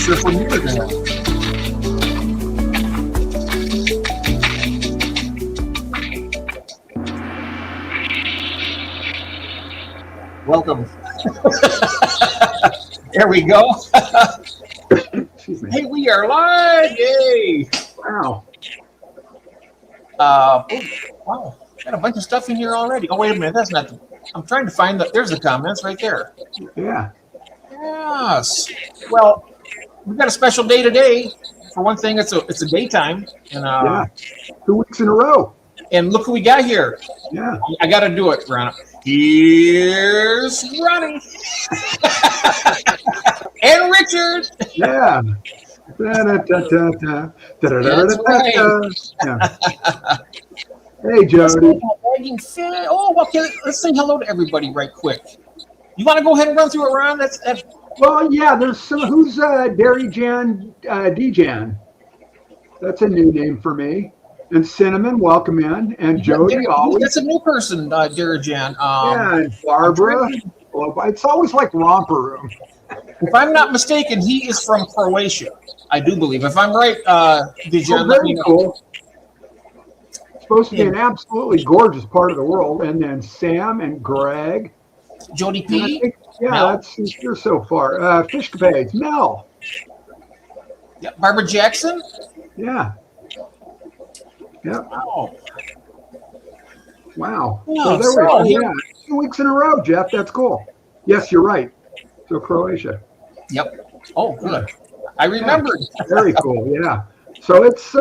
sure if we're muted or not. Welcome. There we go. Excuse me. Hey, we are live. Yay. Wow. Wow. Got a bunch of stuff in here already. Oh, wait a minute. That's not. I'm trying to find there's the comments right there. Yeah. Yes. Well, we've got a special day today. For one thing, it's a daytime. And, Yeah. 2 weeks in a row. And look who we got here. Yeah. I got to do it, Ron. Here's Ronnie. And Richard. Yeah. That's right. Yeah. Hey, Jody. Oh, okay. Let's say hello to everybody right quick. You want to go ahead and run through it, Ron? That's Well, yeah, there's some. Who's Dairy Jan Dejan? That's a new name for me. And Cinnamon, welcome in. And Jody, always. That's a new person, Darajan. Yeah, and Barbara. Well, it's always like Romper Room. If I'm not mistaken, he is from Croatia. I do believe. If I'm right, Dejan, let me know. Cool. Supposed to be an absolutely gorgeous part of the world. And then Sam and Greg. Jody P. Yeah, you're so far. Fishcapades, Mel. Yeah, Barbara Jackson. Yeah. Yeah. Wow. Wow. Yeah, So there we go. Yeah. 2 weeks in a row, Jeff. That's cool. Yes, you're right. So Croatia. Yep. Oh, good. I remembered. Yeah. Very cool. Yeah. So it's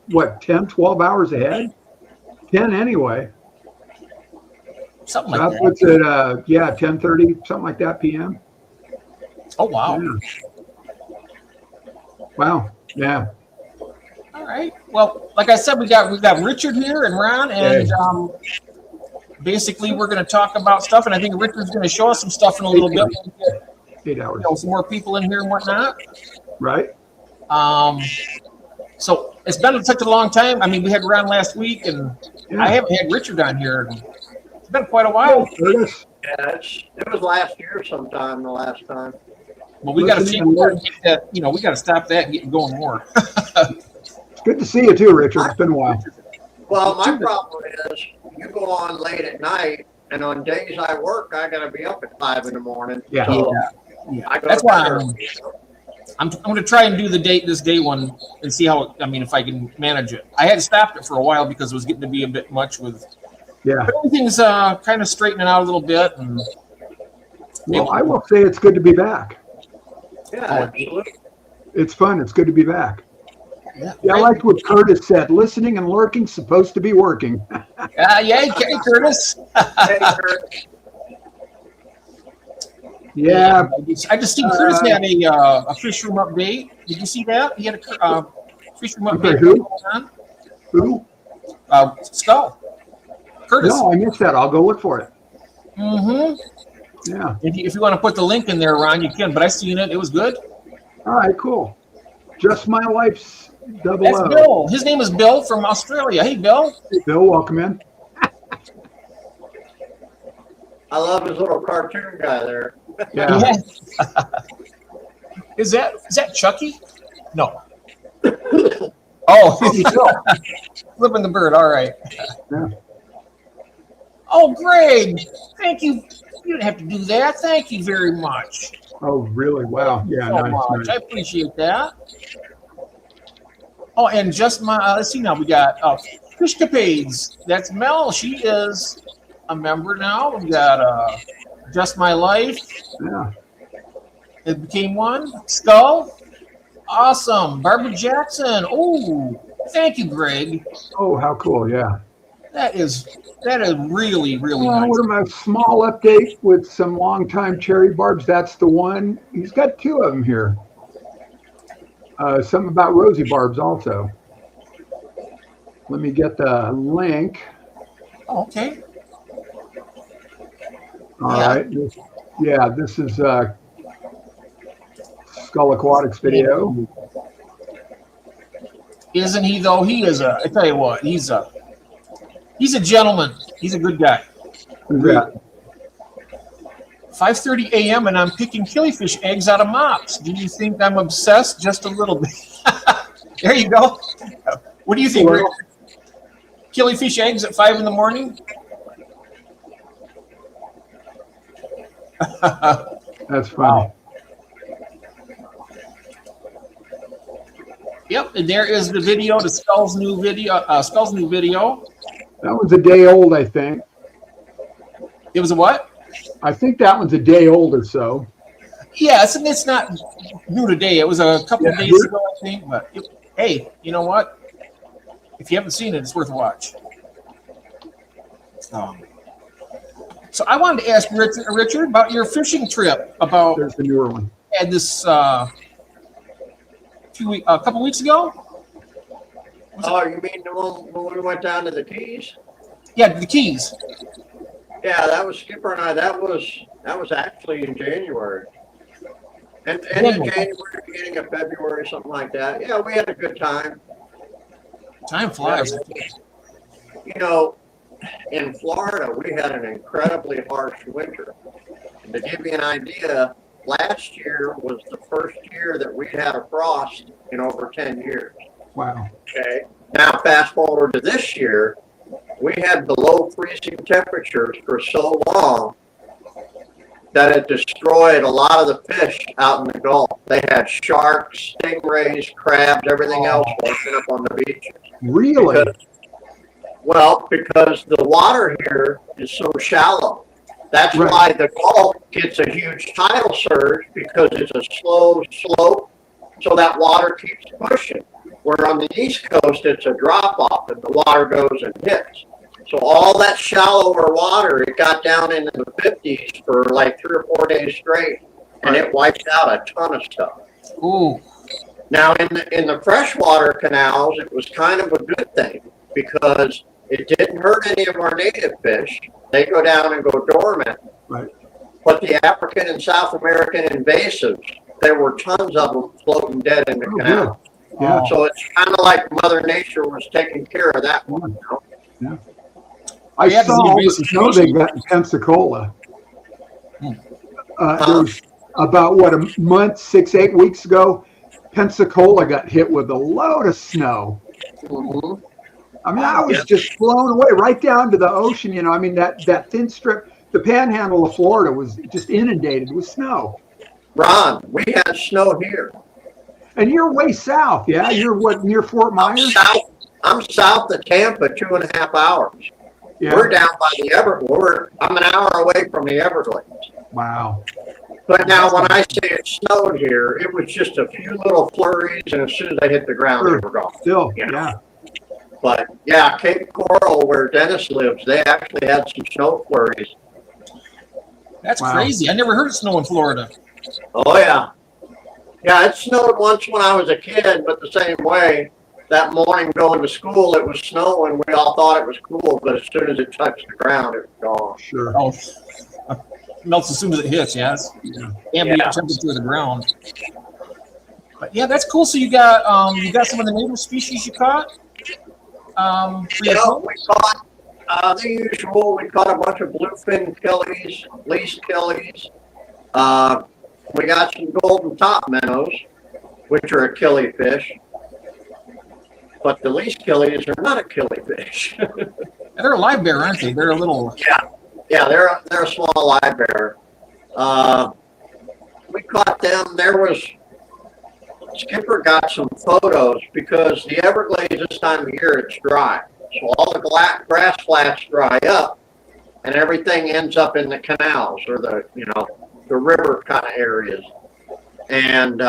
what, 10, 12 hours ahead? 10 anyway. Something like that. What's it? 10:30, something like that p.m. Oh, wow. Yeah. Wow. Yeah. All right. Well, like I said, we got Richard here and Ron, and basically we're going to talk about stuff, and I think Richard's going to show us some stuff in a little bit. 8 hours. Some more people in here and whatnot. Right. So it's been such a long time. I mean, we had Ron last week, and I haven't had Richard on here. It's been quite a while. Curtis. Yeah, it was last year sometime, the last time. Well, we got to get that. We got to stop that and get going more. It's good to see you too, Richard. It's been a while. Well, my problem is you go on late at night, and on days I work, I got to be up at 5 in the morning. Yeah. So That's why I'm going to try and do this day one and see how. If I can manage it. I had stopped it for a while because it was getting to be a bit much with. Yeah. But everything's kind of straightening out a little bit. And well, I will say it's good to be back. Yeah, absolutely. It's fun. It's good to be back. Yeah, I liked what Curtis said. Listening and lurking supposed to be working. Yeah, Curtis. Hey, Kurt. Yeah. I just seen Curtis had a fish room update. Did you see that? He had a fish room update. Who? Skull. Curtis. No, I missed that. I'll go look for it. Mm-hmm. Yeah. If you want to put the link in there, Ron, you can. But I seen it. It was good. All right, cool. Just My Life's double That's O. Bill. His name is Bill from Australia. Hey, Bill. Hey, Bill, welcome in. I love his little cartoon guy there. Yeah. Is that Chucky? No. Oh, flipping the bird. All right. Yeah. Oh, Greg, thank you. You didn't have to do that. Thank you very much. Oh, really? Wow. Yeah, So nice. much. I appreciate that. Oh, and just let's see now. We got Fishcapades. That's Mel. She is a member now. We got Just My Life. Yeah. It became one. Skull. Awesome. Barbara Jackson. Oh, thank you, Greg. Oh, how cool. Yeah. That is really, really nice. What am I? Small update with some longtime cherry barbs. That's the one. He's got 2 of them here. Something about rosy barbs also. Let me get the link. Oh, okay. All right. Yeah, this is Skull Aquatics video. Isn't he though? He is I tell you what, he's a gentleman. He's a good guy. Who's that? 5:30 a.m. and I'm picking killifish eggs out of mops. Do you think I'm obsessed? Just a little bit. There you go. What do you think, Rick? Killifish eggs at 5 in the morning? That's funny. Yep, and there is the video, the Skull's new video. That one's a day old, I think. It was a what? I think that one's a day old or so. Yeah, it's not new today. It was a couple of days ago, I think. But hey, you know what? If you haven't seen it, it's worth a watch. So I wanted to ask Richard about your fishing trip. There's the newer one. Had this a couple weeks ago. Oh, you mean the one when we went down to the Keys? Yeah, the Keys. Yeah, that was Skipper and I. That was actually in January. And in January, beginning of February, something like that. Yeah, we had a good time. Time flies. You know, in Florida, we had an incredibly harsh winter. And to give you an idea, last year was the first year that we had a frost in over 10 years. Wow. Okay. Now, fast forward to this year, we had below freezing temperatures for so long that it destroyed a lot of the fish out in the Gulf. They had sharks, stingrays, crabs, everything else washing up on the beaches. Really? Because the water here is so shallow. That's why the Gulf gets a huge tidal surge, because it's a slow slope, so that water keeps pushing. Where on the East Coast, it's a drop off and the water goes and hits. So all that shallower water, it got down into the 50s for like 3 or 4 days straight, and it wiped out a ton of stuff. Ooh. Now in the freshwater canals, it was kind of a good thing, because it didn't hurt any of our native fish. They go down and go dormant. Right. But the African and South American invasives, there were tons of them floating dead in the canal. Yeah. So it's kind of like Mother Nature was taking care of that one. You know? Yeah. I saw all the snow they got in Pensacola. There was about, a month, 6-8 weeks ago, Pensacola got hit with a load of snow. Mm-hmm. I mean, I was just blown away right down to the ocean. You know, I mean, that thin strip, the panhandle of Florida was just inundated with snow. Ron, we had snow here. And you're way south, yeah? You're what, near Fort Myers? I'm south of Tampa, 2.5 hours. Yeah. We're down by the Everglades. I'm an hour away from the Everglades. Wow. But now when I say it snowed here, it was just a few little flurries, and as soon as they hit the ground, they were gone. Still, you know? yeah. But yeah, Cape Coral, where Dennis lives, they actually had some snow flurries. That's crazy. I never heard of snow in Florida. Oh, yeah. Yeah, it snowed once when I was a kid, but the same way. That morning going to school, it was snowing. We all thought it was cool, but as soon as it touched the ground, it was gone. Sure. Oh, melts as soon as it hits, yes. Ambient temperature of the ground. But yeah, that's cool. So you got some of the native species you caught? We caught the usual. We caught a bunch of bluefin killies, least killies. We got some golden top minnows, which are a killifish. But the least killies are not a killifish. They're a live bear, aren't they? They're a little. Yeah, they're a small live bear. We caught them. Skipper got some photos, because the Everglades this time of year, it's dry. So all the grass flats dry up, and everything ends up in the canals, or the river kind of areas. And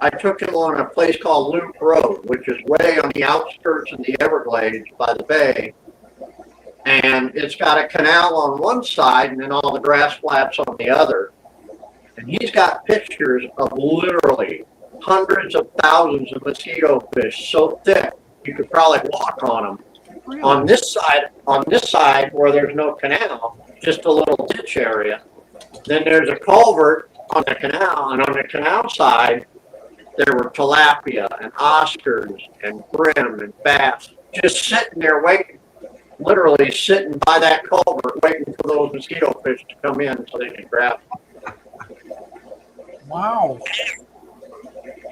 I took him on a place called Loop Road, which is way on the outskirts of the Everglades by the bay. And it's got a canal on one side and then all the grass flats on the other. And he's got pictures of literally hundreds of thousands of mosquito fish so thick you could probably walk on them. Really? On this side where there's no canal, just a little ditch area. Then there's a culvert on the canal, and on the canal side, there were tilapia and Oscars and brim and bass just sitting there waiting. literally sitting by that culvert waiting for those mosquito fish to come in so they can grab them. Wow.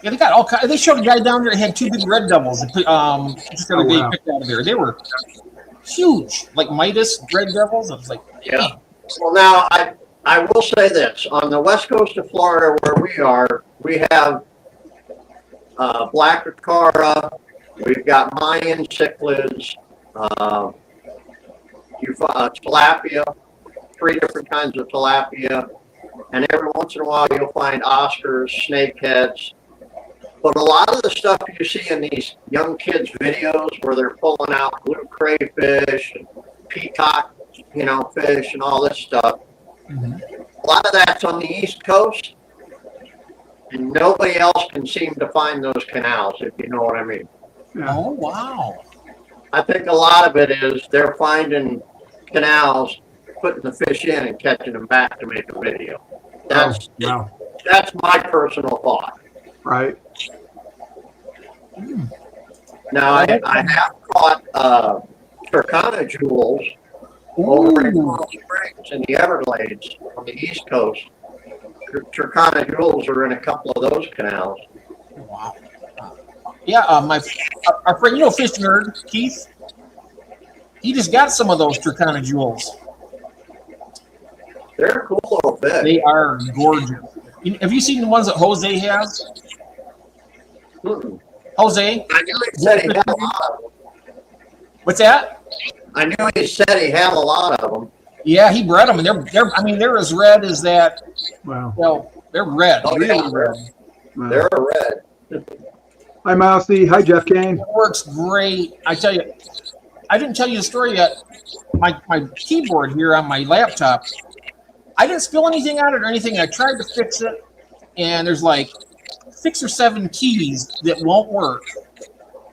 Yeah, they got all kinds. They showed a guy down there that had 2 big red devils. Just the other day, picked out of there. They were huge, like Midas red devils. I was like, yeah. Well, now I will say this: on the west coast of Florida, where we are, we have black acara, we've got Mayan cichlids, tilapia, 3 different kinds of tilapia, and every once in a while you'll find Oscars, snakeheads. But a lot of the stuff you see in these young kids' videos where they're pulling out blue crayfish, and peacock, fish and all this stuff, a lot of that's on the East Coast, and nobody else can seem to find those canals, if you know what I mean. oh, wow. I think a lot of it is they're finding canals, putting the fish in and catching them back to make a video. That's my personal thought. Right. Now, I have caught Turkana jewels over in Palm Springs in the Everglades on the East Coast. Turkana jewels are in a couple of those canals. Wow. Yeah, our friend, Fish Nerd, Keith, he just got some of those Turkana jewels. They're cool little fish. They are gorgeous. Have you seen the ones that Jose has? Jose? I knew he said he had a lot of them. What's that? I knew he said he had a lot of them. Yeah, he bred them, and they're as red as that. Wow. Well, they're red, really red. Wow. They're red. Hi, Mousy. Hi, Jeff Kane. It works great. I tell you, I didn't tell you the story yet. My keyboard here on my laptop, I didn't spill anything on it or anything. I tried to fix it, and there's like 6 or 7 keys that won't work.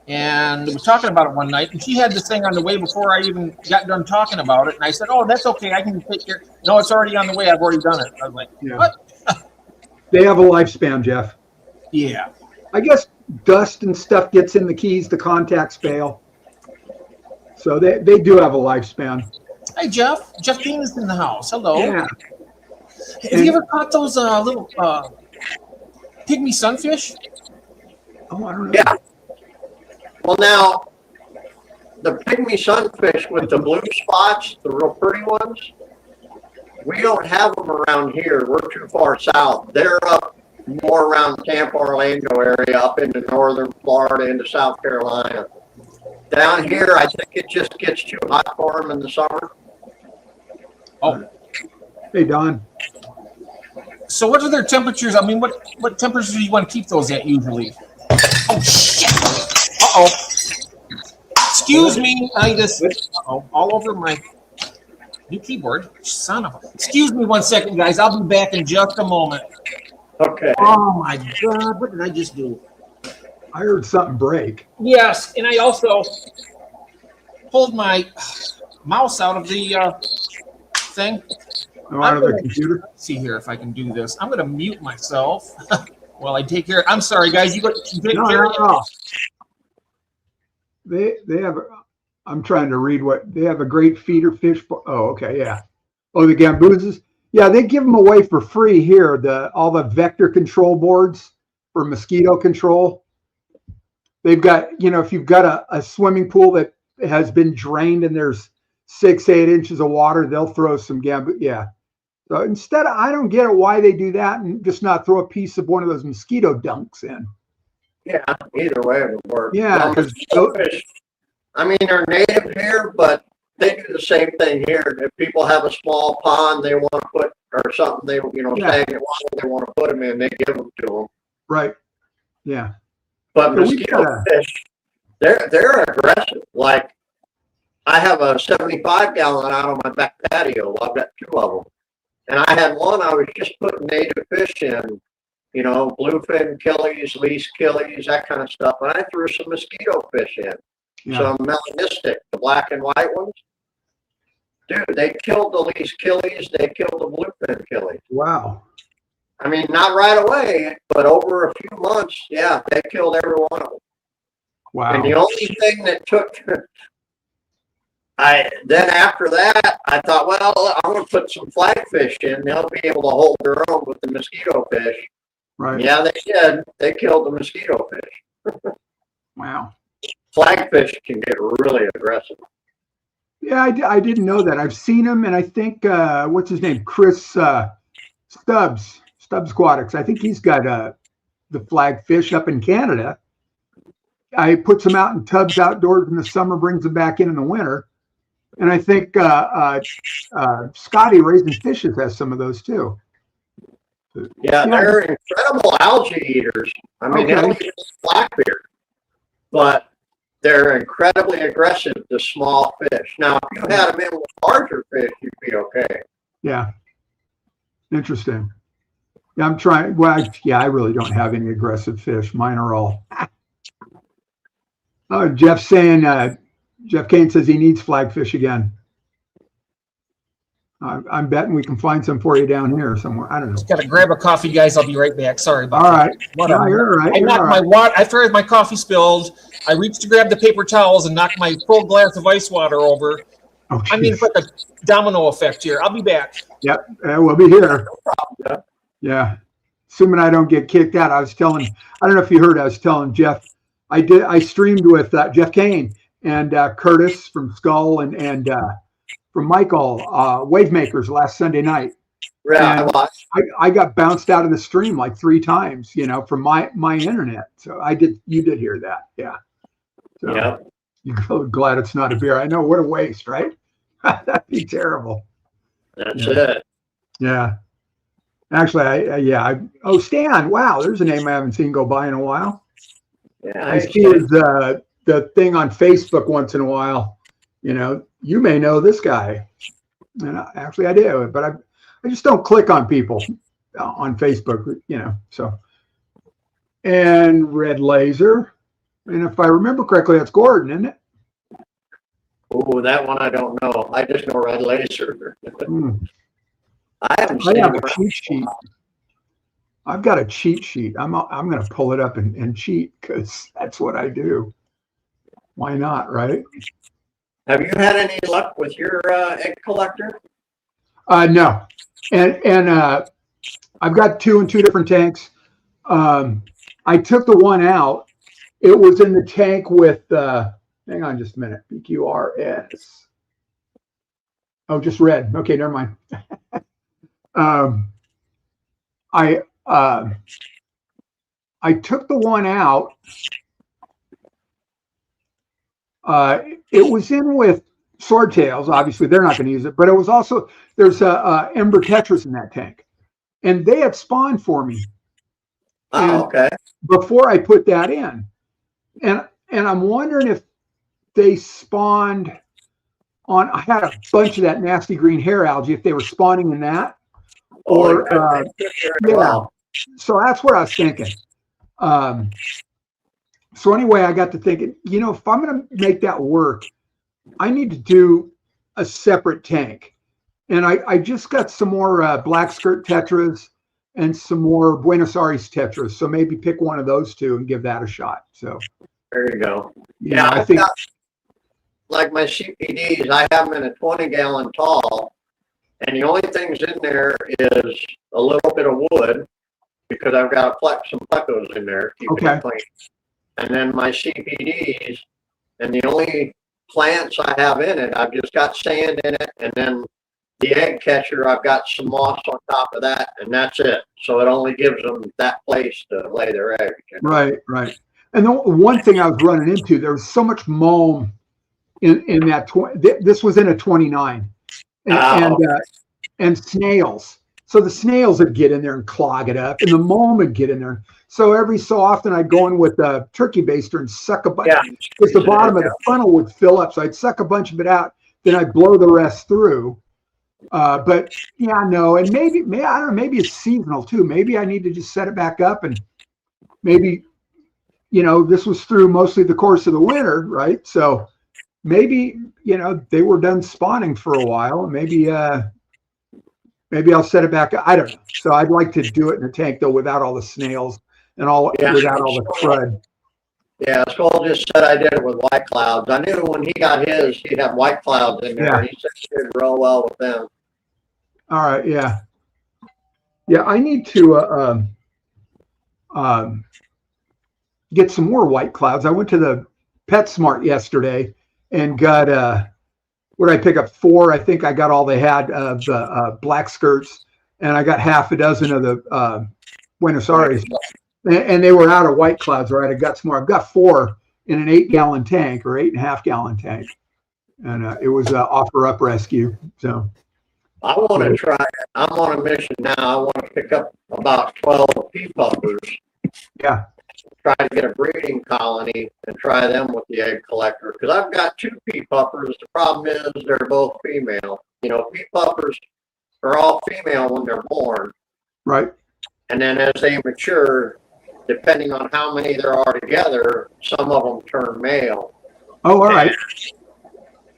And we were talking about it one night, and she had this thing on the way before I even got done talking about it. And I said, "Oh, that's okay. I can take care." No, it's already on the way. I've already done it. I was like, "What?" They have a lifespan, Jeff. Yeah. I guess dust and stuff gets in the keys, the contacts fail. So they do have a lifespan. Hi, Jeff. Jeff King is in the house. Hello. Yeah. Have you ever caught those little pygmy sunfish? Oh, I don't know. Yeah. Well, now, the pygmy sunfish with the blue spots, the real pretty ones, we don't have them around here. We're too far south. They're up more around the Tampa, Orlando area, up into northern Florida, into South Carolina. Down here, I think it just gets too hot for them in the summer. Oh. Hey, Don. So what are their temperatures? I mean, what temperatures do you want to keep those at usually? Oh, shit. Uh-oh. Excuse me. I just, all over my new keyboard. Son of a. Excuse me 1 second, guys. I'll be back in just a moment. Okay. Oh, my God. What did I just do? I heard something break. Yes, and I also pulled my mouse out of the thing. Oh, out of the computer? Let's see here if I can do this. I'm going to mute myself while I take care. I'm sorry, guys. You take care. No. They have. I'm trying to read what they have. A great feeder fish. Oh, okay, yeah. Oh, the gamboozes. Yeah, they give them away for free here. All the vector control boards for mosquito control. They've got, if you've got a swimming pool that has been drained and there's 6-8 inches of water, they'll throw some gamboo. Yeah. So instead, I don't get it why they do that and just not throw a piece of one of those mosquito dunks in. Yeah, either way it would work. Yeah, well, fish, I mean, they're native here, but they do the same thing here. If people have a small pond they want to put, or something they, stagnant water they want to put them in, they give them to them. Right. Yeah. But mosquito fish, they're aggressive. Like, I have a 75-gallon out on my back patio. I've got 2 of them. And I had one I was just putting native fish in, bluefin killies, least killies, that kind of stuff. And I threw some mosquito fish in, some melanistic, the black and white ones. Dude, they killed the least killies. They killed the bluefin killies. Wow. I mean, not right away, but over a few months, yeah, they killed every one of them. Wow. And the only thing that took Then after that, I thought, well, I'm going to put some flagfish in. They'll be able to hold their own with the mosquito fish. Right. Yeah, they did. They killed the mosquito fish. Wow. Flagfish can get really aggressive. Yeah, I didn't know that. I've seen him, and I think what's his name, Chris Stubbs Aquatics. I think he's got the flagfish up in Canada. I puts them out in tubs outdoors in the summer, brings them back in the winter. And I think Scotty Raising Fishes has some of those too. Yeah, they're incredible algae eaters. I mean, they'll eat Blackbeard, but they're incredibly aggressive to small fish. Now, if you had them in with larger fish, you'd be okay. Yeah. Interesting. Yeah, I'm trying. Well, I really don't have any aggressive fish. Mine are all. Oh, Jeff's saying, Jeff Kane says he needs flagfish again. I'm betting we can find some for you down here somewhere. I don't know. Just got to grab a coffee, guys. I'll be right back. Sorry about all that. Right. No, you're all right. I knocked my water. After my coffee spilled, I reached to grab the paper towels and knocked my full glass of ice water over. Oh, I mean, it's like a domino effect here. I'll be back. Yep, we'll be here. No problem, Jeff. Yeah. Assuming I don't get kicked out. I don't know if you heard, I was telling Jeff, I streamed with Jeff Kane and Curtis from Skull and from Michael Wavemakers last Sunday night. Yeah, I got bounced out of the stream like 3 times, from my internet. So you did hear that. Yeah. So yeah. You're glad it's not a beer. I know, what a waste, right? That'd be terrible. That's it. Yeah. Actually, oh, Stan, wow, there's a name I haven't seen go by in a while. Yeah, I see his, the thing on Facebook once in a while. You may know this guy. And actually I do, but I just don't click on people on Facebook, so. And Red Laser. And if I remember correctly, that's Gordon, isn't it? Oh, that one I don't know. I just know Red Laser. I haven't I seen have a cheat sheet. I've got a cheat sheet. I'm going to pull it up and cheat because that's what I do. Why not, right? Have you had any luck with your egg collector? No. And I've got 2 in 2 different tanks. I took the one out. It was in the tank with, hang on just a minute, PQRS. Oh, just red. Okay, never mind. I took the one out. It was in with swordtails. Obviously, they're not going to use it, but it was also, there's ember tetras in that tank, and they had spawned for me. Oh, okay. Before I put that in, and I'm wondering if they spawned on. I had a bunch of that nasty green hair algae. If they were spawning in that, or yeah. So that's what I was thinking. So anyway, I got to thinking, if I'm going to make that work, I need to do a separate tank. And I just got some more black skirt tetras and some more Buenos Aires tetras. So maybe pick one of those 2 and give that a shot. So there you go. Yeah, I think like my CPDs, I have them in a 20-gallon tall, and the only things in there is a little bit of wood because I've got some plecos in there. Keep it clean. And then my CPDs, and the only plants I have in it, I've just got sand in it, and then the egg catcher, I've got some moss on top of that, and that's it. So it only gives them that place to lay their eggs. Right. And the one thing I was running into, there was so much mulm in that. This was in a 29, and snails. So the snails would get in there and clog it up, and the mulm would get in there. So every so often I'd go in with a turkey baster and suck a bunch, because the bottom of the funnel would fill up. So I'd suck a bunch of it out, then I'd blow the rest through. But yeah, no, and maybe I don't know, maybe it's seasonal too. Maybe I need to just set it back up, and maybe, this was through mostly the course of the winter, right? So maybe, they were done spawning for a while. Maybe I'll set it back up. I don't know. So I'd like to do it in a tank though, without all the snails and without all the crud. Yeah, Skull just said I did it with white clouds. I knew when he got his, he had white clouds in there. Yeah. And he said he did real well with them. All right. Yeah. Yeah. I need to get some more white clouds. I went to the PetSmart yesterday and got what did I pick up? 4. I think I got all they had of the black skirts, and I got half a dozen of the Buenos Aires, and they were out of white clouds. Right, I got some more. I've got 4 in an 8-gallon tank or 8.5-gallon tank, and it was offer up rescue. So I want to try it. I'm on a mission now. I want to pick up about 12 pea puppers. Yeah. Try to get a breeding colony and try them with the egg collector. Because I've got 2 pea puppers. The problem is they're both female. You know, pea puppers are all female when they're born. Right. And then as they mature, depending on how many there are together, some of them turn male. Oh, all right. And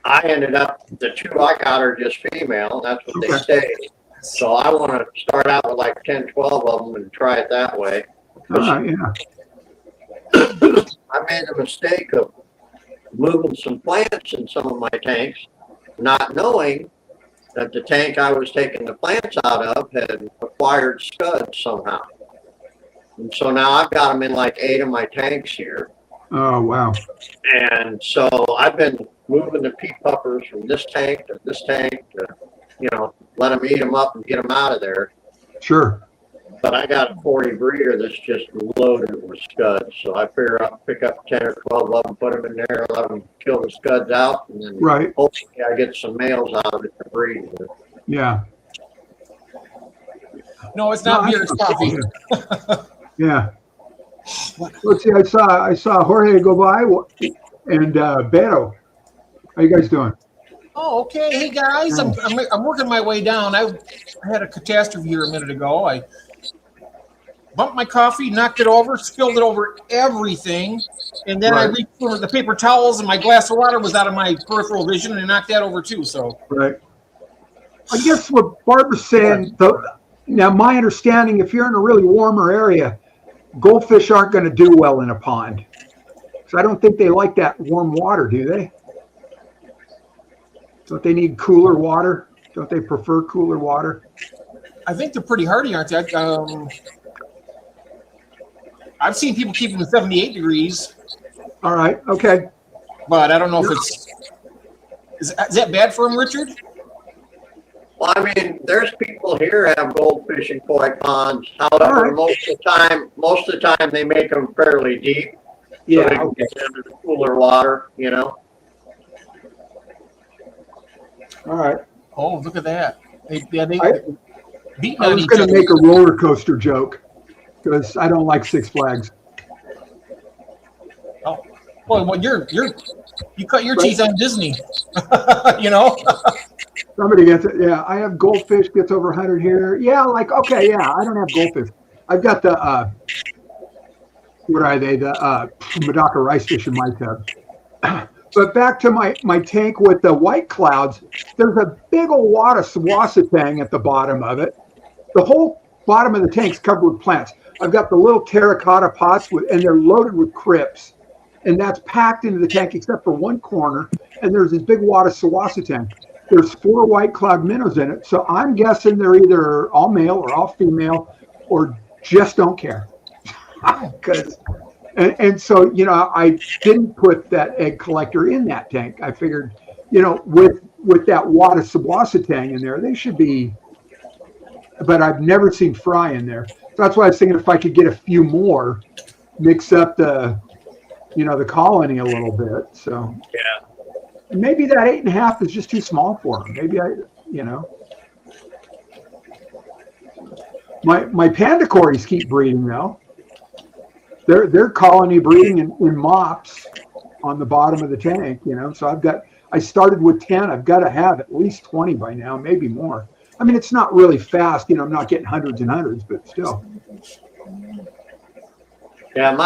I ended up, the 2 I got are just female. That's what they stay. So I want to start out with like 10, 12 of them and try it that way. All right. Yeah. I made the mistake of moving some plants in some of my tanks, not knowing that the tank I was taking the plants out of had acquired scuds somehow. And so now I've got them in like 8 of my tanks here. Oh, wow. And so I've been moving the pea puppers from this tank to this tank to, you know, let them eat them up and get them out of there. Sure. But I got a 40 breeder that's just loaded with scuds. So I figure I'll pick up 10 or 12 of them, put them in there, let them kill the scuds out, and then Right. hopefully I get some males out of it to breed with. Yeah. No, it's not beer, it's coffee. Yeah. Let's see. I saw Jorge go by and Beto. How you guys doing? Oh, okay. Hey, guys, I'm working my way down. I had a catastrophe here a minute ago. I bumped my coffee, knocked it over, spilled it over everything, and then I reached for the paper towels, and my glass of water was out of my peripheral vision, and I knocked that over too. So, right. I guess what Barbara's saying, now my understanding, if you're in a really warmer area, goldfish aren't going to do well in a pond. So I don't think they like that warm water, do they? Don't they need cooler water? Don't they prefer cooler water? I think they're pretty hardy, aren't they? I've seen people keep them at 78 degrees. All right. Okay. But I don't know if is that bad for them, Richard? Well, I mean, there's people here have goldfish in koi ponds. However, most of the time they make them fairly deep. So they can get into the cooler water, you know. All right. Oh, look at that. They beating I on was each going other. to make a roller coaster joke because I don't like Six Flags. Oh, well, you cut your teeth on Disney, you know. Somebody gets it. Yeah, I have goldfish gets over 100 here. Yeah, like okay, yeah, I don't have goldfish. I've got the what are they? The Medaka rice fish in my tub. But back to my tank with the white clouds. There's a big old wad of swasitang at the bottom of it. The whole bottom of the tank's covered with plants. I've got the little terracotta pots and they're loaded with crypts. And that's packed into the tank except for one corner. And there's this big wad of swasitang. There's 4 white cloud minnows in it. So I'm guessing they're either all male or all female or just don't care. And so, you know, I didn't put that egg collector in that tank. I figured, you know, with that wad of swasitang in there, they should be, but I've never seen fry in there. So that's why I was thinking if I could get a few more, mix up the, you know, the colony a little bit. So yeah, maybe that 8.5 is just too small for them. Maybe you know, my panda cories keep breeding though. They're colony breeding in mops on the bottom of the tank, you know. So I started with 10. I've got to have at least 20 by now, maybe more. I mean, it's not really fast, you know. I'm not getting hundreds and hundreds, but still. Yeah,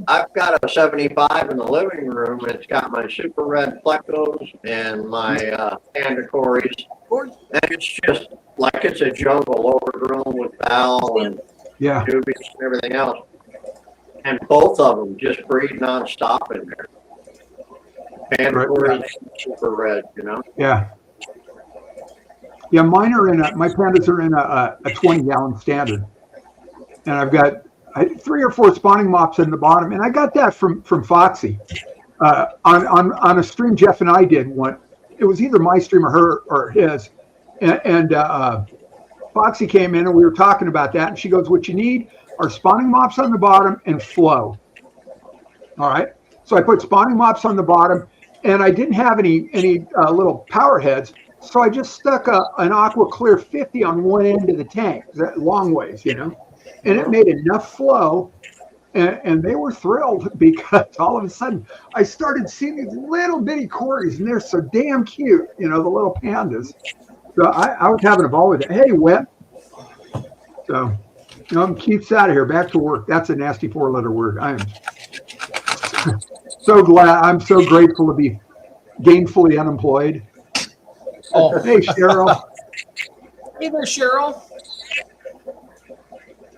I've got a 75 in the living room. It's got my super red plecos and my panda cories, and it's just like it's a jungle overgrown with val and doobies and everything else. and both of them just breed nonstop in there. Mandatory, super red, you know. Yeah. Yeah, mine are my pandas are in a 20-gallon standard, and I've got 3 or 4 spawning mops in the bottom, and I got that from Foxy on a stream Jeff and I did one. It was either my stream or her or his, and Foxy came in and we were talking about that, and she goes, "What you need are spawning mops on the bottom and flow." All right, so I put spawning mops on the bottom, and I didn't have any little power heads. So I just stuck an Aqua Clear 50 on one end of the tank, long ways, you know, and it made enough flow, and they were thrilled because all of a sudden I started seeing these little bitty corys, and they're so damn cute, you know, the little pandas. So I was having a ball with it. Hey, Wet. So, you know, Keith's out of here, back to work. That's a nasty 4-letter word. I am so glad. I'm so grateful to be gainfully unemployed. Oh, hey, Cheryl. Hey there, Cheryl.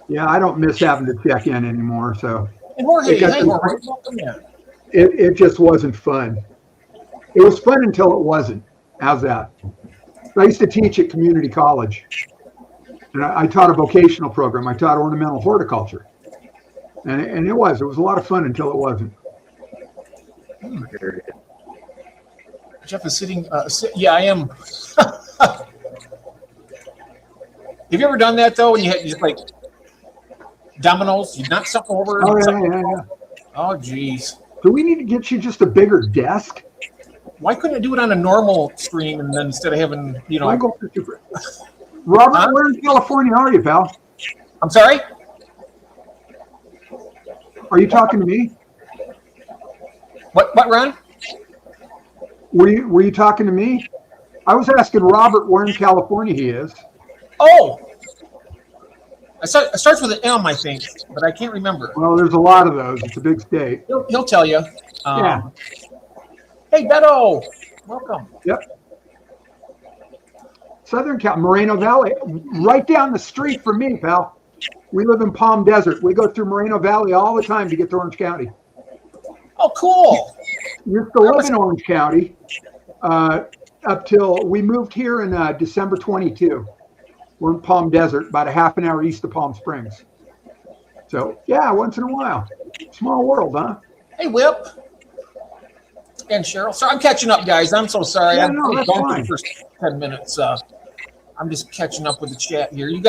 Yeah, I don't miss having to check in anymore. So, and Jorge, hey, Jorge, welcome in. It just wasn't fun. It was fun until it wasn't. How's that? I used to teach at community college, and I taught a vocational program. I taught ornamental horticulture, and it was a lot of fun until it wasn't. Jeff is sitting. Yeah, I am. Have you ever done that though? When you had just like dominoes, you knock something over. Oh yeah. Oh geez. Do we need to get you just a bigger desk? Why couldn't I do it on a normal stream and then instead of having, you know? Robert, where in California are you, pal? I'm sorry. Are you talking to me? What, Ron? Were you talking to me? I was asking Robert where in California he is. Oh, it starts with an M, I think, but I can't remember. Well, there's a lot of those. It's a big state. He'll tell you. Yeah. Hey, Beto, welcome. Yep. Southern Cal, Moreno Valley, right down the street from me, pal. We live in Palm Desert. We go through Moreno Valley all the time to get to Orange County. Oh, cool. Used to live in Orange County up till we moved here in December 22. We're in Palm Desert, about a half an hour east of Palm Springs. So, yeah, once in a while. Small world, huh? Hey, Whip. And Cheryl. So I'm catching up, guys. I'm so sorry. Yeah, I'm no, gone fine. for the first 10 minutes. I'm just catching up with the chat here. You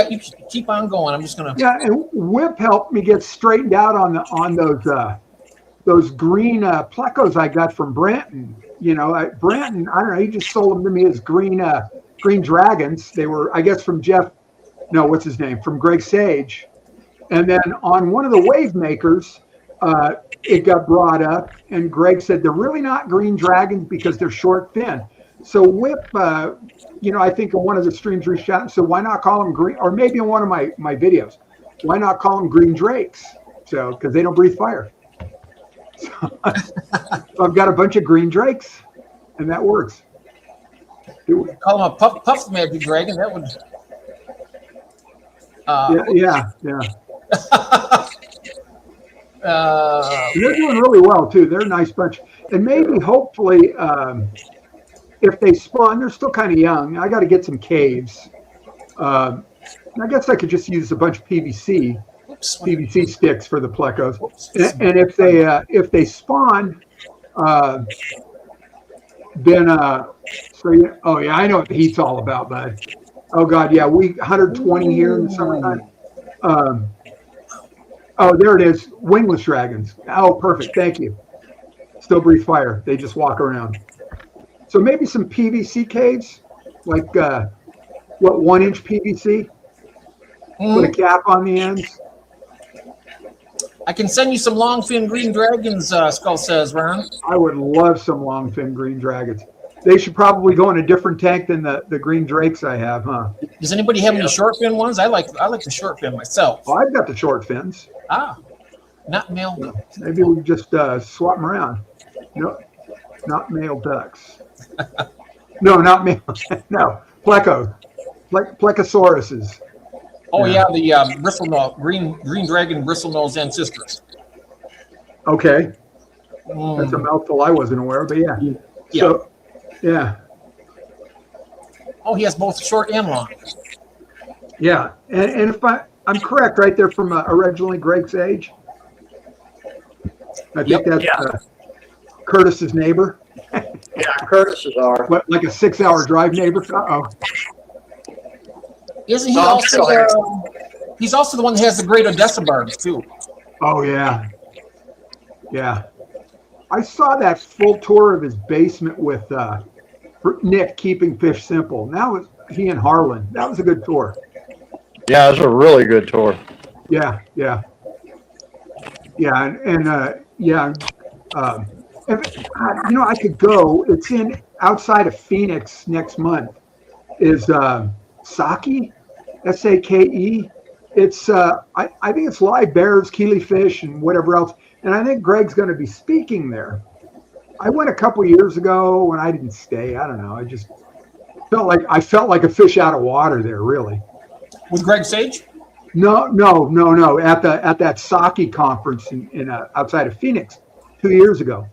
keep on going. I'm just gonna. Yeah, and Whip helped me get straightened out on those green plecos I got from Branton. You know, Branton, I don't know, he just sold them to me as green dragons. They were, I guess, from from Greg Sage. And then on one of the wave makers, it got brought up, and Greg said they're really not green dragons because they're short fin. So Whip, I think in one of the streams reached out and said, why not call them green? Or maybe in one of my videos, why not call them green drakes? So, because they don't breathe fire. So I've got a bunch of green drakes, and that works. Call them a puff magic dragon. That would. Yeah. They're doing really well too. They're a nice bunch, and maybe hopefully, if they spawn, they're still kind of young. I got to get some caves. I guess I could just use a bunch of PVC sticks for the plecos. And if they spawn, then oh yeah, I know what the heat's all about, bud. Oh God, yeah, 120 here in the summertime. Oh, there it is, wingless dragons. Oh, perfect, thank you. Still breathe fire. They just walk around. So maybe some PVC caves, like 1-inch PVC. Put a cap on the ends. I can send you some long fin green dragons, Skull says, Ron. I would love some long fin green dragons. They should probably go in a different tank than the green drakes I have, huh? Does anybody have any short fin ones? I like the short fin myself. Well, I've got the short fins. Not male. Maybe we just swap them around. No, not male ducks. No, not male. No, plecosauruses. Oh yeah, the bristlenose green dragon bristlenose ancestors. Okay. That's a mouthful I wasn't aware of, but yeah. Yeah. So, yeah. Oh, he has both short and long. Yeah. And if I'm correct, right, they're from originally Greg's age. I think that's Curtis's neighbor. Yeah, Curtis's are. What, like a 6-hour drive neighbor? Uh-oh. Isn't he also he's also the one that has the great Odessa barbs too. Oh, yeah. Yeah. I saw that full tour of his basement with Nick, Keeping Fish Simple. Now he and Harlan. That was a good tour. Yeah, it was a really good tour. Yeah, yeah. Yeah, I could go. It's in outside of Phoenix next month. Is Sake, Sake. It's I think it's live bears, killifish, and whatever else. And I think Greg's going to be speaking there. I went a couple years ago when I didn't stay. I don't know. I just felt like a fish out of water there, really. With Greg Sage? No. At that Sake conference in outside of Phoenix 2 years ago.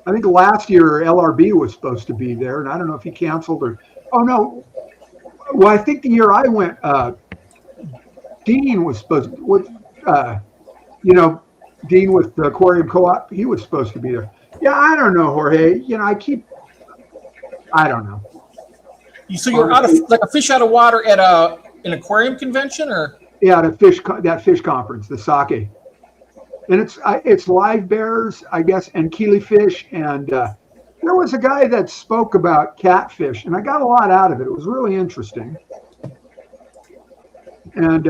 I think last year LRB was supposed to be there, and I don't know if he canceled or. Oh no. Well, I think the year I went, Dean was supposed to. Dean with the Aquarium Co-op, he was supposed to be there. Yeah, I don't know, Jorge. I don't know. So you're out of like a fish out of water at an aquarium convention, or? Yeah, that fish conference, the Sake, and it's live bears, I guess, and killifish, and there was a guy that spoke about catfish, and I got a lot out of it. It was really interesting, and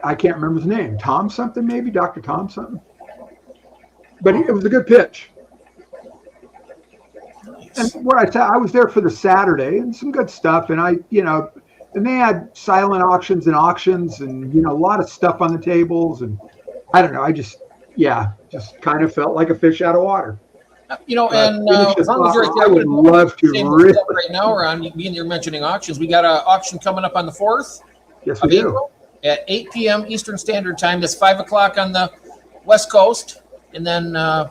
I can't remember his name. Tom something, maybe Dr. Tom something, but it was a good pitch. And what I was there for the Saturday and some good stuff. And and they had silent auctions and, a lot of stuff on the tables. And I don't know. I just kind of felt like a fish out of water. As long as you're I would love to really. Right now, Ron, you're mentioning auctions. We got an auction coming up on the 4th. Yes, we do. At 8 p.m. Eastern Standard Time. That's 5 o'clock on the West Coast. And then I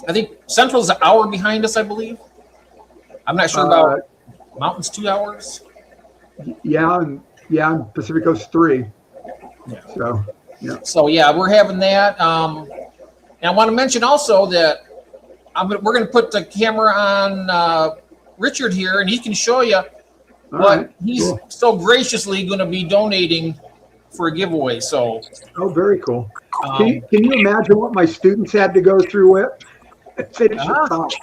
think Central's an hour behind us, I believe. I'm not sure about Mountain's 2 hours. Yeah, and Pacific Coast 3. Yeah. So, yeah. So, we're having that. And I want to mention also that we're going to put the camera on Richard here, and he can show you what he's so graciously going to be donating for a giveaway. So, very cool. Can you imagine what my students had to go through with? Finish the thought.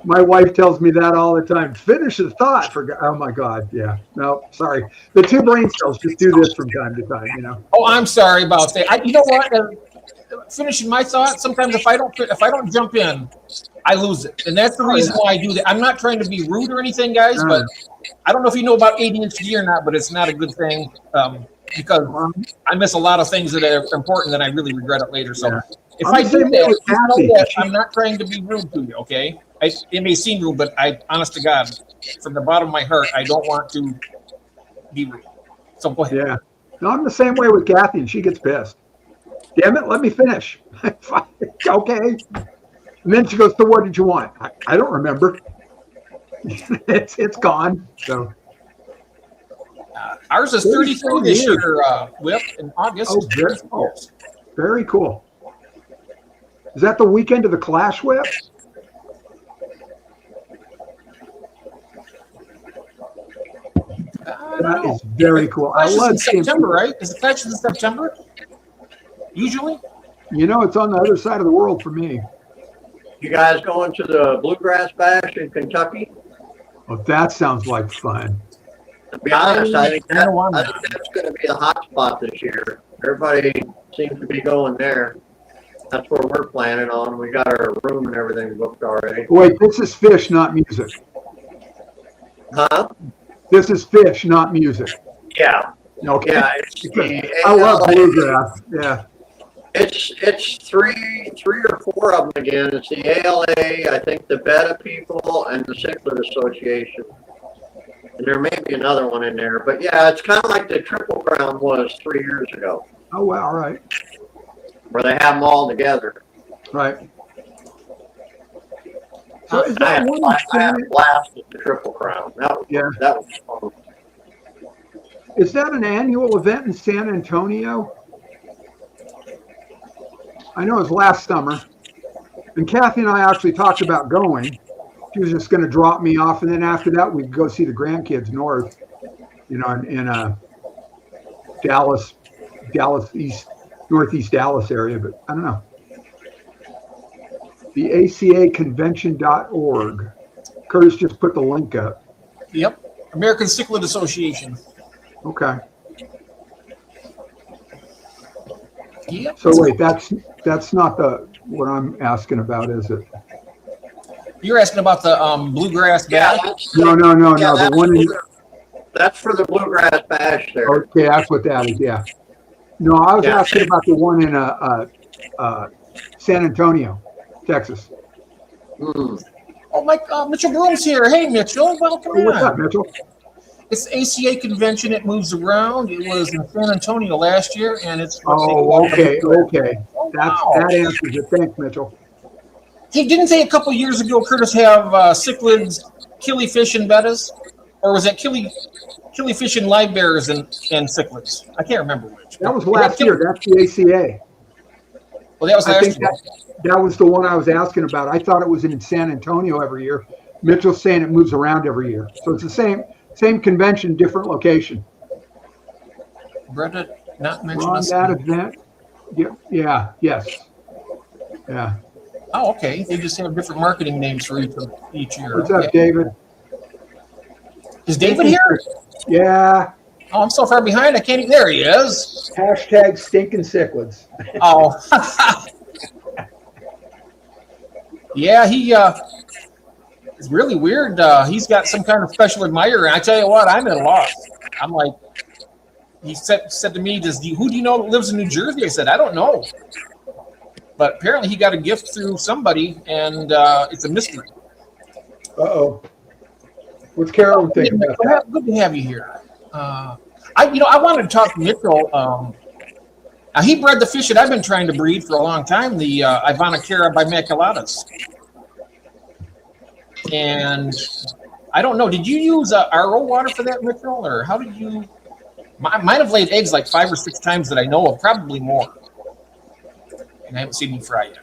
My wife tells me that all the time. Finish the thought. Oh my God. Yeah. No, sorry. The two brain cells just do this from time to time. Oh, I'm sorry about that. You know what? Finishing my thought. Sometimes if I don't jump in, I lose it, and that's the reason why I do that. I'm not trying to be rude or anything, guys, but I don't know if you know about ADHD or not, but it's not a good thing. Because I miss a lot of things that are important that I really regret it later. So if I do that, I'm not trying to be rude to you, okay? It may seem rude, but honest to God, from the bottom of my heart, I don't want to be rude. So go ahead. Yeah. No, I'm the same way with Kathy, and she gets pissed. Damn it, let me finish. Okay. And then she goes, so what did you want? I don't remember. It's gone. So. Ours is 33 this year, Whip, in August. Very cool. Is that the weekend of the Clash, Whip? That is very cool. I love September, right? Is the Clash in September? Usually? It's on the other side of the world for me. You guys going to the Bluegrass Bash in Kentucky? Oh, that sounds like fun. To be honest, I think that's going to be the hot spot this year. Everybody seems to be going there. That's where we're planning on. We got our room and everything booked already. Wait, this is fish, not music. Huh? This is fish, not music. Yeah. Okay. Yeah. I love bluegrass. Yeah. It's three or four of them again. It's the AAA, I think the Betta people, and the Cichlid Association. And there may be another one in there. But yeah, it's kind of like the Triple Crown was 3 years ago. Oh, well, all right. Where they have them all together. Right. So is I that had, one I had a blast at the Triple Crown. Yeah. That was fun. Is that an annual event in San Antonio? I know it was last summer, and Kathy and I actually talked about going. She was just going to drop me off, and then after that, we'd go see the grandkids north, in Dallas East, Northeast Dallas area. But I don't know. The ACAconvention.org. Curtis just put the link up. Yep. American Cichlid Association. Okay. Yep. So wait, that's not what I'm asking about, is it? You're asking about the bluegrass bass? No. The one in, that's for the bluegrass bash there. okay, that's what that is. Yeah. No, I was asking about the one in San Antonio, Texas. Mm. Oh, Mitchell Broom's here. Hey, Mitchell, welcome in. What's up, Mitchell? It's ACA convention. It moves around. It was in San Antonio last year, and it's. Oh, okay. Oh, wow. That answers it. Thanks, Mitchell. Hey, didn't they a couple years ago, Curtis, have cichlids, killifish, and bettas? Or was that killifish and live bears and cichlids? I can't remember which. That was last year. That's the ACA. Well, that was I last think year. that was the one I was asking about. I thought it was in San Antonio every year. Mitchell's saying it moves around every year. So it's the same convention, different location. Brenda not We're mentioned on us. that event. Yeah. Yes. Yeah. Oh, okay. They just have different marketing names for each year. What's up, David? Is David here? Yeah. Oh, I'm so far behind. I can't even. There he is. Hashtag stinking cichlids. Oh. Yeah, it's really weird. He's got some kind of special admirer. And I tell you what, I'm at a loss. I'm like, he said to me, who do you know that lives in New Jersey? I said, I don't know. But apparently he got a gift through somebody, and it's a mystery. Uh-oh. What's Carolyn thinking about that? Good to have you here. I wanted to talk to Mitchell. He bred the fish that I've been trying to breed for a long time, the Ivanacara bimaculatus. And I don't know, did you use RO water for that, Mitchell, or how did you? Mine have laid eggs like 5 or 6 times that I know of, probably more. And I haven't seen them fry yet.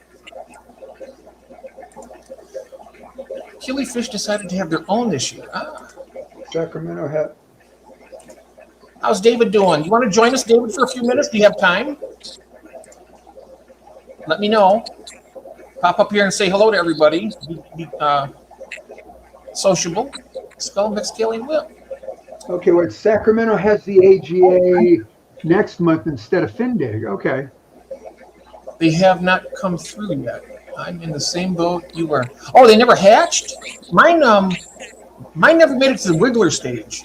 Killifish decided to have their own this year. Sacramento hat. How's David doing? You want to join us, David, for a few minutes? Do you have time? Let me know. Pop up here and say hello to everybody. Be sociable. Spell McScaling Will. Okay, wait. Sacramento has the AGA next month instead of Findig. Okay. They have not come through yet. I'm in the same boat you were. Oh, they never hatched? Mine never made it to the wiggler stage.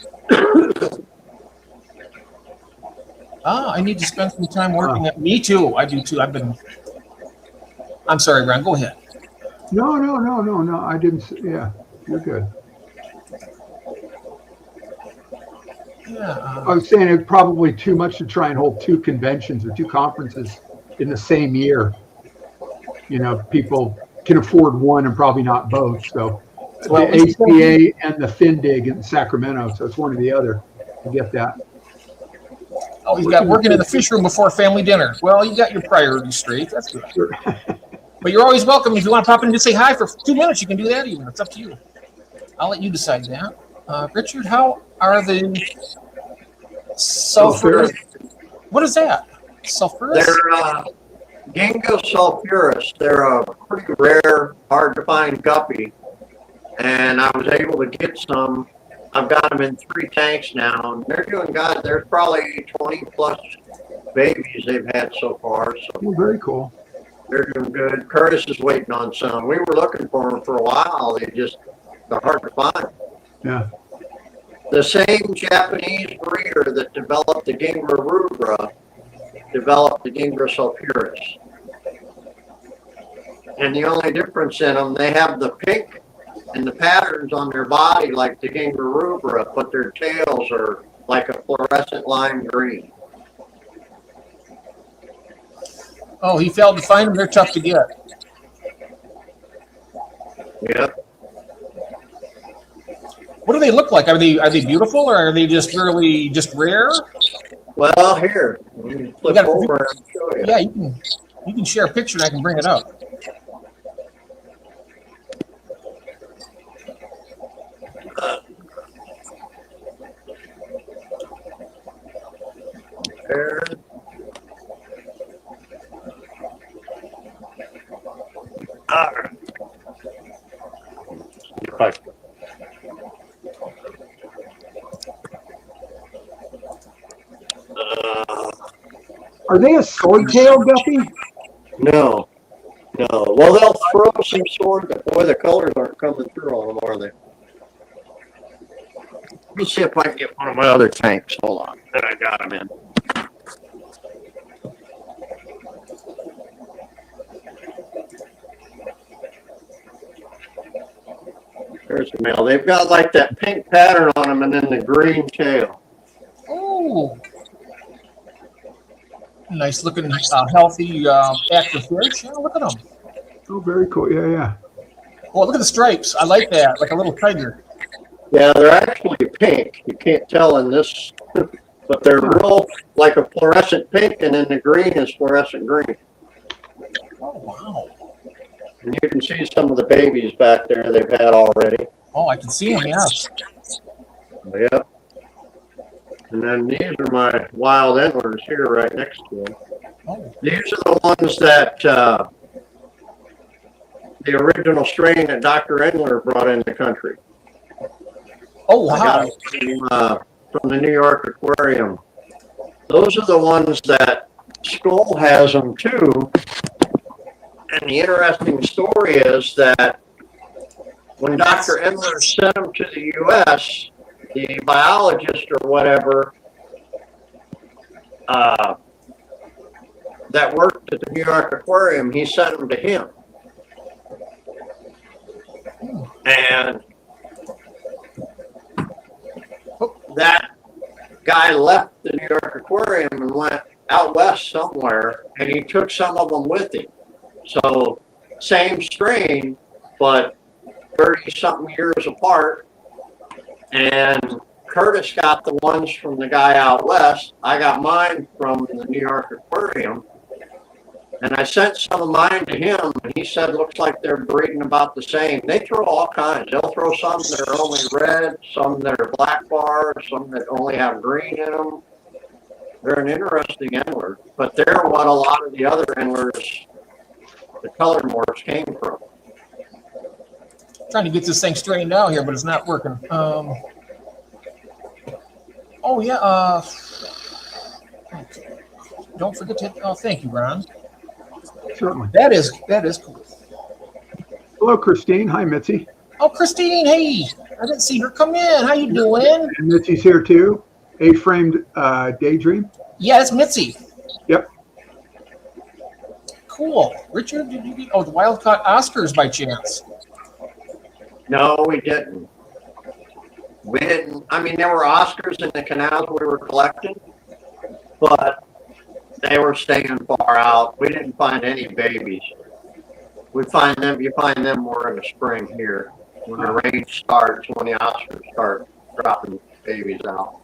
I need to spend some time working at. Me too. I do too. I'm sorry, Ron. Go ahead. No. I didn't. Yeah, you're good. Yeah. I was saying it's probably too much to try and hold 2 conventions or 2 conferences in the same year. People can afford one and probably not both. So Well, the ACA and the Findig in Sacramento. So it's one or the other. I get that. Oh, he's got working in the fish room before family dinner. Well, you got your priorities straight. That's good. Sure. But you're always welcome. If you want to pop in and just say hi for 2 minutes, you can do that even. It's up to you. I'll let you decide that. Richard, how are the sulfurous? What is that? Sulfurous? They're Gingo sulfurus. They're a pretty rare, hard to find guppy. And I was able to get some. I've got them in 3 tanks now. And they're doing good. There's probably 20 plus babies they've had so far. So Oh, very cool. they're doing good. Curtis is waiting on some. We were looking for them for a while. They're hard to find. Yeah. The same Japanese breeder that developed the Gingra rubra developed the Gingra sulphuris. And the only difference in them, they have the pink and the patterns on their body like the Gingra rubra, but their tails are like a fluorescent lime green. Oh, he failed to find them. They're tough to get. do they look like? Are they beautiful, or are they just really just rare? Well, here, let me flip over and show you. Yeah, you can share a picture and I can bring it up. There. Right. Are they a swordtail guppy? No. Well, they'll throw some sword, but boy, the colors aren't coming through on them, are they? Let me see if I can get one of my other tanks. Hold on. That I got them in. There's the male. They've got like that pink pattern on them and then the green tail. Oh, nice looking, healthy, active fish. Yeah, look at them. Oh, very cool. Yeah. Oh, look at the stripes. I like that, like a little tiger. Yeah, they're actually pink. You can't tell in this, but they're real like a fluorescent pink, and then the green is fluorescent green. Oh, wow. And you can see some of the babies back there they've had already. Oh, I can see them, yes. Yep. And then these are my wild endlers here right next to them. Oh. These are the ones that the original strain that Dr. Endler brought in the country. Oh, wow. From the New York Aquarium. Those are the ones that Skoll has them too. And the interesting story is that when Dr. Endler sent them to the U.S., the biologist or whatever that worked at the New York Aquarium, he sent them to him. And that guy left the New York Aquarium and went out west somewhere, and he took some of them with him. So same strain, but 30-something years apart. And Curtis got the ones from the guy out west. I got mine from the New York Aquarium. And I sent some of mine to him, and he said, looks like they're breeding about the same. They throw all kinds. They'll throw some that are only red, some that are black bars, some that only have green in them. They're an interesting endler, but they're what a lot of the other endlers, the color morphs, came from. Trying to get this thing straightened out here, but it's not working. Oh, yeah. Okay. Don't forget to, oh, thank you, Ron. Certainly. That is cool. Hello, Christine. Hi, Mitzi. Oh, Christine, hey. I didn't see her come in. How you doing? And Mitzi's here too. A-framed daydream. Yeah, it's Mitzi. Yep. Cool. Richard, did you get the wild caught Oscars by chance? No, we didn't. We didn't. I mean, there were Oscars in the canals we were collecting, but they were staying far out. We didn't find any babies. You find them more in the spring here. When the rain starts, when the Oscars start dropping babies out.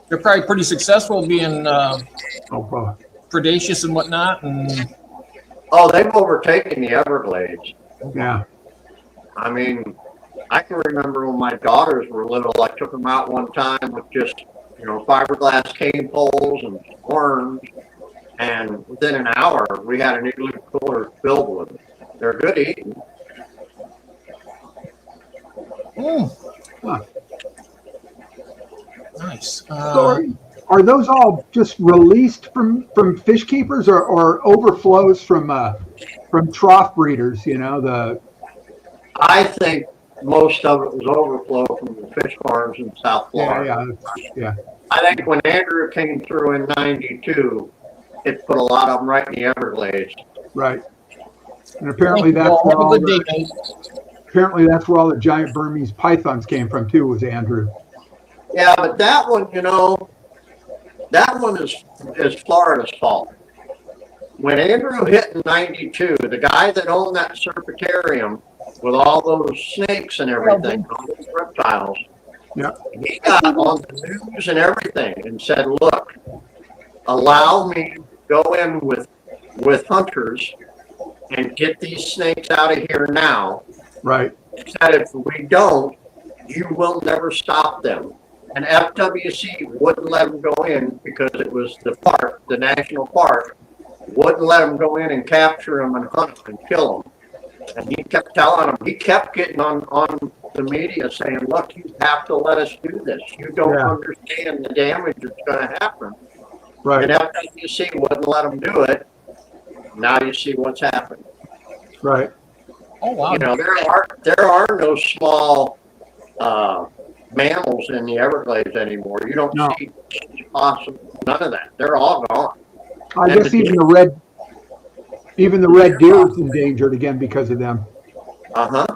They're probably pretty successful being Oh, predacious and whatnot. And Oh, they've overtaken the Everglades. yeah. I mean, I can remember when my daughters were little, I took them out one time with just, fiberglass cane poles and worms. And within an hour, we had an igloo cooler filled with them. They're good eating. Huh. Nice. So are those all just released from fish keepers or overflows from trough breeders? I think most of it was overflow from the fish farms in South Florida. Yeah. I think when Andrew came through in '92, it put a lot of them right in the Everglades. Right. And apparently Have a good day, mate. Apparently that's where all the giant Burmese pythons came from too, was Andrew. Yeah, but that one, that one is Florida's fault. When Andrew hit in '92, the guy that owned that serpentarium with all those snakes and everything, all those reptiles, Yeah. He got on the news and everything and said, look, allow me to go in with hunters and get these snakes out of here now. Right. He said, if we don't, you will never stop them. And FWC wouldn't let them go in because it was the park, the national park, wouldn't let them go in and capture them and hunt them and kill them. And he kept telling them, he kept getting on the media saying, look, you have to let us do this. You don't understand the damage that's going to happen. Right. And FWC wouldn't let them do it. Now you see what's happened. Right. Oh wow! You know, there are no small mammals in the Everglades anymore. You don't see possum, none of that. They're all gone. I guess even the red deer is endangered again because of them. Uh-huh.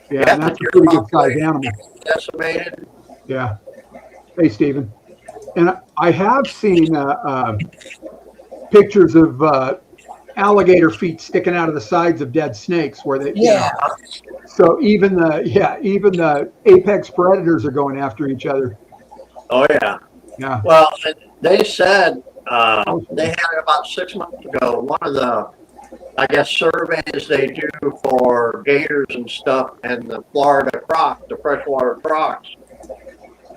Yeah, and that's a pretty good sized animal. Decimated. Yeah. Hey, Stephen. And I have seen pictures of alligator feet sticking out of the sides of dead snakes where they, so even the apex predators are going after each other. Oh, yeah. Yeah. Well, they said they had about 6 months ago, one of the, I guess, surveys they do for gators and stuff and the Florida crocs, the freshwater crocs.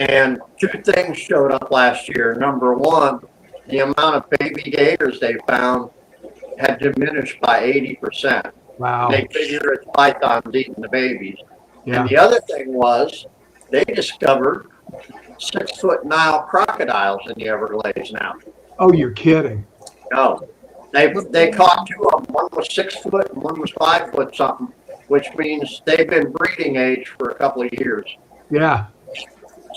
And two things showed up last year. Number one, the amount of baby gators they found had diminished by 80%. Wow. They figure it's pythons eating the babies. Yeah. And the other thing was they discovered 6-foot Nile crocodiles in the Everglades now. Oh, you're kidding. No. They caught two of them. One was 6 foot and one was 5 foot something, which means they've been breeding age for a couple of years. Yeah.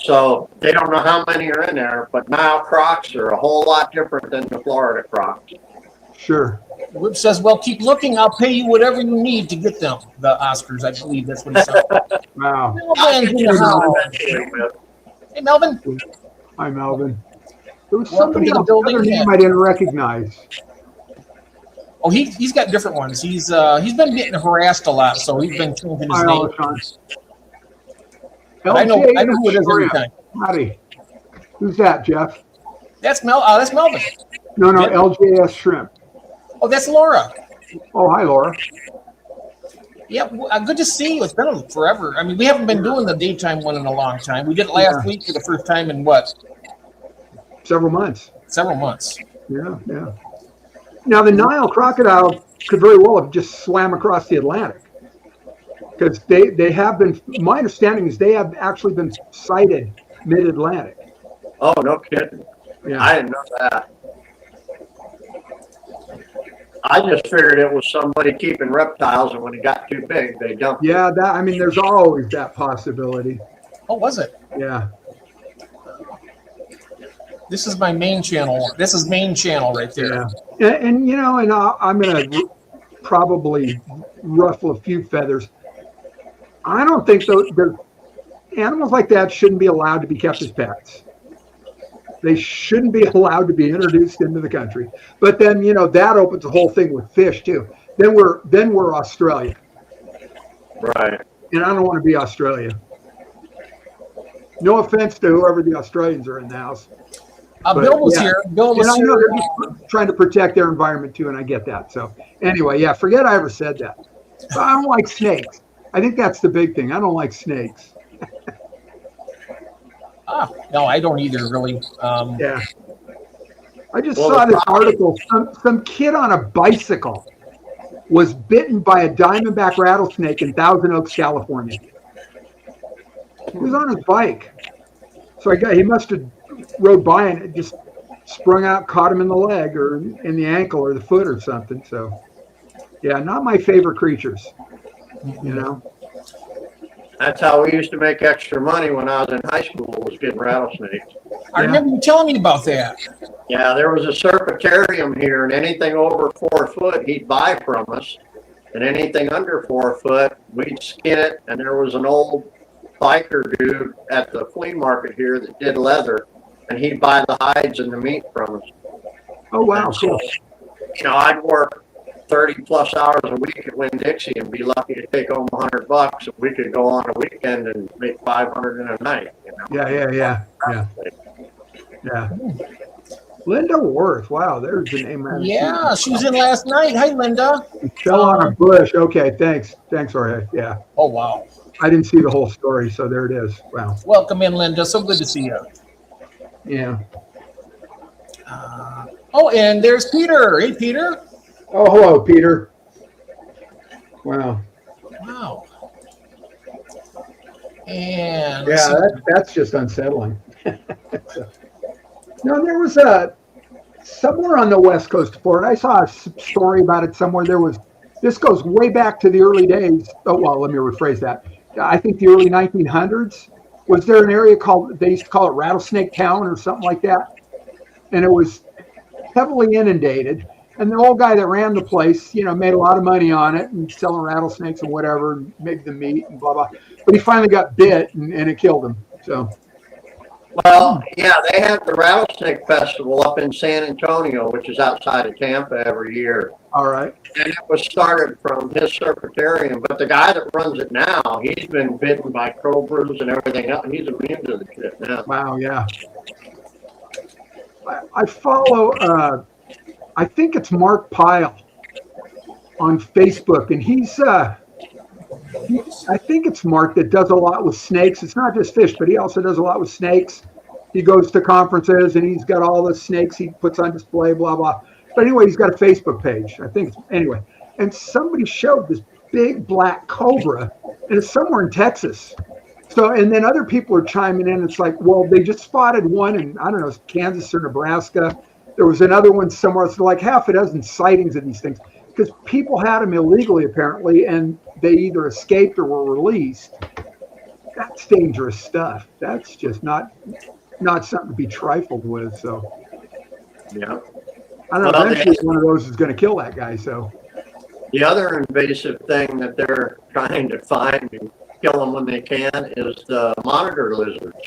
So they don't know how many are in there, but Nile crocs are a whole lot different than the Florida crocs. Sure. Whip says, well, keep looking. I'll pay you whatever you need to get them. The Oscars, I believe that's what he said. Wow. Melvin's in the house. Hey, Melvin. Hi, Melvin. There was Welcome somebody to the else, building. other name I didn't recognize. Oh, he's got different ones. He's been getting harassed a lot, so he's been changing his Hi, name. Alshon. I know who it is every Shrimp. time. Howdy. Who's that, Jeff? That's Melvin. No, LJS Shrimp. Oh, that's Laura. Oh, hi, Laura. Yeah, good to see you. It's been forever. I mean, we haven't been doing the daytime one in a long time. We did it last week for the first time in what? Several months. Several months. Yeah. Now, the Nile crocodile could very well have just swam across the Atlantic. Because they have been, my understanding is they have actually been sighted mid-Atlantic. Oh, no kidding. Yeah. I didn't know that. I just figured it was somebody keeping reptiles, and when it got too big, they dumped it. Yeah, there's always that possibility. Oh, was it? Yeah. This is my main channel. This is main channel right there. Yeah. And I'm going to probably ruffle a few feathers. I don't think the animals like that shouldn't be allowed to be kept as pets. They shouldn't be allowed to be introduced into the country. But then, that opens the whole thing with fish too. Then we're Australia. Right. And I don't want to be Australia. No offense to whoever the Australians are in the house. Bill was here. Bill was I know here. they're just trying to protect their environment too, and I get that. So anyway, forget I ever said that. But I don't like snakes. I think that's the big thing. I don't like snakes. No, I don't either, really. Yeah. I just saw this article. Some kid on a bicycle was bitten by a diamondback rattlesnake in Thousand Oaks, California. He was on his bike. So he must have rode by and it just sprung out, caught him in the leg or in the ankle or the foot or something. So, yeah, not my favorite creatures, That's how we used to make extra money when I was in high school, was getting rattlesnakes. I remember you telling me about that. Yeah, there was a serpentarium here, and anything over 4 foot he'd buy from us, and anything under 4 foot, we'd skin it, and there was an old biker dude at the flea market here that did leather, and he'd buy the hides and the meat from us. Oh, wow. So, I'd work 30 plus hours a week at Winn-Dixie and be lucky to take home $100, and we could go on a weekend and make 500 in a night. You know? Yeah. Linda Worth. Wow, there's the name. Yeah, she was in last night. Hi, Linda. Fell on a bush. Okay, thanks, Jorge. Yeah. Oh, wow. I didn't see the whole story, so there it is. Wow. Welcome in, Linda. So good to see you. Yeah. Oh, and there's Peter. Hey, Peter. Oh, hello, Peter. Wow. Wow. And Yeah, that's just unsettling. No, there was somewhere on the west coast of Florida. I saw a story about it somewhere. This goes way back to the early days. Oh, well, let me rephrase that. I think the early 1900s. Was there an area they used to call it Rattlesnake Town or something like that? And it was heavily inundated. And the old guy that ran the place, made a lot of money on it and selling rattlesnakes and whatever, and made the meat and blah, blah. But he finally got bit and it killed him. So. Well, yeah, they have the Rattlesnake Festival up in San Antonio, which is outside of Tampa every year. All right. And it was started from his secretarian, but the guy that runs it now, he's been bitten by cobras and everything else. He's immune to the shit now. Wow, yeah. I follow, I think it's Mark Pyle on Facebook, and I think it's Mark that does a lot with snakes. It's not just fish, but he also does a lot with snakes. He goes to conferences and he's got all the snakes he puts on display, blah, blah. But anyway, he's got a Facebook page. I think, anyway. And somebody showed this big black cobra, and it's somewhere in Texas. So, and then other people are chiming in. It's like, well, they just spotted one in, I don't know, Kansas or Nebraska. There was another one somewhere. So like half a dozen sightings of these things, because people had them illegally apparently, and they either escaped or were released. That's dangerous stuff. That's just not something to be trifled with. So, yeah, I don't know. Eventually, one of those is going to kill that guy. So, the other invasive thing that they're trying to find and kill them when they can is the monitor lizards.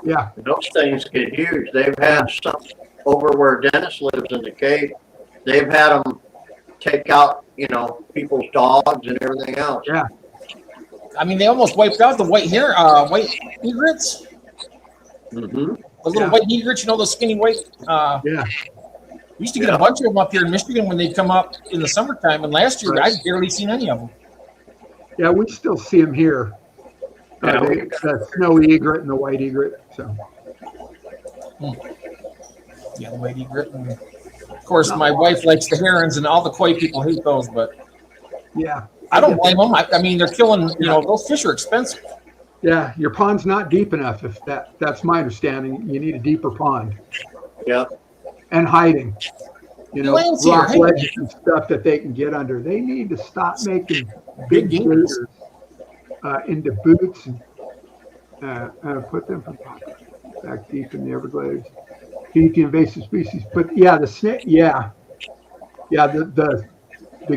Yeah, those things get huge. They've had some over where Dennis lives in the Cape. They've had them take out, people's dogs and everything else. Yeah. I mean, they almost wiped out the white egrets. Mm-hmm. The little white egrets, those skinny white. Yeah. We used to get a bunch of them up here in Michigan when they come up in the summertime, and last year I've barely seen any of them. Yeah, we still see them here. The snowy egret and the white egret. So. Yeah, the white egret. And of course, my wife likes the herons, and all the koi people hate those. But yeah, I don't blame them. I mean, they're killing. Those fish are expensive. Yeah, your pond's not deep enough. If that's my understanding, you need a deeper pond. Yeah. And hiding. Lane's rock here. ledges and stuff that they can get under. They need to stop making big gators into boots and put them back deep in the Everglades. Feed the invasive species. But yeah, the snake. Yeah, the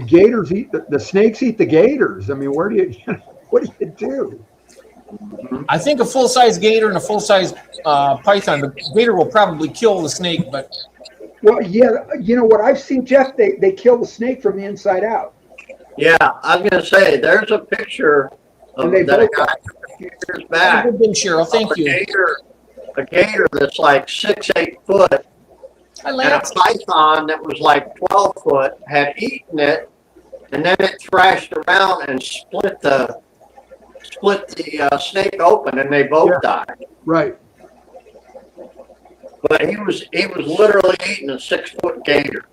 gators eat the snakes eat the gators. I mean, what do you do? I think a full-size gator and a full-size python. The gator will probably kill the snake, but. Well, yeah, what I've seen, Jeff, they kill the snake from the inside out. Yeah, I was going to say, there's a picture of that I got a few years back. Good been, Cheryl. Thank you. A gator that's like 6-8 foot, and a python that was like 12 foot had eaten it, and then it thrashed around and split the snake open, and they both died. Right. But he was literally eating a 6-foot gator.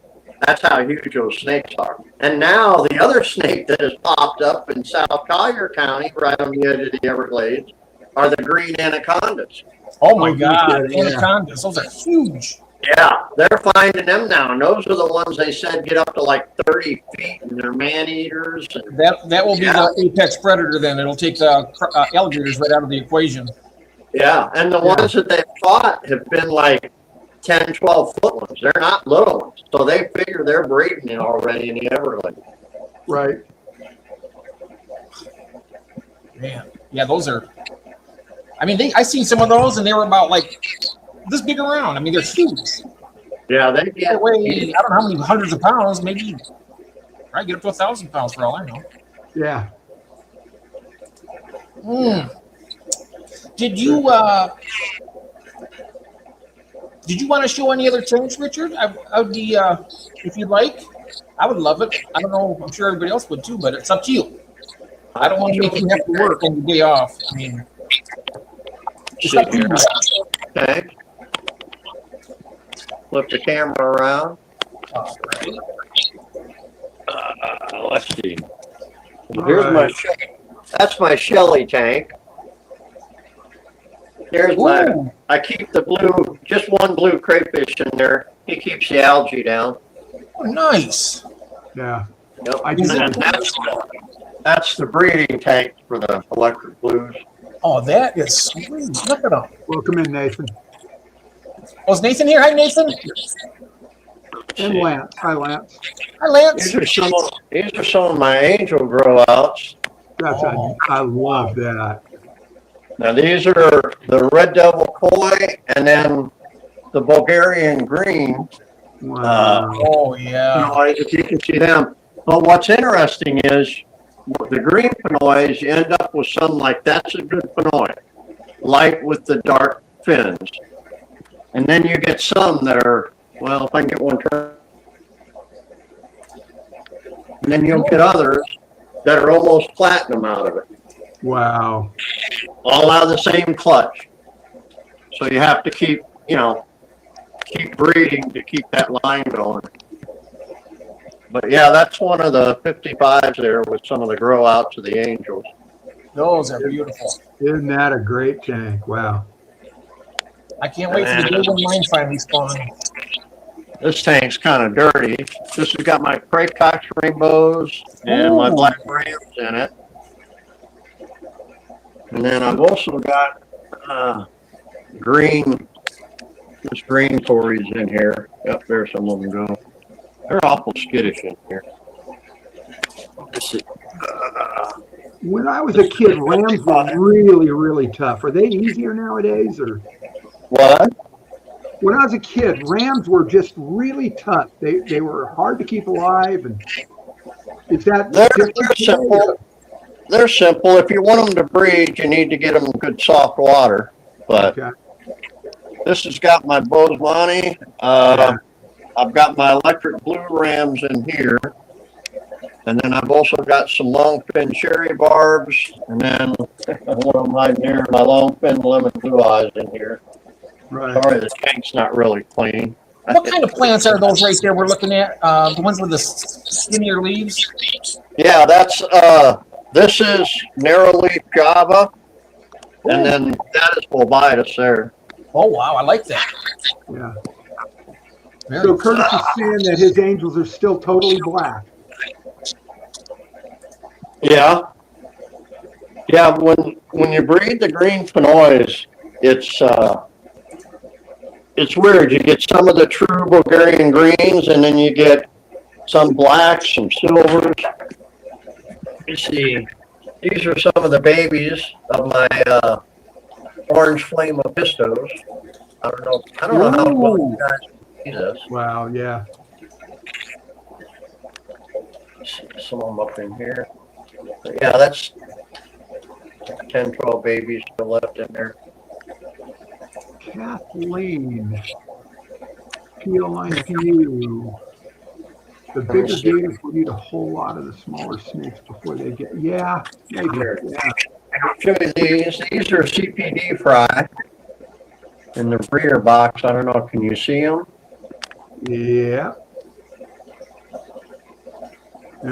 That's how huge those snakes are. And now the other snake that has popped up in South Collier County, right on the edge of the Everglades, are the green anacondas. Oh my God, anacondas! Those are huge. Yeah, they're finding them now, and those are the ones they said get up to like 30 feet, and they're man-eaters. That will be the apex predator. Then it'll take the alligators right out of the equation. Yeah, and the ones that they've caught have been like 10, 12 foot ones. They're not little ones. So they figure they're breeding already in the Everglades. Right. Man. Yeah, those are. I mean, I seen some of those, and they were about like this big around. I mean, they're huge. Yeah, they weigh, I don't know how many hundreds of pounds, maybe I get up to 1,000 pounds for all I know. Yeah. Did you want to show any other tanks, Richard? I would be if you'd like. I would love it. I don't know. I'm sure everybody else would too, but it's up to you. I don't want to make you have to work on your day off. I mean, it's up to you. Okay. Flip the camera around. All right. Let's see. Here's my. That's my Shelly tank. Here's my. I keep the blue, just one blue crayfish in there. He keeps the algae down. Oh, nice. Yeah. Yep. I do that. That's the breeding tank for the electric blues. Oh, that is sweet. Look at them. Welcome in, Nathan. Oh, is Nathan here? Hi, Nathan. And Lance. Hi, Lance. Hi, Lance. These are some of my angel grow outs. I love that. Now these are the red devil koi and then the Bulgarian green. Wow. Oh, yeah. If you can see them. But what's interesting is the green panoys, you end up with some like that's a good panoy, light with the dark fins. And then you get some that are, well, if I can get one turn. And then you'll get others that are almost platinum out of it. Wow. All out of the same clutch. So you have to keep, keep breeding to keep that line going. But yeah, that's one of the 55s there with some of the grow outs of the angels. Those are beautiful. Isn't that a great tank? Wow. I can't wait for the day when mine finally spawn. This tank's kind of dirty. This has got my Craycox rainbows and my black rams in it. And then I've also got green Tories in here. Up there, some of them go. They're awful skittish in here. Let's see. When I was a kid, rams were really, really tough. Are they easier nowadays, or? What? When I was a kid, rams were just really tough. They were hard to keep alive, and is that they're simple? They're simple. If you want them to breed, you need to get them good soft water. But this has got my Bosemani. I've got my electric blue rams in here. And then I've also got some long fin cherry barbs. And then one of mine here, my long fin lemon blue eyes in here. right? Sorry, the tank's not really clean. What kind of plants are those right there we're looking at? The ones with the skinnier leaves? Yeah, that's this is narrow leaf Java, and then that is Bulbitis there. Oh, wow. I like that. Yeah. Very So Curtis is saying that his angels are still totally black. Yeah, yeah. When you breed the green panoys, it's weird. You get some of the true Bulgarian greens, and then you get some blacks, some silvers. You see, these are some of the babies of my orange flame apistos. I don't know how well you guys see this. Wow, yeah. See some of them up in here. But yeah, that's 10, 12 babies still left in there. Kathleen, peel line view. The bigger gators will eat a whole lot of the smaller snakes before they get. Yeah, maybe. Yeah. I'll show you these. These are CPD fry in the breeder box. I don't know. Can you see them? Yeah.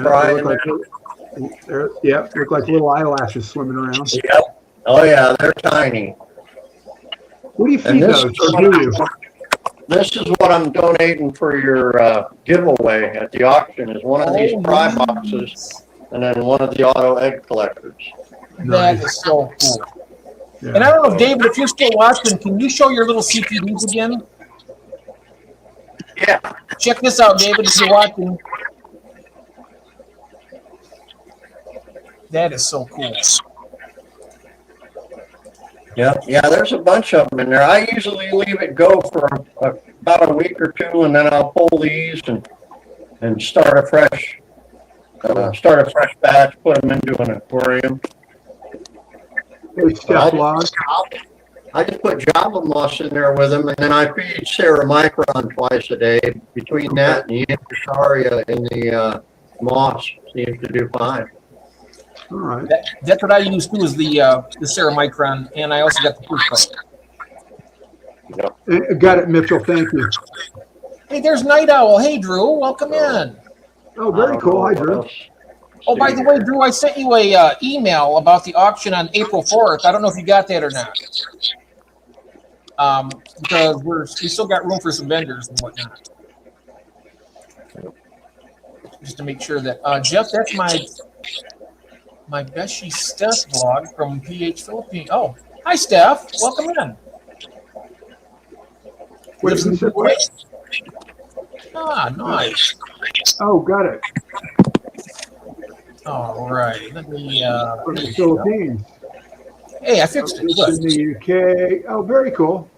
Fry They look like little eyelashes swimming around. Yep. Oh yeah, they're tiny. What do you feed those? Or do you? This is what I'm donating for your giveaway at the auction. Is one of these fry boxes, and then one of the auto egg collectors. That is so cool. Yeah. And I don't know, David, if you're still watching, can you show your little CPDs again? Yeah. Check this out, David, if you're watching. That is so cool. Yeah, there's a bunch of them in there. I usually leave it go for about a week or two, and then I'll pull these and start afresh start a fresh batch, put them into an aquarium. There's Steph Log. I just put Java moss in there with them, and then I feed Ceramicron twice a day. Between that and the Anthracaria and the moss, seems to do fine. All right. That's what I use too, is the Ceramicron, and I also got the proof coat. Got it, Mitchell. Thank you. Hey, there's Night Owl. Hey, Drew, welcome in. Oh, very cool. Hi, Drew. Oh, by the way, Drew, I sent you a email about the auction on April 4th. I don't know if you got that or not. Because we still got room for some vendors and whatnot. Just to make sure that Jeff, that's my Beshi Steph vlog from PH Philippines. Oh, hi Steph, welcome in. Wait, you said what? Ah, nice. Oh, got it. All right, let me. From the Philippines. Hey, I fixed it. It's in the UK. Oh, very cool.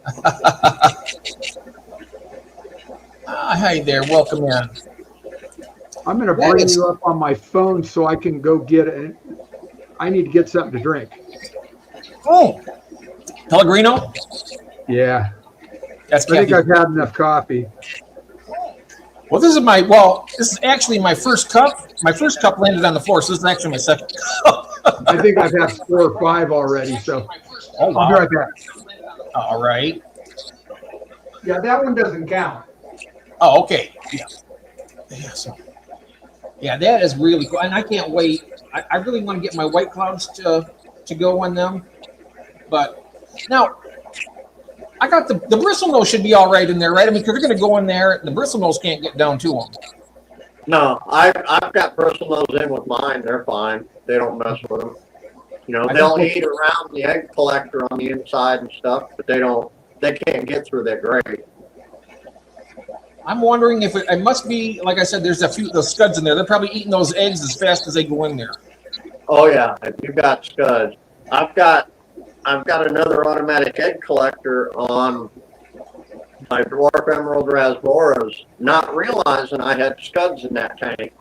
Hi there, welcome in. I'm going to bring you up on my phone so I can go get it. I need to get something to drink. Oh, Pellegrino? Yeah. That's I think I've had enough coffee. Well, this is actually my first cup. My first cup landed on the floor, so this is actually my second cup. I think I've had 4 or 5 already, so wow. I'll be right back. All right. Yeah, that one doesn't count. Oh, okay. Yeah, that is really cool, and I can't wait. I really want to get my White Clouds to go on them, but now I got the bristlenose should be all right in there, right? I mean, because they're going to go in there, the bristlenose can't get down to them. No, I've got bristlenose in with mine. They're fine. They don't mess with them. You know, they'll eat around the egg collector on the inside and stuff, but they can't get through that grate. I'm wondering if it must be, like I said, there's a few those scuds in there. They're probably eating those eggs as fast as they go in there. Oh yeah, you've got scuds. I've got another automatic egg collector on my dwarf emerald rasboras, not realizing I had scuds in that tank.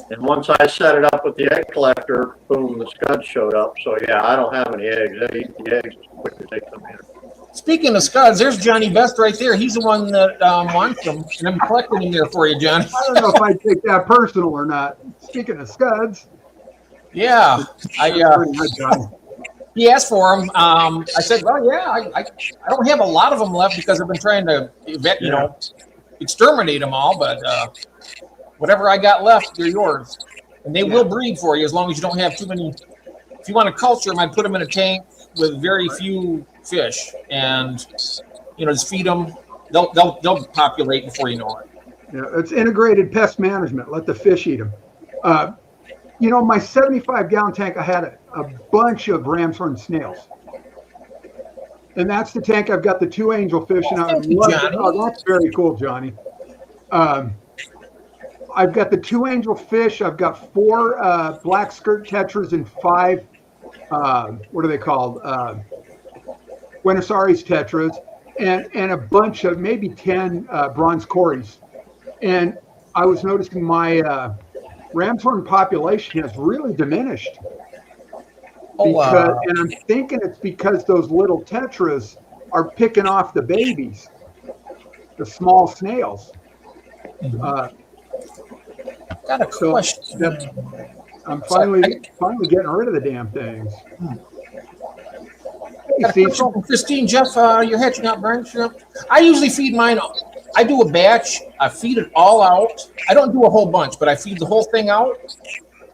And once I set it up with the egg collector, boom, the scuds showed up. So yeah, I don't have any eggs. They eat the eggs as quick as they come in. Speaking of scuds, there's Johnny Best right there. He's the one that wants them, and I'm collecting them there for you, Johnny. I don't know if I'd take that personal or not. Speaking of scuds. Yeah, he asked for them. I said, well, yeah, I don't have a lot of them left because I've been trying to, exterminate them all. But whatever I got left, they're yours, and they will breed for you as long as you don't have too many. If you want to culture them, I'd put them in a tank with very few fish, and just feed them. They'll populate before you know it. Yeah, it's integrated pest management. Let the fish eat them. My 75-gallon tank, I had a bunch of ram's horn snails. And that's the tank. I've got the 2 angelfish, and I love it. Oh, that's very cool, Johnny. I've got the 2 angelfish. I've got 4 black skirt tetras and 5, what are they called? Buenos Aires tetras, and a bunch of maybe 10 bronze cories. And I was noticing my ram's horn population has really diminished. And I'm thinking it's because those little tetras are picking off the babies, the small snails. Got a question. I'm finally getting rid of the damn things. Hey, Christine, Jeff, you're hatching out brine shrimp. I usually feed mine. I do a batch. I feed it all out. I don't do a whole bunch, but I feed the whole thing out,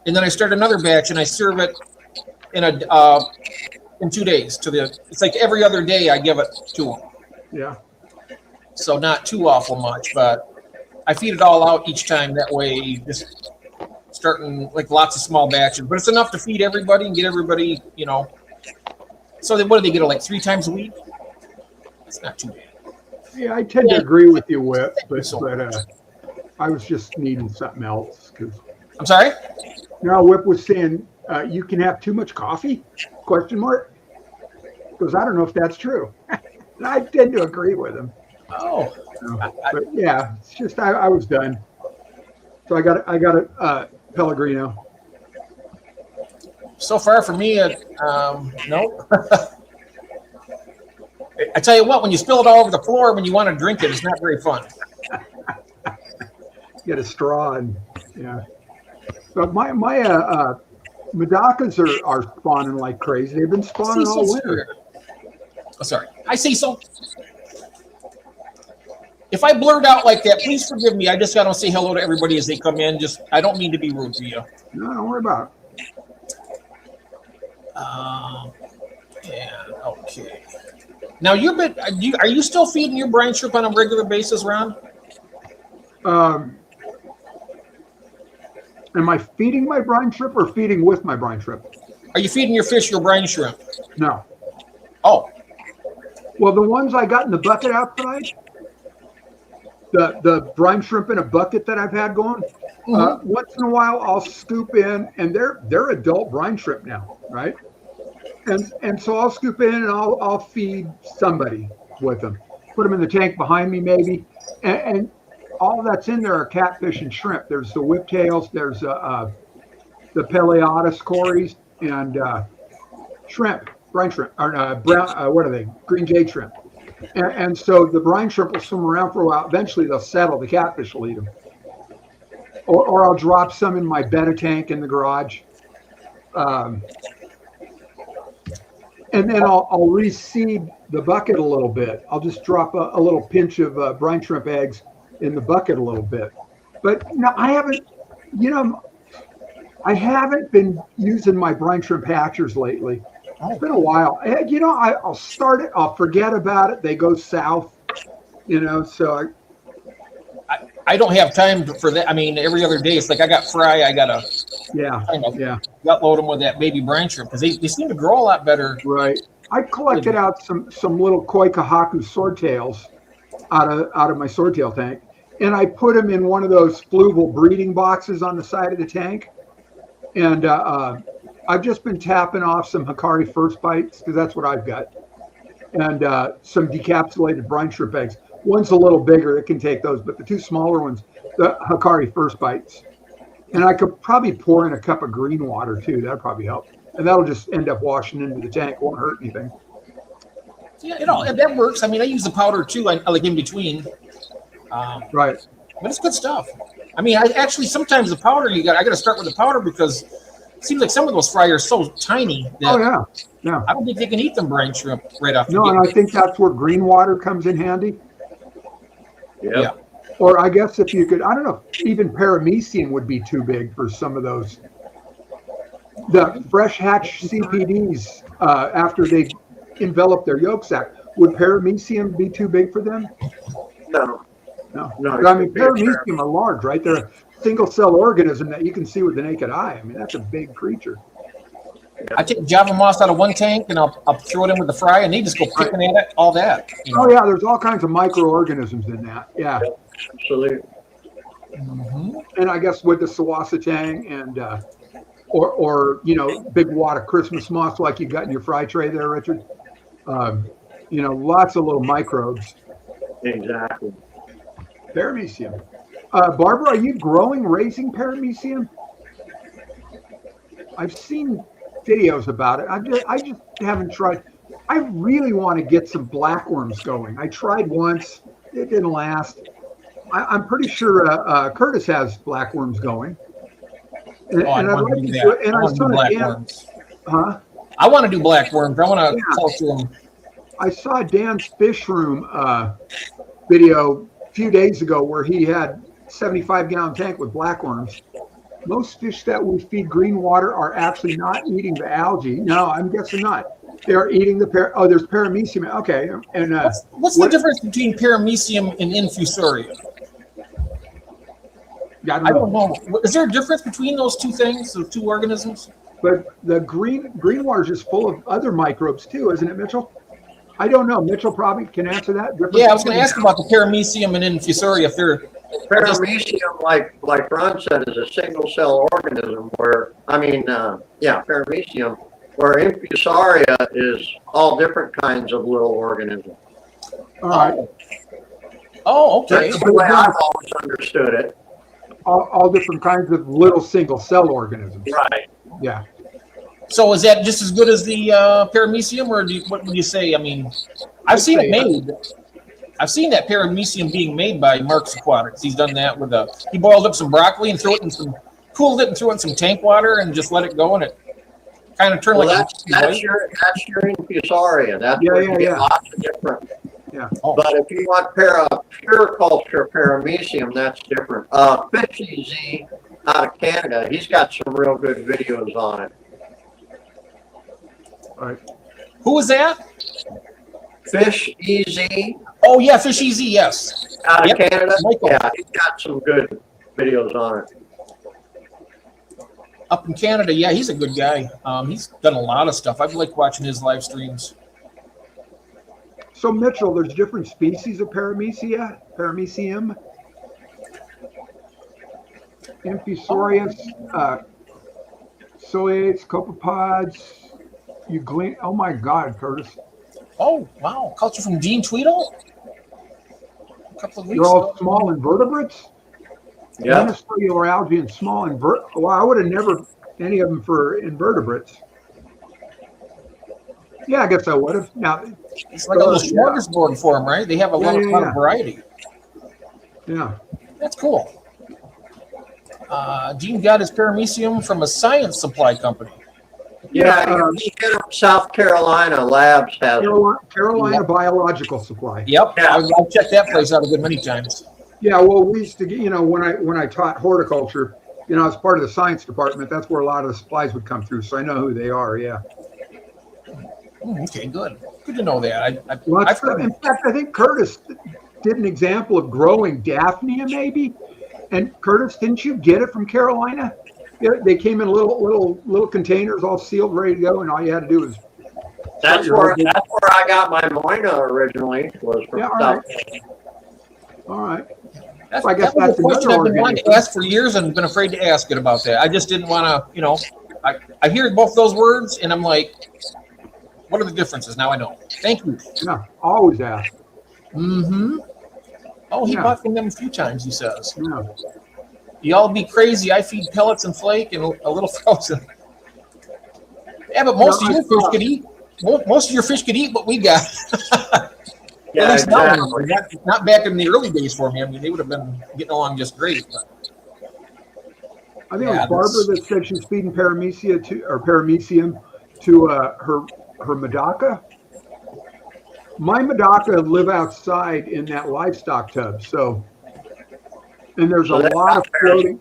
and then I start another batch and I serve it in 2 days it's like every other day I give it to them. Yeah. So not too awful much, but I feed it all out each time. That way, just starting like lots of small batches, but it's enough to feed everybody and get everybody, So then, what do they get? Like 3 times a week? It's not too bad. Yeah, I tend to agree with you, Whip, but I was just needing something else. I'm sorry? No, Whip was saying you can have too much coffee? ? Because I don't know if that's true. And I tend to agree with him. Oh. But yeah, it's just I was done. So I got to Pellegrino. So far for me, no. I tell you what, when you spill it all over the floor when you want to drink it, it's not very fun. Get a straw and yeah. But my Medacas are spawning like crazy. They've been spawning all winter. Oh, sorry. I see so. If I blurt out like that, please forgive me. I just got to say hello to everybody as they come in. I don't mean to be rude to you. No, don't worry about it. Yeah. Okay. Now are you still feeding your brine shrimp on a regular basis, Ron? Am I feeding my brine shrimp or feeding with my brine shrimp? Are you feeding your fish your brine shrimp? No. Oh. Well, the ones I got in the bucket outside, the brine shrimp in a bucket that I've had going, once in a while I'll scoop in, and they're adult brine shrimp now, right? And so I'll scoop in and I'll feed somebody with them, put them in the tank behind me maybe, and all that's in there are catfish and shrimp. There's the whiptails, there's the Peleatus cories, and shrimp, brine shrimp, or brown, what are they? Green jade shrimp. And so the brine shrimp will swim around for a while. Eventually they'll settle. The catfish will eat them. Or I'll drop some in my betta tank in the garage. And then I'll reseed the bucket a little bit. I'll just drop a little pinch of brine shrimp eggs in the bucket a little bit. But no, I haven't been using my brine shrimp hatchers lately. It's been a while. I'll start it, I'll forget about it. They go south, so I don't have time for that. I mean, every other day, it's like I got fry. I got to gut load them with that baby brine shrimp because they seem to grow a lot better. Right. I collected out some little koi kahaku swordtails out of my swordtail tank, and I put them in one of those fluval breeding boxes on the side of the tank. And I've just been tapping off some Hikari first bites because that's what I've got, and some decapsulated brine shrimp eggs. One's a little bigger; it can take those, but the two smaller ones, the Hikari first bites. And I could probably pour in a cup of green water too. That'd probably help, and that'll just end up washing into the tank. Won't hurt anything. Yeah, that works. I mean, I use the powder too, like in between. Right. But it's good stuff. I mean, sometimes the powder I got to start with the powder because it seems like some of those fry are so tiny that yeah. I don't think they can eat them brine shrimp right off the No, gate. and I think that's where green water comes in handy. Yeah. Or I guess if you could, I don't know, even paramecium would be too big for some of those. The fresh hatch CPDs, after they envelop their yolk sac, would paramecium be too big for them? No. But I mean, paramecium are large, right? They're a single cell organism that you can see with the naked eye. I mean, that's a big creature. I take Java moss out of one tank and I'll throw it in with the fry and they just go picking at it, all that. Oh yeah, there's all kinds of microorganisms in that. Yeah. Absolutely. And I guess with the sawasatang and or big wad of Christmas moss like you got in your fry tray there, Richard. Lots of little microbes. Exactly. Paramecium. Barbara, are you raising paramecium? I've seen videos about it. I just haven't tried. I really want to get some blackworms going. I tried once. It didn't last. I'm pretty sure Curtis has blackworms going. And I'd like to do it. And I saw blackworms. I want to do blackworms. I want to talk to them. I saw Dan's fish room video a few days ago where he had 75-gallon tank with blackworms. Most fish that we feed green water are actually not eating the algae. No, I'm guessing not. They're eating there's paramecium. Okay. And what's the difference between paramecium and infusoria? I don't know. Is there a difference between those two things, those two organisms? But the green water is just full of other microbes too, isn't it, Mitchell? I don't know. Mitchell probably can answer that. Yeah, I was going to ask about the paramecium and infusoria. If they're paramecium, like Ron said, is a single cell organism. Paramecium, where infusoria is all different kinds of little organisms. All right. Oh, okay. That's the way I've always understood it. all different kinds of little single cell organisms. Right. Yeah. So is that just as good as the paramecium, or what would you say? I mean, I've seen it made. I've seen that paramecium being made by Mark's Aquatics. He's done that with he boiled up some broccoli and cooled it and threw it in some tank water and just let it go, and it kind of turned that's your infusaria. That's where you get lots of different. Yeah. Oh. But if you want pure culture paramecium, that's different. Fish EZ out of Canada, he's got some real good videos on it. All right. Who was that? Fish EZ Oh yeah, Fish Easy. Yes. out of Canada. Michael. Yeah, he's got some good videos on it. Up in Canada, yeah, he's a good guy. He's done a lot of stuff. I've liked watching his live streams. So Mitchell, there's different species of paramecium. Infusorius, ciliates, copepods. Oh my God, Curtis. Oh wow, culture from Gene Tweedle. A couple of weeks They're all ago. small invertebrates. Yeah. Unicellular algae and small invertebrates. Well, I would have never any of them for invertebrates. Yeah, I guess I would have. Now, It's like a little smorgasbord for them, right? They have a lot of variety. Yeah. That's cool. Gene got his paramecium from a science supply company. Yeah, you get them South Carolina Labs has them. Carolina Biological Supply. Yep, Yeah. I've checked that place out a good many times. Yeah, well, we used to get, when I taught horticulture, as part of the science department, that's where a lot of the supplies would come through. So I know who they are. Yeah. Okay, good. Good to know that. In fact, I think Curtis did an example of growing Daphnia, maybe. And Curtis, didn't you get it from Carolina? Yeah, they came in little containers, all sealed, ready to go, and all you had to do was. That's where I got my Moina originally, was from South Carolina. All right. I guess that's a question I've been wanting to ask for years and been afraid to ask it about that. I just didn't want to, I hear both those words and I'm like, what are the differences? Now I know. Thank you. Yeah, always ask. Mm-hmm. Oh, he bought from them a few times, he says. Yeah. Y'all be crazy. I feed pellets and flake and a little frozen. Yeah, but most of your fish could eat. Most of your fish could eat what we got. Yeah, exactly. Not back in the early days for me. I mean, they would have been getting along just great. But. I think it was Barbara that said she's feeding paramecium to her Medaka. My Medaka live outside in that livestock tub, and there's a lot of floating.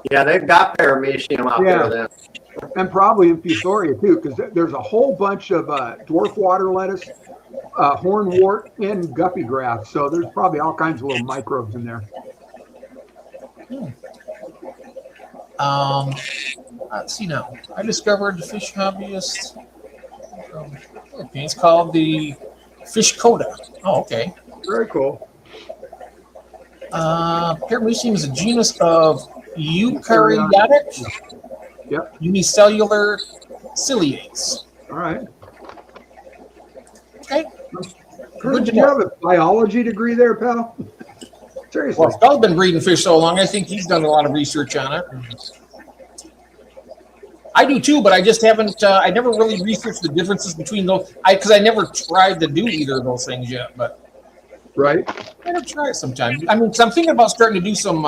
Yeah, they've got paramecium out there then. And probably infusoria too, because there's a whole bunch of dwarf water lettuce, hornwort, and guppy grass. So there's probably all kinds of little microbes in there. Let's see now. I discovered the fish hobbyist from the Philippines called the Fish Coda. Oh, okay. Very cool. Paramecium is a genus of eukaryotic unicellular ciliates. All right. Okay. Good. Did you have a biology degree there, pal? Seriously. Well, Phil's been breeding fish so long, I think he's done a lot of research on it. I do too, but I just haven't. I never really researched the differences between those. Because I never tried to do either of those things yet. But right, I'm gonna try it sometime. I mean, so I'm thinking about starting to do some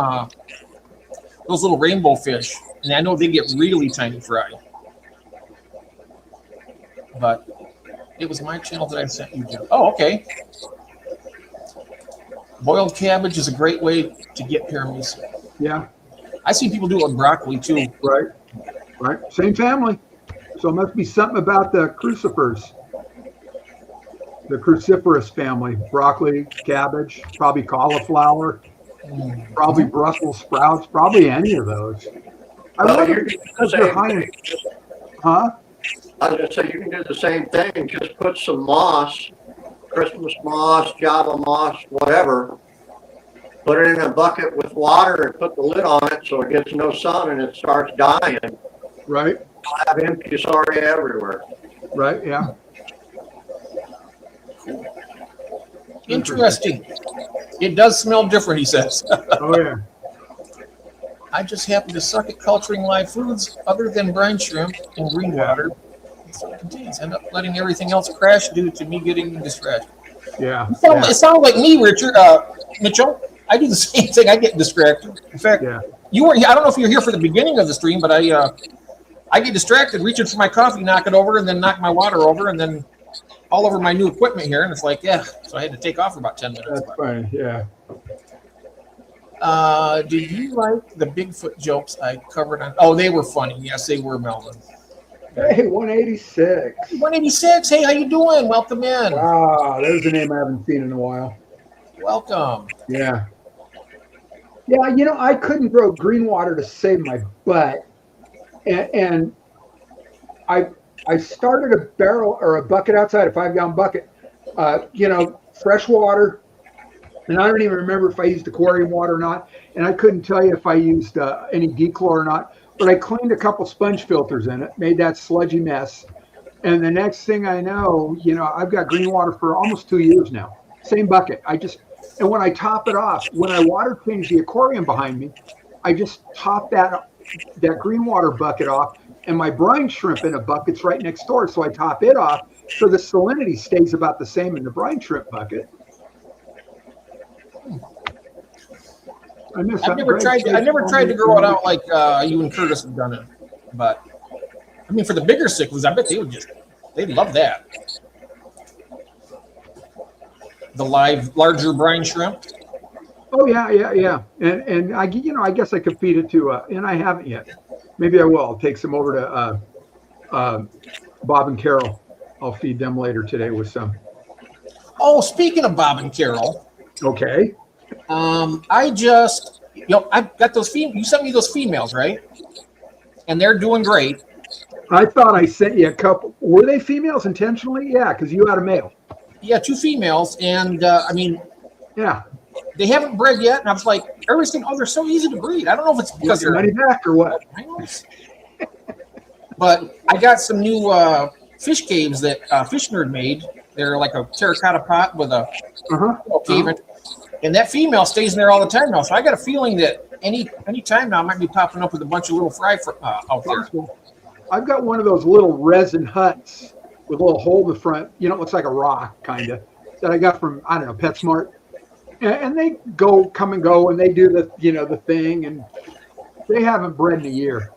those little rainbow fish, and I know they get really tiny fry. But it was my channel that I sent you, Jim. Oh, okay. Boiled cabbage is a great way to get paramecium. Yeah. I see people do it with broccoli too. Right. Right. Same family. So it must be something about the crucifers. The cruciferous family. Broccoli, cabbage, probably cauliflower, probably Brussels sprouts, probably any of those. I wonder because they're high in, huh? I was going to say, you can do the same thing. Just put some moss, Christmas moss, Java moss, whatever. Put it in a bucket with water and put the lid on it so it gets no sun and it starts dying. Right. You'll have infusoria everywhere. Right, yeah. Interesting. It does smell different, he says. Oh, yeah. I just happen to suck at culturing live foods other than brine shrimp and green water. So it continues. End up letting everything else crash due to me getting distracted. Yeah. It sounds like me, Richard. Mitchell, I do the same thing. I get distracted. In fact, you weren't. I don't know if you were here for the beginning of the stream, but I get distracted, reaching for my coffee, knock it over, and then knock my water over, and then all over my new equipment here. And it's like, so I had to take off for about 10 minutes. That's funny. Yeah. Did you like the Bigfoot jokes I covered on? Oh, they were funny. Yes, they were, Melvin. Hey, 186. 186. Hey, how you doing? Welcome in. Wow, there's a name I haven't seen in a while. Welcome. Yeah. Yeah, you know, I couldn't grow green water to save my butt. And I started a barrel or a bucket outside, a 5-gallon bucket, you know, fresh water. And I don't even remember if I used aquarium water or not. And I couldn't tell you if I used any dechlor or not. But I cleaned a couple sponge filters in it, made that sludgy mess. And the next thing I know, you know, I've got green water for almost 2 years now. Same bucket. And when I top it off, when I water change the aquarium behind me, I just top that green water bucket off, and my brine shrimp in a bucket's right next door. So I top it off so the salinity stays about the same in the brine shrimp bucket. I've never tried to grow it out like you and Curtis have done it, but I mean, for the bigger cichlids, I bet they'd love that. The larger brine shrimp. Oh yeah. And I, you know, I guess I could feed it to, and I haven't yet. Maybe I will. I'll take some over to Bob and Carol. I'll feed them later today with some. Oh, speaking of Bob and Carol. Okay. I've got those you sent me those females, right? And they're doing great. I thought I sent you a couple. Were they females intentionally? Yeah, because you had a male. Yeah, 2 females, and I mean, yeah, they haven't bred yet. And I was like, everything. Oh, they're so easy to breed. I don't know if it's because they're money back or what. But I got some new fish caves that Fish Nerd made. They're like a terracotta pot with a cave. And that female stays in there all the time now. So I got a feeling that any time now I might be popping up with a bunch of little fry out there. I've got one of those little resin huts with a little hole in the front. You know, it looks like a rock, kind of, that I got from, I don't know, PetSmart. And they come and go, and they do the thing, and they haven't bred in a year.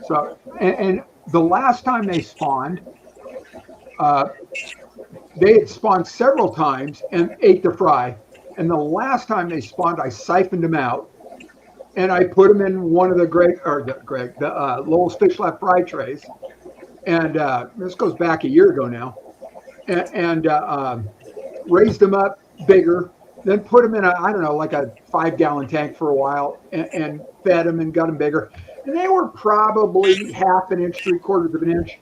So, and the last time they spawned, they had spawned several times and ate the fry. And the last time they spawned, I siphoned them out, and I put them in one of the Lowell's Fish Lab fry trays. And this goes back a year ago now, and raised them up bigger, then put them in like a 5-gallon tank for a while, and fed them and got them bigger. And they were probably half an inch, 3/4 of an inch.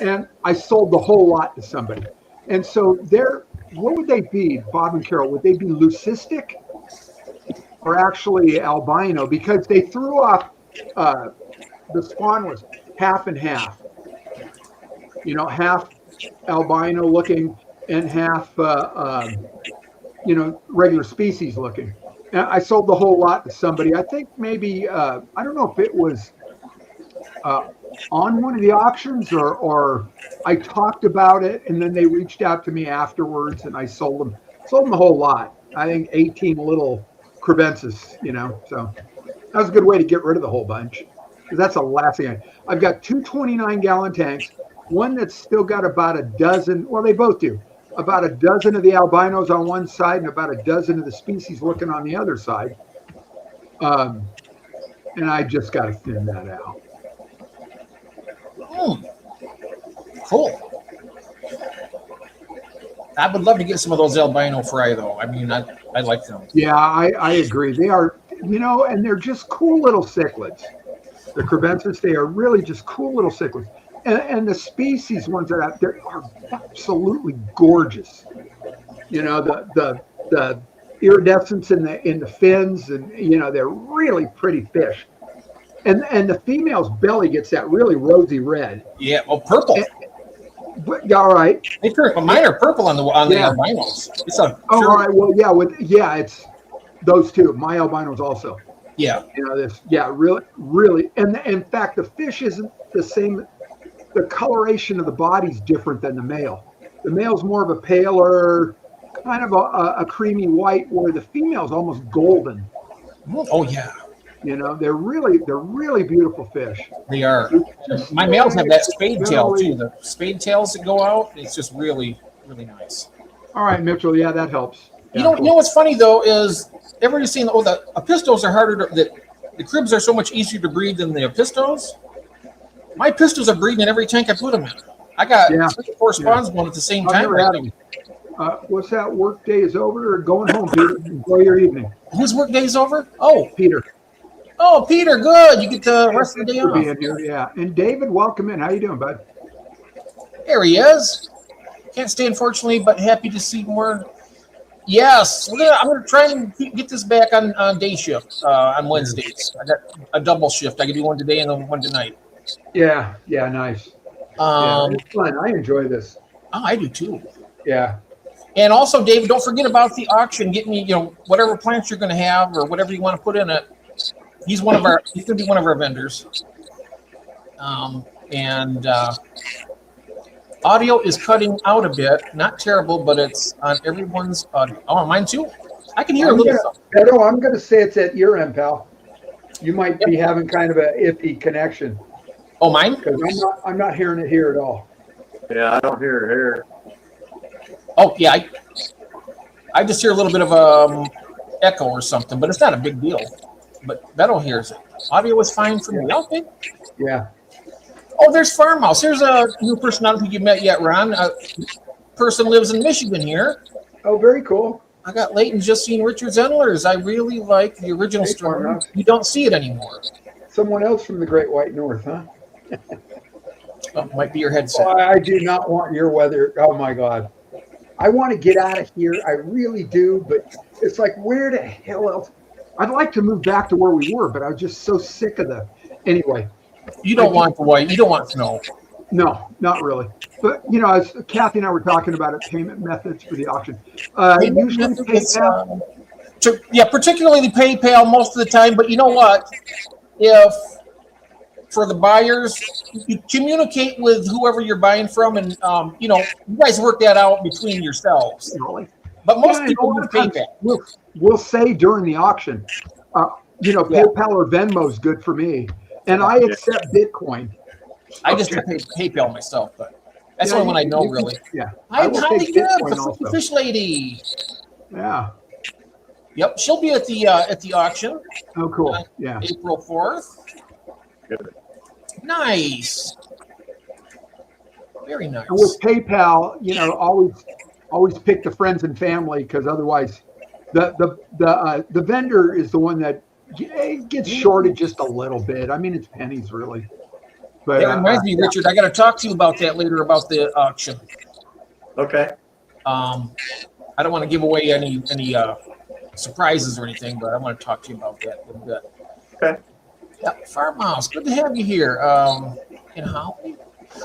And I sold the whole lot to somebody. And so what would they be, Bob and Carol? Would they be leucistic or actually albino? Because they threw off, the spawn was half and half. You know, half albino looking and half, regular species looking. And I sold the whole lot to somebody. I think maybe, I don't know if it was on one of the auctions or I talked about it, and then they reached out to me afterwards, and I sold them the whole lot. I think 18 little crebensis, so that was a good way to get rid of the whole bunch, because that's the last thing. I've got 2 29-gallon tanks, one that's still got about a dozen, well, they both do, about a dozen of the albinos on one side and about a dozen of the species looking on the other side. And I just got to thin that out. Cool. I would love to get some of those albino fry, though. I mean, I like them. Yeah, I agree. They are, and they're just cool little cichlids. The crebensis, they are really just cool little cichlids. And the species ones that are out there are absolutely gorgeous. The iridescence in the fins, and they're really pretty fish. And the female's belly gets that really rosy red. Yeah, purple. All right. Mine are purple on the albinos. It's all right. Well, it's those two, my albinos also. Yeah. You know, really. And in fact, the fish isn't the same. The coloration of the body's different than the male. The male's more of a paler, kind of a creamy white, where the female's almost golden. Oh yeah. You know, they're really beautiful fish. They are. My males have that spade tail too. The spade tails that go out. It's just really, really nice. All right, Mitchell. Yeah, that helps. Yeah, You know what's funny though is everybody's saying, oh, the pistos are harder. The cribs are so much easier to breed than the pistos. My pistos are breeding in every tank I put them in. I got 3 or 4 spawns going at the same time. What's that? Work day is over or going home, Peter? Enjoy your evening. Whose work day's over? Oh, Peter. Oh, Peter, good. You get the rest of the day off. Being here, yeah. And David, welcome in. How you doing, bud? There he is. Can't stay, unfortunately, but happy to see more. Yes, I'm gonna try and get this back on day shift on Wednesdays. I got a double shift. I can do one today and then one tonight. Yeah, nice. It's fun. I enjoy this. Oh, I do too. Yeah. And also, David, don't forget about the auction. Get me, whatever plants you're going to have or whatever you want to put in it. He's going to be one of our vendors. Audio is cutting out a bit. Not terrible, but it's on everyone's audio. Oh, mine too? I can hear a little something. No, I'm going to say it's at your end, pal. You might be having kind of an iffy connection. Oh, mine? Because I'm not hearing it here at all. Yeah, I don't hear it here. Oh, yeah. I just hear a little bit of echo or something, but it's not a big deal. But Beto hears it. Audio was fine for me. Okay. Yeah. Oh, there's Farmhouse. Here's a new person. I don't think you've met yet, Ron. A person lives in Michigan here. Oh, very cool. I got late and just seen Richard Reynolds. I really like the original story. You don't see it anymore. Someone else from the Great White North, huh? Oh, might be your headset. Oh, I do not want your weather. Oh, my God. I want to get out of here. I really do. But it's like, where the hell else? I'd like to move back to where we were, but I was just so sick of the. Anyway. You don't want the white. You don't want snow. No, not really. But, as Kathy and I were talking about payment methods for the auction. Usually PayPal. Particularly PayPal most of the time. But you know what? If for the buyers, you communicate with whoever you're buying from, and you guys work that out between yourselves. But most people use PayPal. We'll say during the auction, PayPal or Venmo is good for me, and I accept Bitcoin. I just take PayPal myself, but that's the only one I know really. Yeah, Hi, Holly, good, the fish lady. Yeah. Yep, she'll be at the auction. Oh, cool. Yeah. April 4th. Good. Nice. Very nice. And with PayPal, always pick the friends and family, because otherwise, the vendor is the one that gets shorted just a little bit. I mean, it's pennies really. But that reminds me, Richard. I got to talk to you about that later about the auction. Okay. I don't want to give away any surprises or anything, but I want to talk to you about that a little bit. Okay. Yeah, Farmhouse. Good to have you here. In Holly.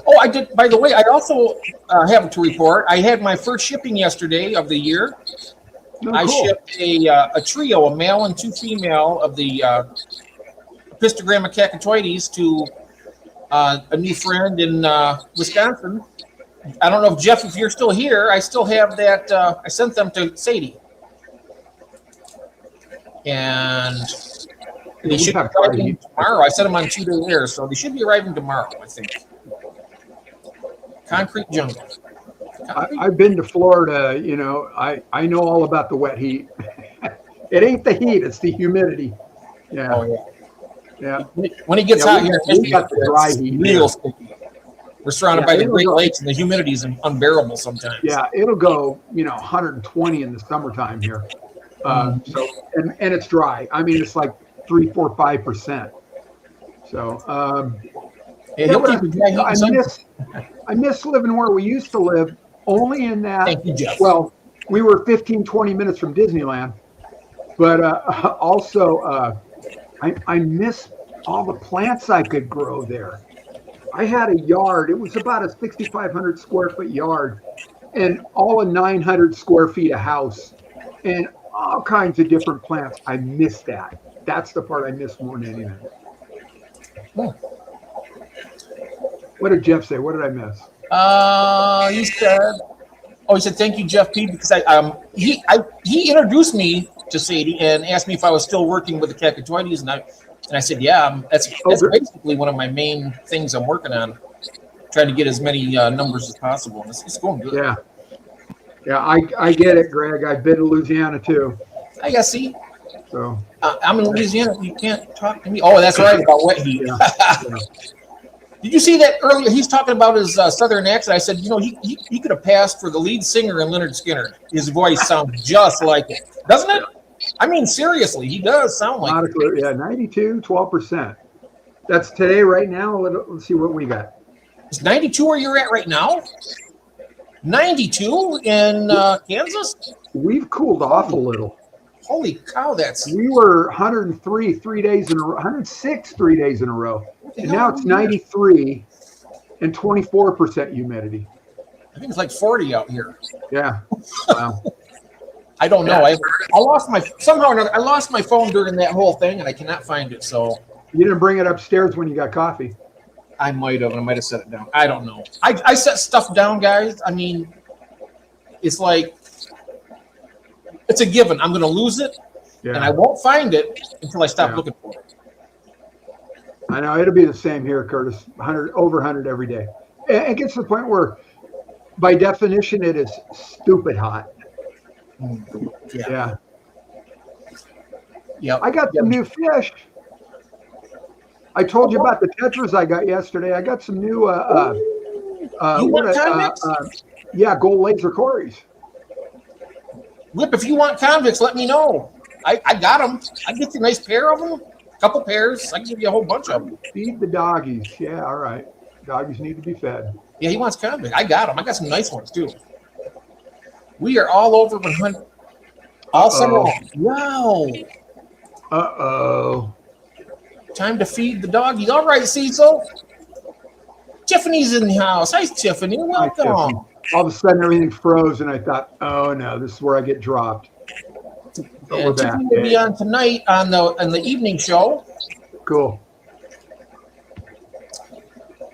Oh, I did. By the way, I also have to report. I had my first shipping yesterday of the year. Oh, I cool. shipped a trio, a male and 2 female of the Pistogramma cacatoides to a new friend in Wisconsin. I don't know if Jeff, if you're still here, I still have that. I sent them to Sadie. And they should be arriving tomorrow. I sent them on 2-day air, so they should be arriving tomorrow, I think. Concrete jungle. I've been to Florida, I know all about the wet heat. It ain't the heat, it's the humidity. Yeah. Oh, yeah. When it gets hot here, we got the dry heat. Real sticky. We're surrounded by the Great Lakes, and the humidity is unbearable sometimes. Yeah, it'll go, 120 in the summertime here. And it's dry. I mean, it's like 3, 4, 5%. So, I miss living where we used to live, only in that. Thank you, Jeff. Well, we were 15, 20 minutes from Disneyland, but also I miss all the plants I could grow there. I had a yard. It was about a 6,500 square foot yard, and all of 900 square feet of house. And all kinds of different plants. I miss that. That's the part I miss more than anything. Hmm. What did Jeff say? What did I miss? He said thank you, Jeff P. Because he introduced me to Sadie and asked me if I was still working with the Cacatoides, and I said yeah. That's basically one of my main things I'm working on, trying to get as many numbers as possible. And it's going good. Yeah, I get it, Greg. I've been to Louisiana too. I guess see. So I'm in Louisiana. You can't talk to me. Oh, that's right about wet heat. Yeah. Did you see that earlier? He's talking about his southern accent. I said, he could have passed for the lead singer in Leonard Skinner. His voice sounds just like it, doesn't it? I mean, seriously, he does sound like it. Yeah, 92, 12%. That's today, right now. Let's see what we got. Is 92 where you're at right now? 92 in Kansas? We've cooled off a little. Holy cow, we were 103 3 days in a row, 106 3 days in a row. And now it's 93 and 24% humidity. I think it's like 40 out here. Yeah. Wow. I don't know. I lost my phone during that whole thing, and I cannot find it. So you didn't bring it upstairs when you got coffee. I might have, and I might have set it down. I don't know. I set stuff down, guys. I mean, it's like it's a given. I'm going to lose it, and I won't find it until I stop looking for it. I know it'll be the same here, Curtis. Over 100 every day. It gets to the point where, by definition, it is stupid hot. Yeah. I got some new fish. I told you about the tetras I got yesterday. I got some new gold laser cories. Whip, if you want convicts, let me know. I got them. I get you a nice pair of them. A couple pairs. I can give you a whole bunch of them. Feed the doggies. Yeah, all right. Doggies need to be fed. Yeah, he wants convict. I got them. I got some nice ones too. We are all over 100. All summer long. Wow. Uh-oh. Time to feed the doggies. All right, Cecil. Tiffany's in the house. Hi, Tiffany. Welcome. Hi, Tiffany. All of a sudden, everything froze, and I thought, oh, no, this is where I get dropped. Yeah, Tiffany will be on tonight on the evening show. Cool.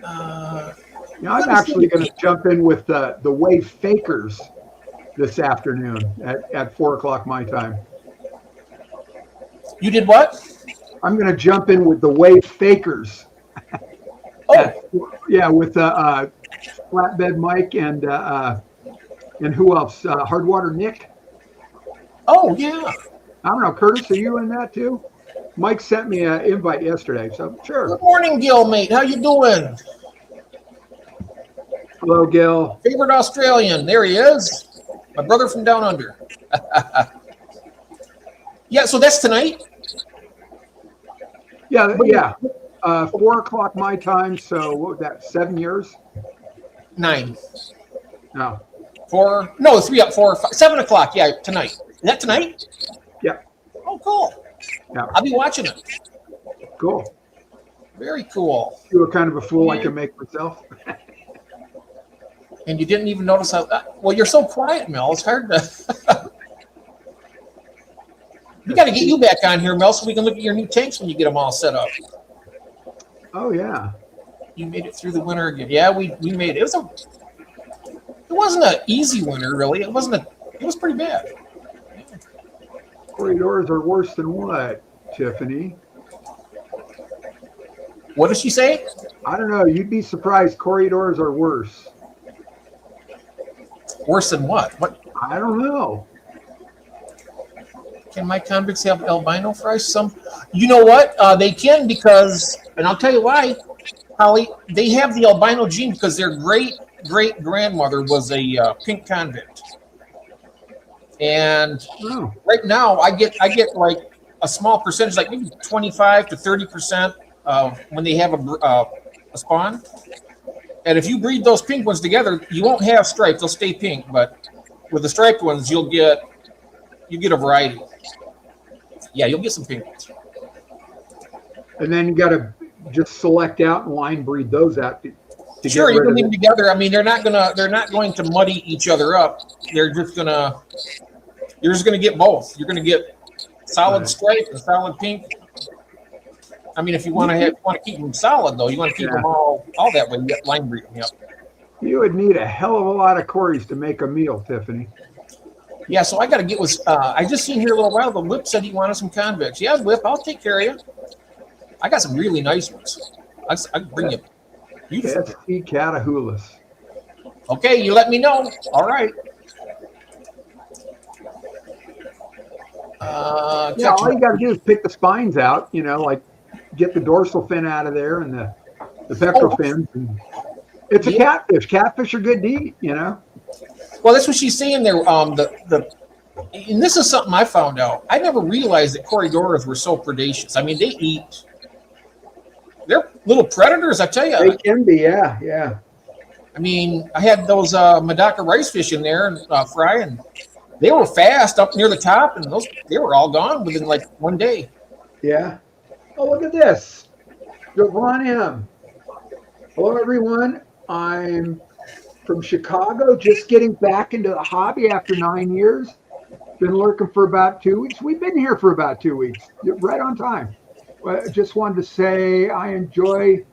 I'm actually going to jump in with the Wave Fakers this afternoon at 4 o'clock my time. You did what? I'm going to jump in with the Wave Fakers. With Flatbed Mike and who else? Hardwater Nick. Oh yeah. I don't know, Curtis. Are you in that too? Mike sent me an invite yesterday, so sure. Good morning, Gil, mate. How you doing? Hello, Gil. Favorite Australian. There he is. My brother from down under. Yeah, so that's tonight? Yeah. 4 o'clock my time, so what was that, 7 years? 9. No. 4, no, 3 up, 4, 5, 7 o'clock, yeah, tonight. Is that tonight? Yeah. Oh, cool. Yeah. I'll be watching it. Cool. Very cool. You were kind of a fool I can make myself. And you didn't even notice how, well, you're so quiet, Mel. It's hard to. We got to get you back on here, Mel, so we can look at your new tanks when you get them all set up. Oh, yeah. You made it through the winter again. Yeah, we made it. It wasn't an easy winter, really. It was pretty bad. Corridors are worse than what, Tiffany? What did she say? I don't know. You'd be surprised. Corridors are worse. Worse than what? What? I don't know. Can my convicts have albino fries? You know what? They can because, and I'll tell you why, Holly. They have the albino gene because their great grandmother was a pink convict, and right now I get like a small percentage, like maybe 25 to 30% when they have a spawn. And if you breed those pink ones together, you won't have stripes; they'll stay pink. But with the striped ones, you get a variety. Yeah, you'll get some pink ones. And then you got to just select out and line breed those out. Sure, you can leave them together. I mean, they're not going to muddy each other up. They're just gonna You're just going to get both. You're going to get solid stripe and solid pink. I mean, if you want to keep them solid, though, you want to keep them all that way. You get line breeding. Yep. You would need a hell of a lot of Corys to make a meal, Tiffany. Yeah, so I got to get with. I just seen here a little while ago. Whip said he wanted some convicts. Yeah, Whip, I'll take care of you. I got some really nice ones. I can bring you. Beautiful. SC Catahoulous. Okay, you let me know. All right. Yeah, all you got to do is pick the spines out. You know, like get the dorsal fin out of there and the pectoral fins. And it's a catfish. Catfish are good to eat. You know. Well, that's what she's saying there. And this is something I found out. I never realized that Corydoras were so predaceous. I mean, they eat. They're little predators, I tell you. They can be, yeah. I mean, I had those Medaka rice fish in there and fry, and they were fast up near the top, and they were all gone within like one day. Yeah. Oh, look at this. Javon M. Hello, everyone. I'm from Chicago, just getting back into the hobby after 9 years. Been lurking for about 2 weeks. We've been here for about 2 weeks. You're right on time. I just wanted to say I enjoy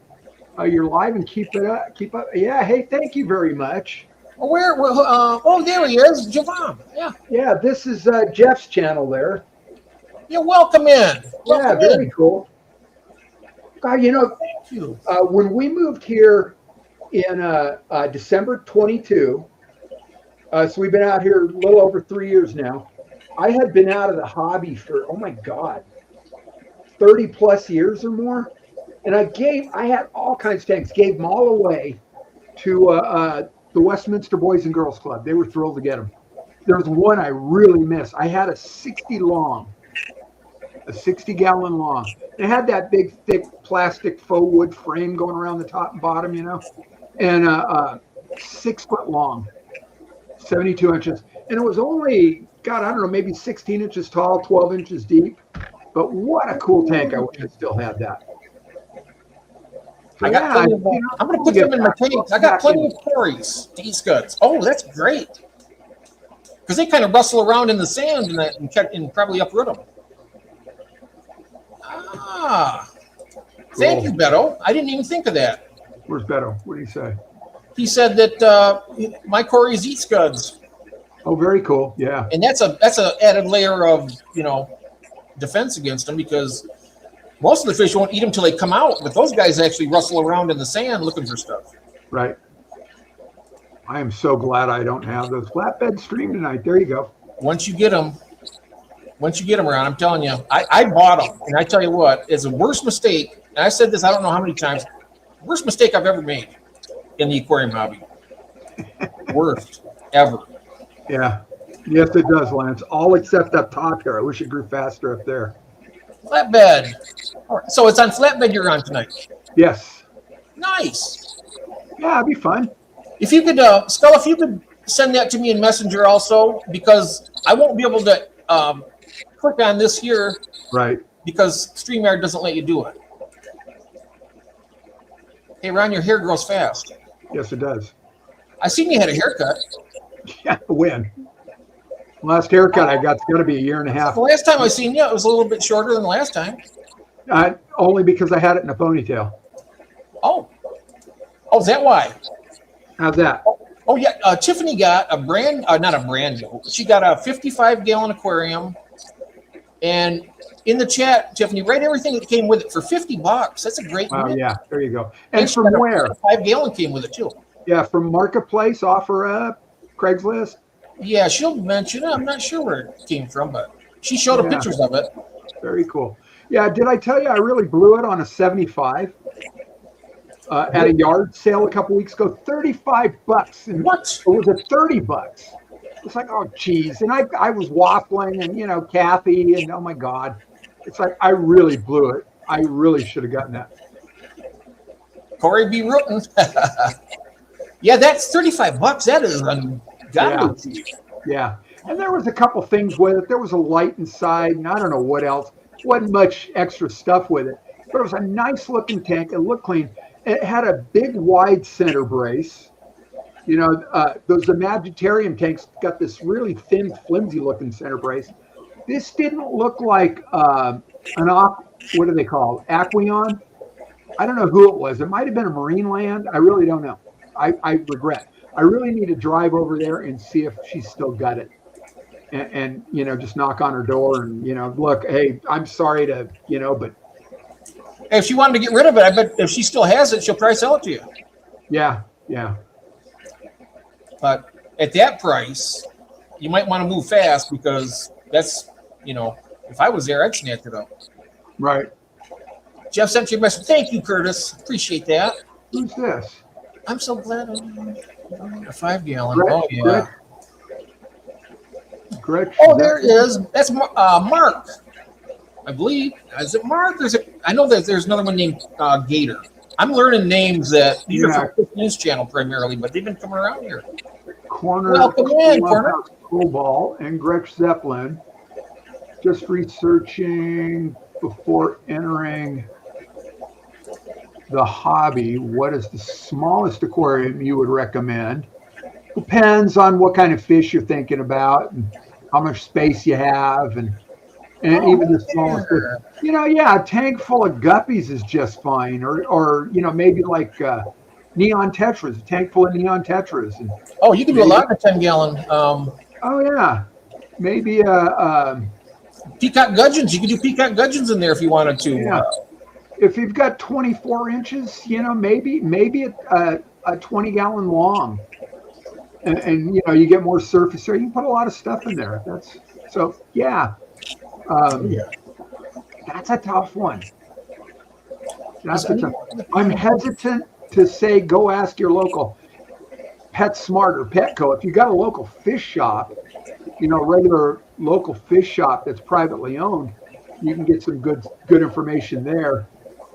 your live and keep it up. Keep up. Yeah. Hey, thank you very much. Oh, there he is, Javon. Yeah. Yeah. This is Jeff's channel there. Yeah. Welcome in. Very cool. God, you know, when we moved here in December 22, so we've been out here a little over 3 years now. I had been out of the hobby for, oh my God, 30 plus years or more. And I had all kinds of tanks, gave them all away to the Westminster Boys and Girls Club. They were thrilled to get them. There's one I really miss. I had a 60-gallon long. It had that big, thick plastic faux wood frame going around the top and bottom, you know, and 6 foot long, 72 inches. And it was only, God, I don't know, maybe 16 inches tall, 12 inches deep. But what a cool tank. I wish I still had that. So, I'm going to put them in my tanks. I got plenty of Corys to eat scuds. Oh, that's great. Because they kind of rustle around in the sand and probably uproot them. Thank you, Beto. I didn't even think of that. Where's Beto? What did he say? He said that my Corys eat scuds. Oh, very cool. Yeah. And that's a added layer of, defense against them, because most of the fish won't eat them till they come out, but those guys actually rustle around in the sand looking for stuff. Right. I am so glad I don't have those flatbed stream tonight. There you go. Once you get them around, I'm telling you, I bought them, and I tell you what, it's the worst mistake, and I said this I don't know how many times, worst mistake I've ever made in the aquarium hobby. Worst ever. Yeah. Yes, it does, Lance. All except up top here. I wish it grew faster up there. Flatbed. All right. So it's on flatbed you're on tonight. Yes. Nice. Yeah, it'd be fun. If you could, Skull, if you could send that to me in Messenger also, because I won't be able to click on this here. Right. Because StreamYard doesn't let you do it. Hey, Ron, your hair grows fast. Yes, it does. I seen you had a haircut. Yeah, when? Last haircut I got's got to be a year and a half. The last time I seen you, it was a little bit shorter than the last time. Only because I had it in a ponytail. Oh, is that why? How's that? Oh yeah, Tiffany got a not a brand new. She got a 55-gallon aquarium, and in the chat, Tiffany, write everything that came with it for $50. That's a great. Wow, win. yeah, there you go. And from where? 5-gallon came with it too. Yeah, from Marketplace, OfferUp, Craigslist. Yeah, she'll mention it. I'm not sure where it came from, but she showed pictures of it. Very cool. Yeah, did I tell you I really blew it on a 75 at a yard sale a couple weeks ago? $35. And what? It was at $30. It's like, oh, geez. And I was waffling and, Kathy, and oh, my God. It's like, I really blew it. I really should have gotten that. Corey B. Rootin. Yeah, that's $35. That is ungodly. Yeah. And there was a couple things with it. There was a light inside, and I don't know what else. Wasn't much extra stuff with it. But it was a nice looking tank. It looked clean. It had a big wide center brace. Those Imagitarium tanks got this really thin, flimsy-looking center brace. This didn't look like what do they call Aquion? I don't know who it was. It might have been a Marine Land. I really don't know. I regret. I really need to drive over there and see if she's still got it, and just knock on her door and look, hey, I'm sorry to but if she wanted to get rid of it, I bet if she still has it, she'll probably sell it to you. Yeah. But at that price, you might want to move fast because that's if I was there, I'd snatch it up. Right. Jeff sent you a message. Thank you, Curtis. Appreciate that. Who's this? I'm so glad I'm a 5 gallon. Gretch, Oh yeah. Gretch, oh, there it is. That's Mark. I believe. Is it Mark? I know that there's another one named Gator. I'm learning names that these are from the news channel primarily, but they've been coming around here. Welcome in, Corner. Cobalt and Gretch Zeppelin. Just researching before entering the hobby. What is the smallest aquarium you would recommend? Depends on what kind of fish you're thinking about and how much space you have, and even the smallest. A tank full of guppies is just fine, or maybe like neon tetras, a tank full of neon tetras. And you can do a lot in a 10 gallon. Maybe peacock gudgeons. You could do peacock gudgeons in there if you wanted to. Yeah. If you've got 24 inches, maybe a 20 gallon long, and you get more surface area. You can put a lot of stuff in there. That's a tough one. I'm hesitant to say go ask your local PetSmart or Petco. If you got a local fish shop, regular local fish shop that's privately owned, you can get some good information there.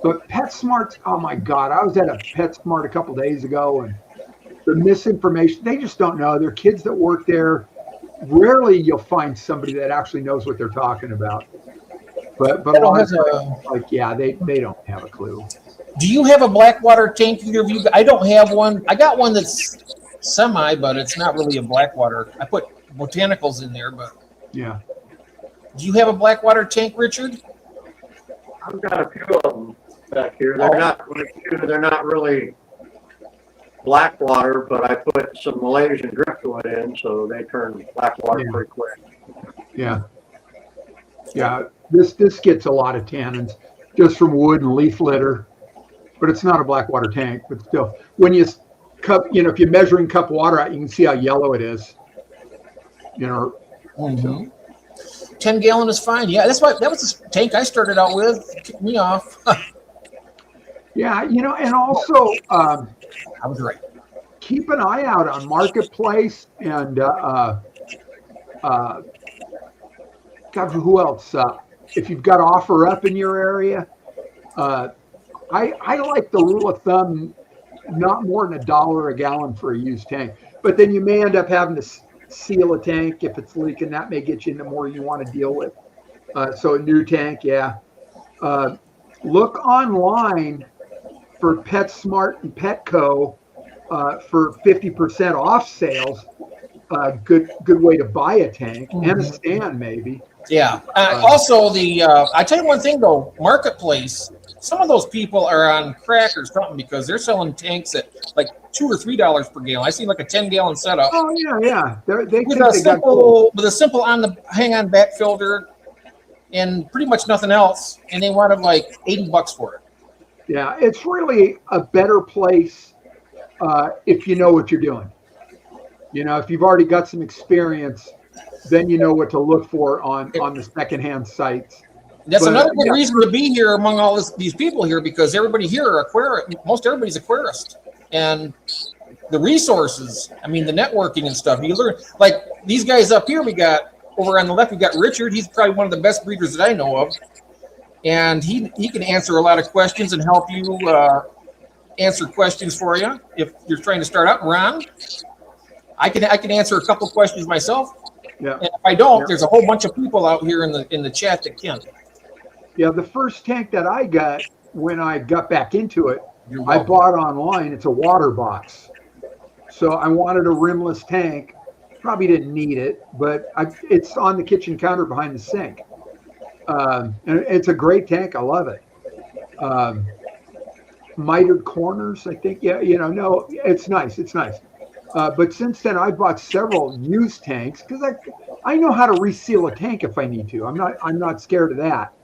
But PetSmart's, oh my God, I was at a PetSmart a couple days ago, and the misinformation, they just don't know. They're kids that work there. Rarely you'll find somebody that actually knows what they're talking about. But a lot of times, they don't have a clue. Do you have a Blackwater tank either of you? I don't have one. I got one that's semi, but it's not really a Blackwater. I put botanicals in there, but yeah. Do you have a Blackwater tank, Richard? I've got a few of them back here. They're not really Blackwater, but I put some Malaysian driftwood in, so they turn Blackwater pretty quick. Yeah. This gets a lot of tannins just from wood and leaf litter, but it's not a Blackwater tank. But still, when you if you're measuring cup water out, you can see how yellow it is. 10 gallon is fine. Yeah, that was the tank I started out with. It kicked me off. Yeah, and also I was right. Keep an eye out on Marketplace and God, who else? If you've got offer up in your area, I like the rule of thumb, not more than $1 a gallon for a used tank. But then you may end up having to seal a tank if it's leaking. That may get you into more you want to deal with. So a new tank, look online for PetSmart and Petco for 50% off sales. Good way to buy a tank and a stand maybe. Yeah. Also, I tell you one thing though, Marketplace. Some of those people are on crack or something because they're selling tanks at like $2 or $3 per gallon. I see like a 10 gallon setup. Oh yeah. With a simple on the hang-on back filter and pretty much nothing else, and they wanted like $80 for it. Yeah, it's really a better place if you know what you're doing. If you've already got some experience, then you know what to look for on the secondhand sites. That's another good reason to be here among all these people here, because everybody here are most everybody's aquarist, and the resources. I mean, the networking and stuff. You learn, like these guys up here. We got over on the left. We got Richard. He's probably one of the best breeders that I know of, and he can answer a lot of questions and help you answer questions for you if you're trying to start out. Ron, I can answer a couple questions myself. Yeah. And if I don't, there's a whole bunch of people out here in the chat that can. Yeah, the first tank that I got when I got back into it, I bought online. It's a water box. So I wanted a rimless tank. Probably didn't need it, but it's on the kitchen counter behind the sink. And it's a great tank. I love it. Mitered corners, I think. Yeah, no, it's nice. It's nice. But since then, I bought several used tanks because I know how to reseal a tank if I need to. I'm not scared of that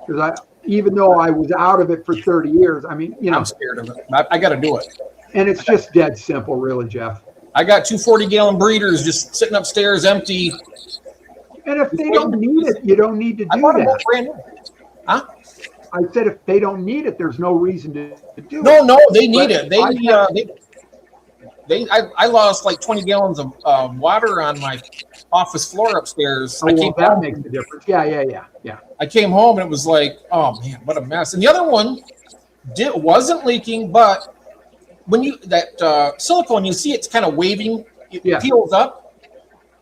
because even though I was out of it for 30 years, I mean, I'm scared of it. I got to do it. And it's just dead simple, really, Jeff. I got 2 40-gallon breeders just sitting upstairs empty. And if they don't need it, you don't need to do that. Brand new. Huh? I said if they don't need it, there's no reason to do it. No, they need it. I lost like 20 gallons of water on my office floor upstairs. Oh, well, that makes a difference. Yeah. I came home and it was like, oh man, what a mess. And the other one wasn't leaking, but when that silicone, you see it's kind of waving, it peels up.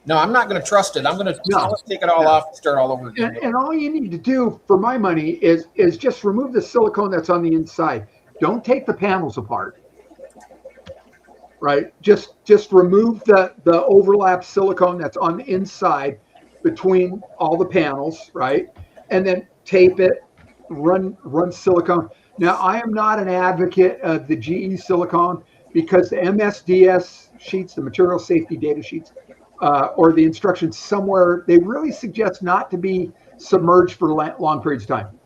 No, I'm not going to trust it. I'm going to take it all off and start all over again. And all you need to do for my money is just remove the silicone that's on the inside. Don't take the panels apart. Right? Just remove the overlap silicone that's on the inside between all the panels, right? And then tape it, run silicone. Now, I am not an advocate of the GE silicone because the MSDS sheets, the material safety data sheets, or the instructions somewhere, they really suggest not to be submerged for long periods of time.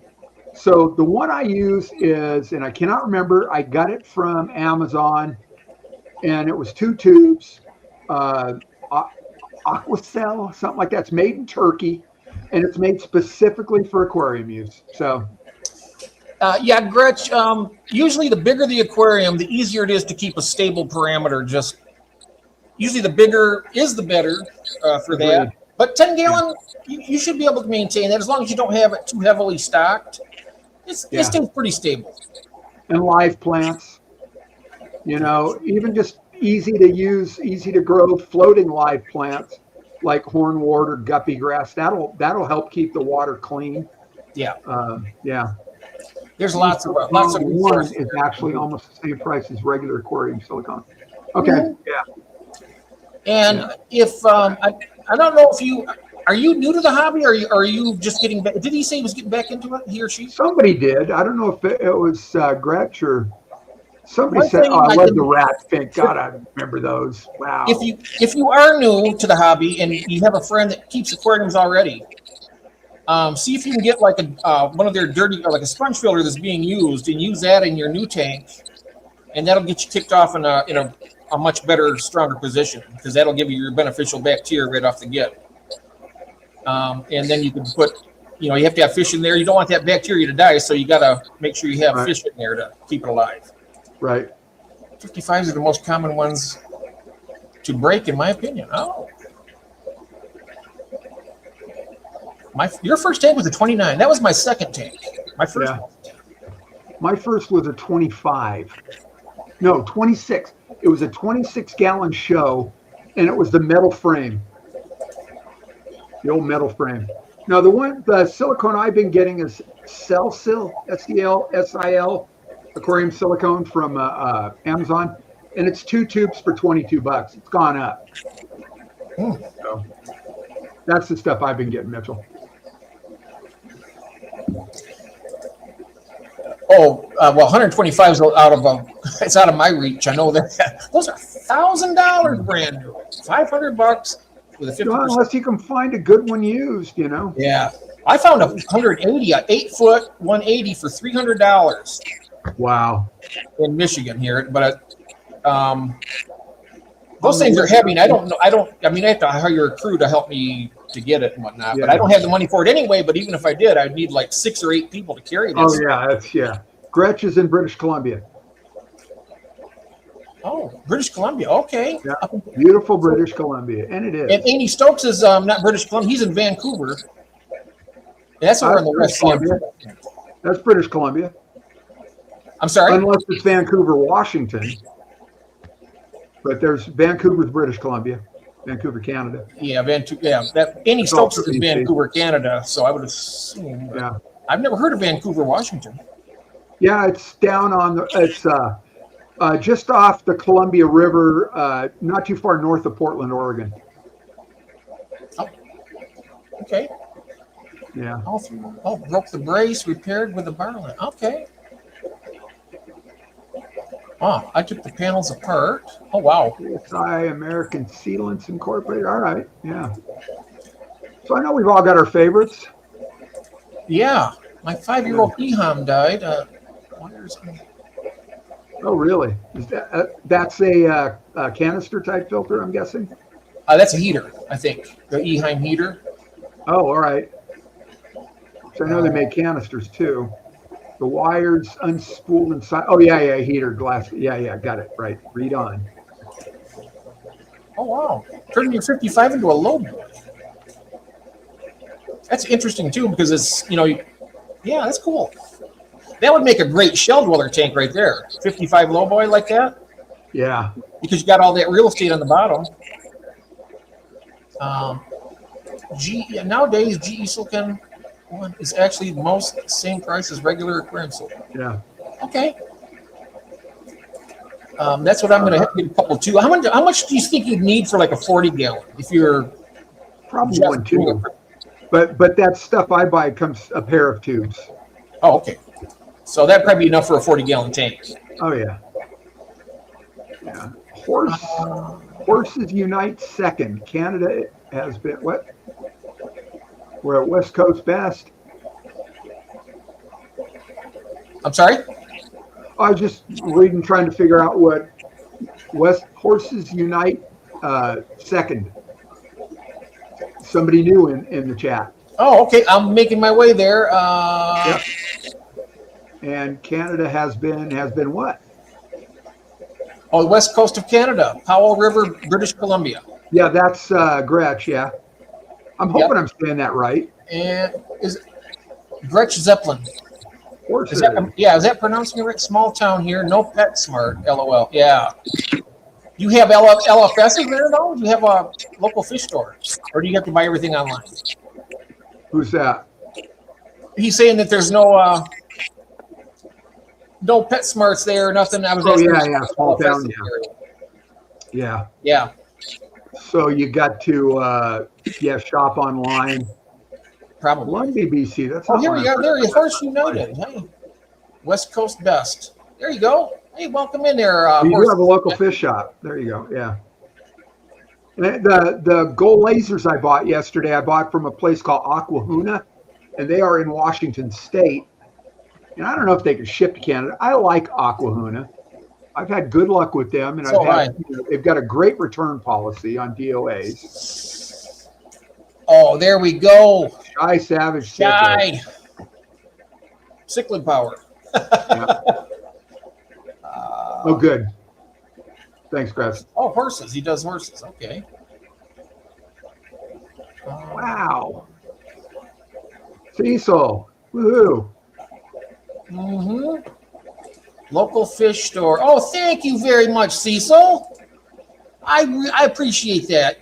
So the one I use is, and I cannot remember, I got it from Amazon, and it was 2 tubes, Aquacell, something like that. It's made in Turkey, and it's made specifically for aquarium use. So. Gretch, usually the bigger the aquarium, the easier it is to keep a stable parameter. Just usually the bigger is the better for that. But 10 gallon, you should be able to maintain that as long as you don't have it too heavily stocked. It stays pretty stable. And live plants, even just easy to use, easy to grow floating live plants like hornwort or guppy grass. That'll help keep the water clean. Yeah. There's lots of one is actually almost the same price as regular aquarium silicone. Okay. Mm-hmm. Yeah. And if I don't know if are you new to the hobby, or are you just getting back? Did he say he was getting back into it? He or she? Somebody did. I don't know if it was Gretch or somebody said. Oh, I love the rat fin. God, I remember those. Wow. If you are new to the hobby and you have a friend that keeps aquariums already. See if you can get like one of their dirty, or like a sponge filter that's being used, and use that in your new tank, and that'll get you kicked off in a much better, stronger position, because that'll give you your beneficial bacteria right off the get. And then you can put, you have to have fish in there. You don't want that bacteria to die, so you got to make sure you have fish in there to keep it alive. Right. 55s are the most common ones to break, in my opinion. Oh. Your first tank was a 29. That was my second tank. My first. Yeah. My first was a 25. No, 26. It was a 26-gallon show, and it was the metal frame. The old metal frame. Now, the silicone I've been getting is Selsil, S-E-L-S-I-L, aquarium silicone from Amazon, and it's 2 tubes for $22. It's gone up. So that's the stuff I've been getting, Mitchell. Oh, well, 125 is it's out of my reach. I know that. Those are $1,000 brand new. $500 with a 50%. Well, unless you can find a good one used, Yeah. I found a 180, a 8-foot 180 for $300. Wow. In Michigan here, but those things are heavy, and I have to hire a crew to help me to get it and whatnot, but I don't have the money for it anyway. But even if I did, I'd need like 6 or 8 people to carry this. Oh yeah, Gretch is in British Columbia. Oh, British Columbia, okay. Yeah, beautiful British Columbia, and it is. And Andy Stokes is not British Columbia; he's in Vancouver. And that's over in the West Columbia. That's British Columbia. I'm sorry. Unless it's Vancouver, Washington. But there's Vancouver's British Columbia. Vancouver, Canada. Yeah, Andy Stokes is in Vancouver, Canada, so I would assume. I've never heard of Vancouver, Washington. Yeah, it's down on Just off the Columbia River, not too far north of Portland, Oregon. Oh, okay. Yeah. Oh, broke the brace, repaired with a barlin. Okay. Oh, I took the panels apart. Oh, wow. ASI American Sealants Incorporated. All right. Yeah. So I know we've all got our favorites. Yeah. My 5-year-old Eham died. Oh, really? Is that's a canister type filter, I'm guessing? That's a heater, I think. The Eheim heater. Oh, all right. So I know they make canisters too. The wires unspooled inside. Oh, yeah, heater glass. Yeah, got it. Right. Read on. Oh, wow. Turning your 55 into a low boy. That's interesting too, because it's, yeah, that's cool. That would make a great shell dweller tank right there. 55 low boy like that. Yeah. Because you got all that real estate on the bottom. Nowadays, GE Silicon one is actually most same price as regular aquarium silicon. Yeah. Okay. That's what I'm going to have to get a couple too. How much do you think you'd need for like a 40 gallon if you're probably 1, 2? But that stuff I buy comes a pair of tubes. Oh, okay. So that'd probably be enough for a 40 gallon tank. Oh yeah. Yeah. Horses Unite second. Canada has been what? We're at West Coast best. I'm sorry? I was just reading, trying to figure out what Horses Unite second. Somebody new in the chat. Oh, okay. I'm making my way there. Yep. And Canada has been what? Oh, the west coast of Canada, Powell River, British Columbia. Yeah, that's Gretsch. Yeah, I'm hoping I'm saying that right. And is Gretsch Zeppelin? Horses. Is that pronouncing it right? Small town here, no PetSmart. LOL. Yeah. You have LFSs there though? Do you have a local fish store, or do you have to buy everything online? Who's that? He's saying that there's no PetSmarts there, nothing. I was yeah, small town. Yeah. Yeah. So you got to shop online. Probably. Columbia, BC. That's here we go. There you Horse United. Hey, West Coast best. There you go. Hey, welcome in there. You do have a local fish shop. There you go. Yeah. The gold lasers I bought yesterday, I bought from a place called Aquahuna, and they are in Washington State. And I don't know if they can ship to Canada. I like Aquahuna. I've had good luck with them, and they've got a great return policy on DOAs. Oh, there we go. Shy Savage. Shy. Cichlid power. Yeah. Oh, good. Thanks, Chris. Oh, horses. He does horses. Okay. Wow. Cecil. Woohoo. Mm-hmm. Local fish store. Oh, thank you very much, Cecil. I appreciate that.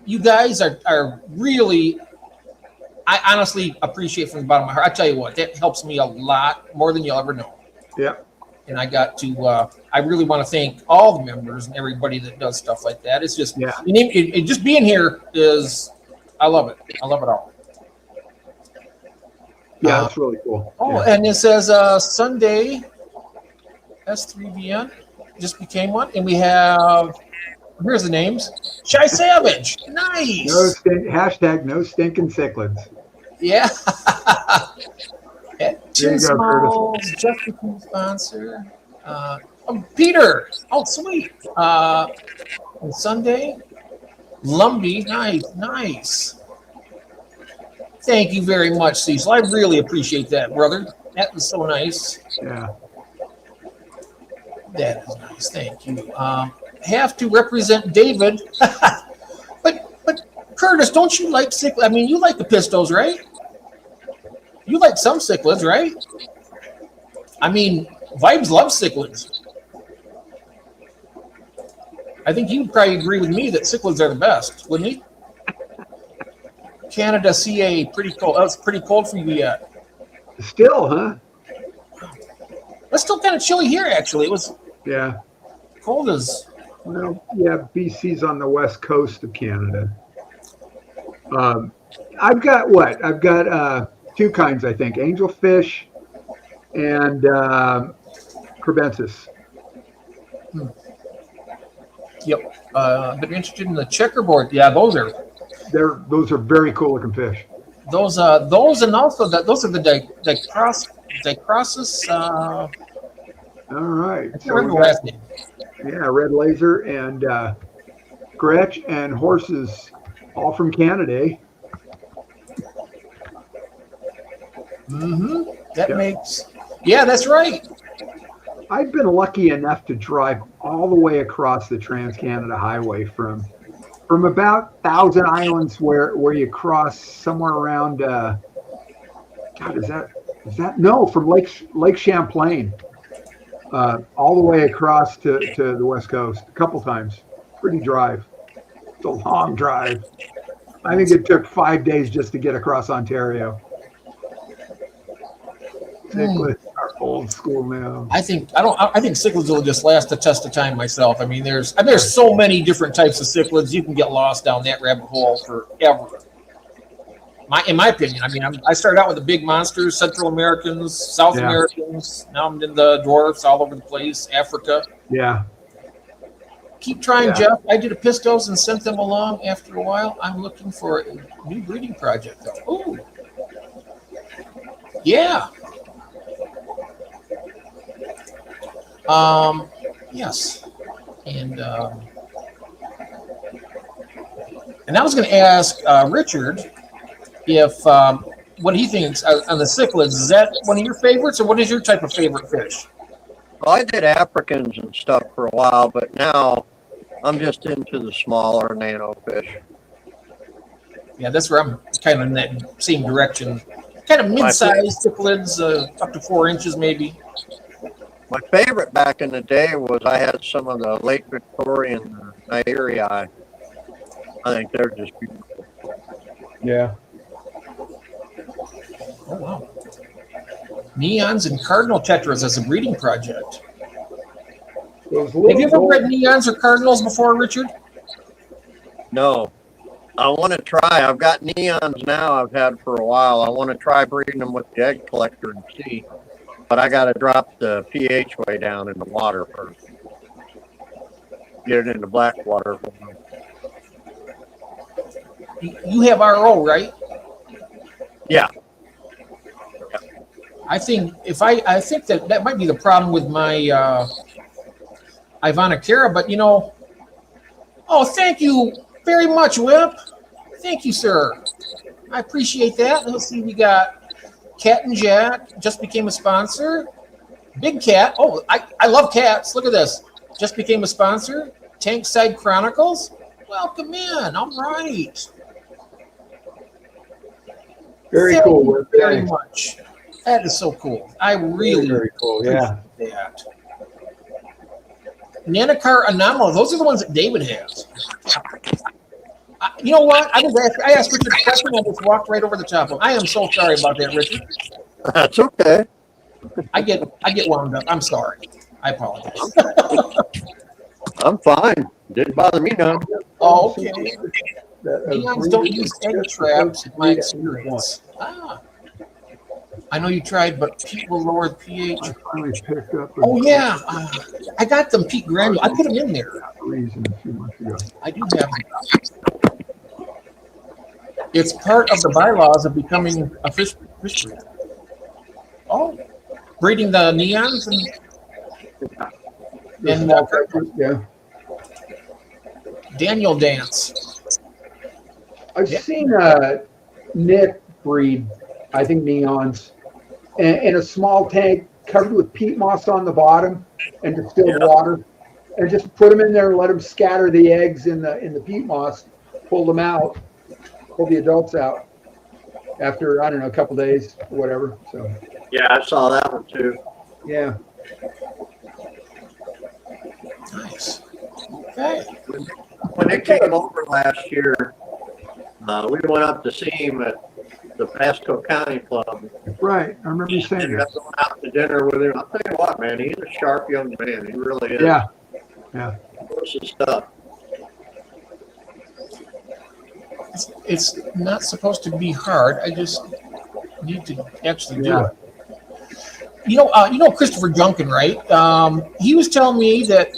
You guys are really, I honestly appreciate from the bottom of my heart. I tell you what, that helps me a lot, more than you'll ever know. Yeah. And I got to, I really want to thank all the members and everybody that does stuff like that. It's just, just being here is, I love it. I love it all. Yeah, that's really cool. Oh, and it says Sunday, S3VN just became one. And we have, here's the names. Shy Savage. Nice. Hashtag no stinking cichlids. Yeah. There you go, Curtis. Just became sponsor. Peter. Oh, sweet. On Sunday, Lumbee. Nice. Thank you very much, Cecil. I really appreciate that, brother. That was so nice. Yeah. That is nice. Thank you. Have to represent David. but Curtis, don't you like cichlids? I mean, you like the pistos, right? You like some cichlids, right? I mean, Vibes loves cichlids. I think you'd probably agree with me that cichlids are the best, wouldn't he? Canada CA, pretty cold. Oh, it's pretty cold for you yet. Still, huh? It's still kind of chilly here, actually. It was Yeah. cold as. Well, yeah, BC's on the west coast of Canada. I've got what? I've got two kinds, I think: angelfish and crebensis. Yep. But interested in the checkerboard. Yeah, those are Very cool looking fish. those and also those are the dicrossus. All right. I can't So remember we the got, last name. yeah, red laser and Gretsch and horses, all from Canada. Eh? That Yeah. makes. Yeah, that's right. I've been lucky enough to drive all the way across the Trans-Canada Highway from about Thousand Islands, where you cross somewhere around. God, is that no? From Lake Champlain, all the way across to the west coast a couple times. Pretty drive. It's a long drive. I think it took 5 days just to get across Ontario. Cichlids are old school now. I think cichlids will just last the test of time myself. I mean, there's so many different types of cichlids. You can get lost down that rabbit hole forever. In my opinion, I mean, I started out with the big monsters, Central Americans, South Yeah. Americans. Now I'm in the dwarfs all over the place, Africa. Yeah. Keep trying, Yeah. Jeff. I did a pistos and sent them along. After a while, I'm looking for a new breeding project. Ooh, yeah. Yes, and I was going to ask Richard if what he thinks on the cichlids. Is that one of your favorites, or what is your type of favorite fish? Well, I did Africans and stuff for a while, but now I'm just into the smaller nano fish. Yeah, that's where I'm kind of in that same direction. Kind of mid-sized cichlids, up to 4 inches maybe. My favorite back in the day was I had some of the Lake Victorian Nairi. I think they're just beautiful. Yeah. Oh, wow. Neons and cardinal tetras as a breeding project. Those Have you ever little bred neons or cardinals before, Richard? No, I want to try. I've got neons now I've had for a while. I want to try breeding them with the egg collector and see. But I got to drop the pH way down in the water first. Get it into black water. You have RO, right? Yeah. I think I think that might be the problem with my Ivana, but oh, thank you very much, Whip. Thank you, sir. I appreciate that. Let's see, we got Cat and Jack just became a sponsor. Big Cat. Oh, I love cats. Look at this. Just became a sponsor. Tankside Chronicles. Welcome in. All right. Very Thank cool. you very much. That is so cool. I really very cool. Yeah. appreciate that. Nanocar Anomaly. Those are the ones that David has. You know what? I asked Richard a question. I just walked right over the top of him. I am so sorry about that, Richard. That's okay. I get wound up. I'm sorry. I apologize. I'm fine. Didn't bother me none. Oh, okay. Neons don't use egg traps, in my experience. I know you tried, but Pete will lower the pH. I finally picked up. Oh, yeah. I got them Pete granule. I put them in there. Reason a few months ago. I do have them. It's part of the bylaws of becoming a fish breeder. Oh, breeding the neons and Yeah. Daniel dance. I've seen Nick breed, I think neons, in a small tank covered with peat moss on the bottom and distilled water, and just put them in there and let them scatter the eggs in the peat moss, pull them out, pull the adults out after, I don't know, a couple days or whatever. So Yeah, I saw that one too. yeah. Nice. Okay. When they came over last year, we went up to see him at the Pasco County Club. Right. I remember you saying Ended that. up going out to dinner with him. I'll tell you what, man, he's a sharp young man. He really is. Yeah. Yeah. Knows his stuff. It's not supposed to be hard. I just need to actually do Yeah. it. You know Christopher Junkin, right? He was telling me that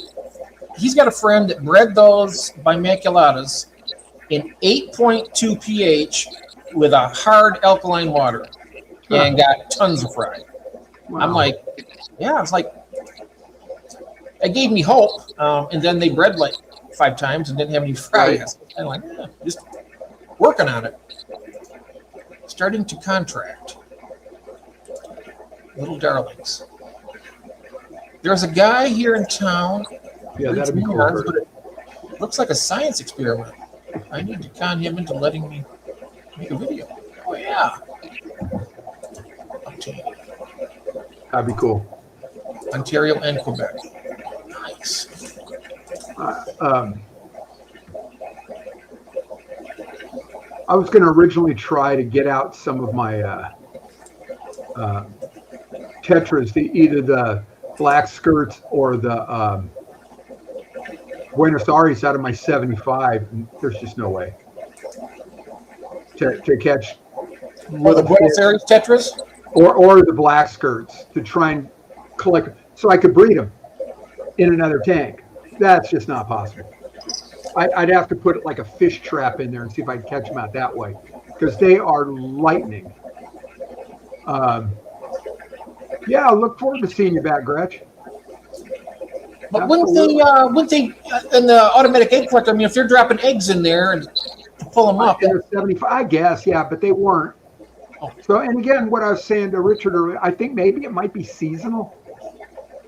he's got a friend that bred those bimaculatas in 8.2 pH with a hard alkaline water and got tons of fry. Wow. I'm like, yeah, it's like, it gave me hope. And then they bred like 5 times and didn't have any fry. Right. I'm like, yeah, just working on it. Starting to contract. Little darlings. There's a guy here in town. Yeah, that'd be cool. But it looks like a science experiment. I need to con him into letting me make a video. Oh yeah. That'd be cool. Ontario and Quebec. Nice. I was going to originally try to get out some of my tetras, either the black skirts or the Buenos Aires out of my 75. And there's just no way to catch. Were the Buenos Aires tetras? Or the black skirts to try and collect, so I could breed them in another tank. That's just not possible. I'd have to put like a fish trap in there and see if I can catch them out that way, because they are lightning. Yeah, I look forward to seeing you back, Gretch. But wouldn't they in the automatic egg collector? I mean, if they're dropping eggs in there and to pull them up, In the 75, I guess, yeah, but they weren't. Oh. So, and again, what I was saying to Richard earlier, I think maybe it might be seasonal.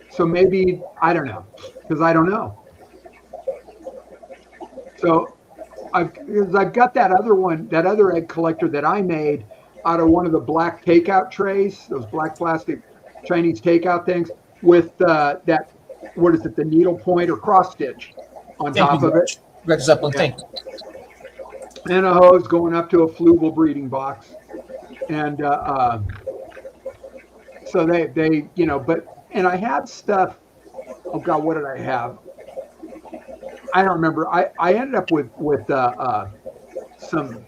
So maybe, I don't know, because I don't know. So I've got that other one, that other egg collector that I made out of one of the black takeout trays, those black plastic Chinese takeout things with that, what is it, the needle point or cross stitch on top of it. Greg Zeppelin, thank you. And a hose going up to a fluval breeding box. And so they, you know, and I had stuff, oh God, what did I have? I don't remember. I ended up with some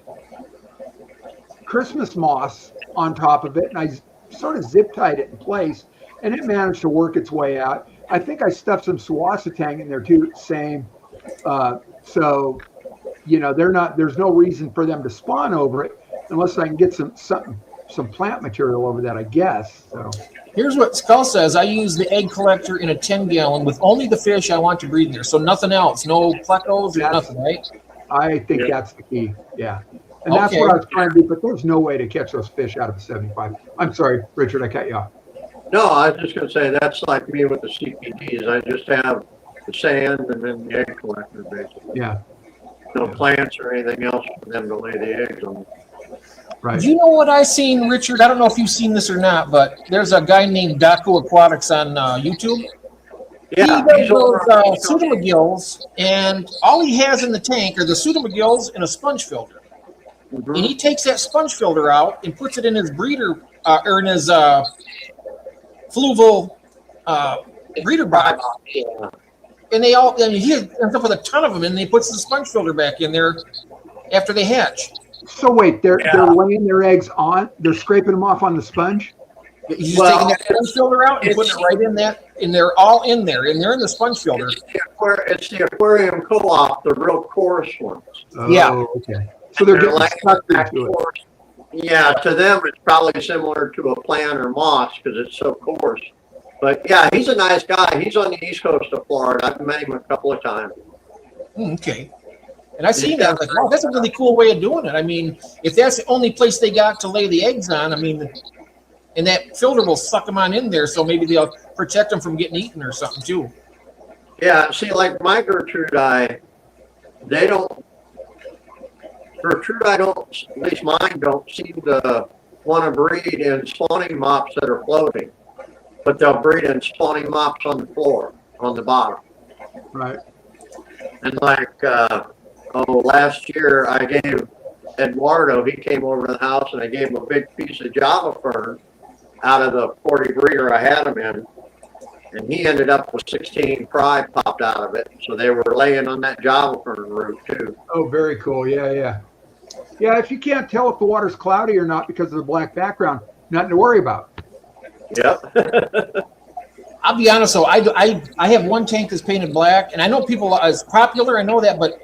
Christmas moss on top of it, and I sort of zip tied it in place, and it managed to work its way out. I think I stuffed some suassatang in there too, same. So, you know, there's no reason for them to spawn over it unless I can get some plant material over that, I guess. So Here's what Skull says. I use the egg collector in a 10-gallon with only the fish I want to breed in there. So nothing else, no plecos or nothing, right? I think that's the key. Yeah. And that's what I was trying to do, but there's no way to catch those fish out of a 75. I'm sorry, Richard, I cut you off. No, I was just going to say that's like me with the CPDs. I just have the sand and then the egg collector, basically. Yeah. No plants or anything else for them to lay the eggs on. Right. You know what I seen, Richard? I don't know if you've seen this or not, but there's a guy named AAA Aquatics on YouTube. Yeah, he does those pseudomagills, and all he has in the tank are the pseudomagills and a sponge filter. Mm-hmm. And he takes that sponge filter out and puts it in his breeder or in his fluval breeder box. Yeah. And he ends up with a ton of them, and he puts the sponge filter back in there after they hatch. So wait, they're laying their eggs on, they're scraping them off on the sponge? He's just taking that sponge filter out and putting it right in that, and they're all in there, and they're in the sponge filter. It's the aquarium co-op, the real coarse ones. Oh, Yeah. Okay. So they're getting stuck into it. Yeah, to them it's probably similar to a plant or moss because it's so coarse. But yeah, he's a nice guy. He's on the east coast of Florida. I've met him a couple of times. Okay. And I seen that. I was like, wow, that's a really cool way of doing it. I mean, if that's the only place they got to lay the eggs on, I mean, and that filter will suck them on in there, so maybe they'll protect them from getting eaten or something too. Yeah, see, like my Gertrudii, Gertrudii don't, at least mine don't seem to want to breed in spawning mops that are floating, but they'll breed in spawning mops on the floor, on the bottom. Right. And like, last year I gave Eduardo, he came over to the house and I gave him a big piece of Java fern out of the 40 breeder I had him in. And he ended up with 16 fry popped out of it. So they were laying on that Java fern root too. Oh, very cool. Yeah, yeah. Yeah, if you can't tell if the water's cloudy or not because of the black background, nothing to worry about. Yep. I'll be honest though, I have one tank that's painted black, and I know people it's popular, I know that, but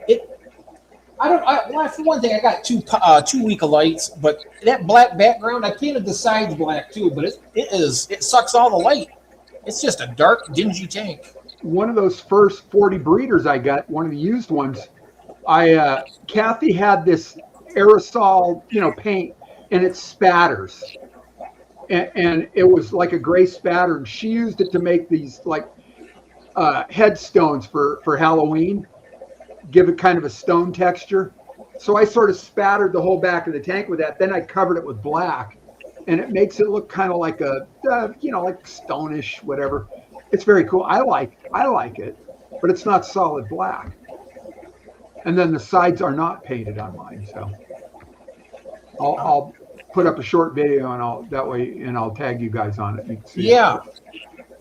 for one thing, I got two week of lights, but that black background, I painted the sides black too, but it sucks all the light. It's just a dark, dingy tank. One of those first 40 breeders I got, one of the used ones, Kathy had this aerosol, paint, and it spatters. And it was like a gray spatter, and she used it to make these like headstones for Halloween, give it kind of a stone texture. So I sort of spattered the whole back of the tank with that. Then I covered it with black, and it makes it look kind of like a like stonish, whatever. It's very cool. I like it, but it's not solid black. And then the sides are not painted on mine, so I'll put up a short video and I'll tag you guys on it. You can see yeah,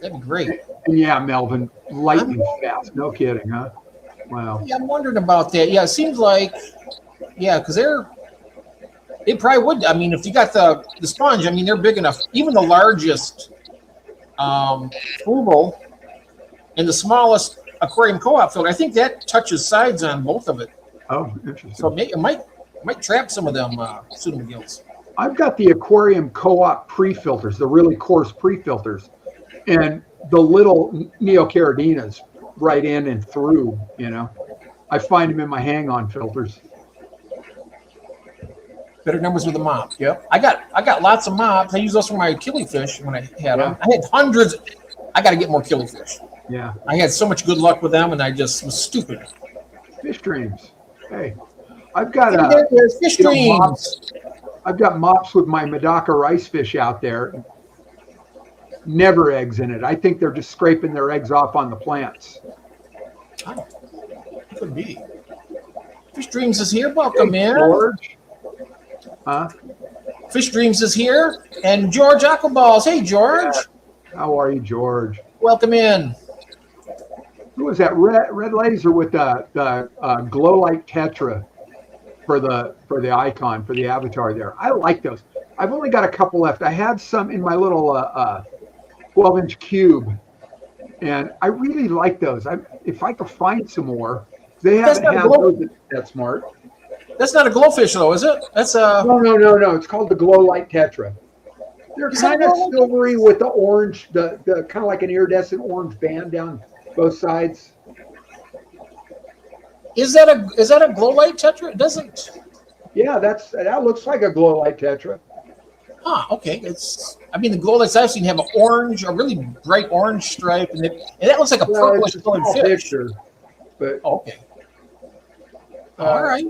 that'd be great. And yeah, Melvin, lightning fast. No kidding, huh? Wow. Yeah, I'm wondering about that. Yeah, it seems like, because they probably would. I mean, if you got the sponge, I mean, they're big enough. Even the largest Fubo and the smallest aquarium co-op filter, I think that touches sides on both of it. Oh, interesting. So it might trap some of them pseudomugills. I've got the aquarium co-op pre-filters, the really coarse pre-filters, and the little neocaradinas right in and through, I find them in my hang-on filters. Better numbers with the mop. Yep. I got lots of mops. I use those for my killifish when I had them. I had hundreds. I got to get more killifish. Yeah. I had so much good luck with them, and I just was stupid. Fish dreams. Hey, I've got fish dreams. I've got mops with my Medaka rice fish out there. Never eggs in it. I think they're just scraping their eggs off on the plants. Oh, could be. Fish Dreams is here. Welcome in. George. Huh? Fish Dreams is here. And George Aquaballs. Hey, George. Yeah. How are you, George? Welcome in. Who was that red laser with the glow light tetra for the icon, for the avatar there? I like those. I've only got a couple left. I had some in my little 12-inch cube, and I really like those. If I could find some more, they haven't had those that smart. That's not a glowfish, though, is it? That's a no. It's called the glow light tetra. They're kind of silvery with the orange, the kind of like an iridescent orange band down both sides. Is that a glow light tetra? It doesn't. Yeah, that looks like a glow light tetra. Okay. The glow lights I've seen have a really bright orange stripe, and that looks like a purplish colored fish. Picture, but okay. All right.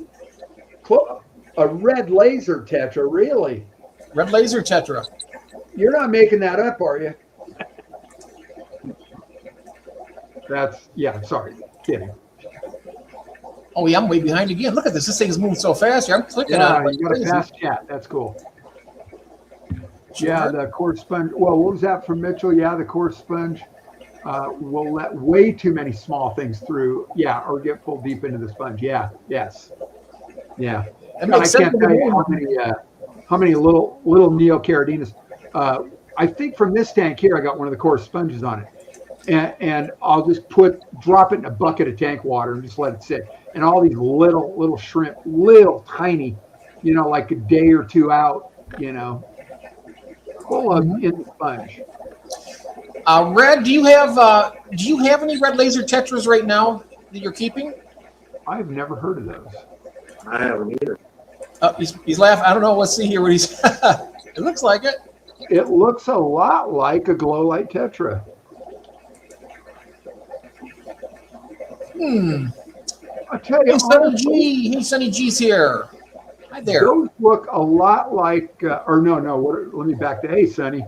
A red laser tetra, really? Red laser tetra. You're not making that up, are you? Sorry, kidding. Oh yeah, I'm way behind again. Look at this. This thing is moving so fast here. I'm clicking on it. You got a fast chat. That's cool. Sure. Yeah, the coarse sponge. Well, what was that from Mitchell? Yeah, the coarse sponge will let way too many small things through. Yeah, or get pulled deep into the sponge. Yeah, yes. Yeah. I can't tell you how many little neocaradinas. I think from this tank here, I got one of the coarse sponges on it. And I'll just drop it in a bucket of tank water and just let it sit. And all these little shrimp, little tiny, like a day or two out, full of in the sponge. Red, do you have any red laser tetras right now that you're keeping? I've never heard of those. I haven't either. He's laughing. I don't know. Let's see here what he's. It looks like it. It looks a lot like a glow light tetra. I'll tell you. Hey, Sonny G's here. Hi there. Those look a lot like, let me back to, hey, Sonny.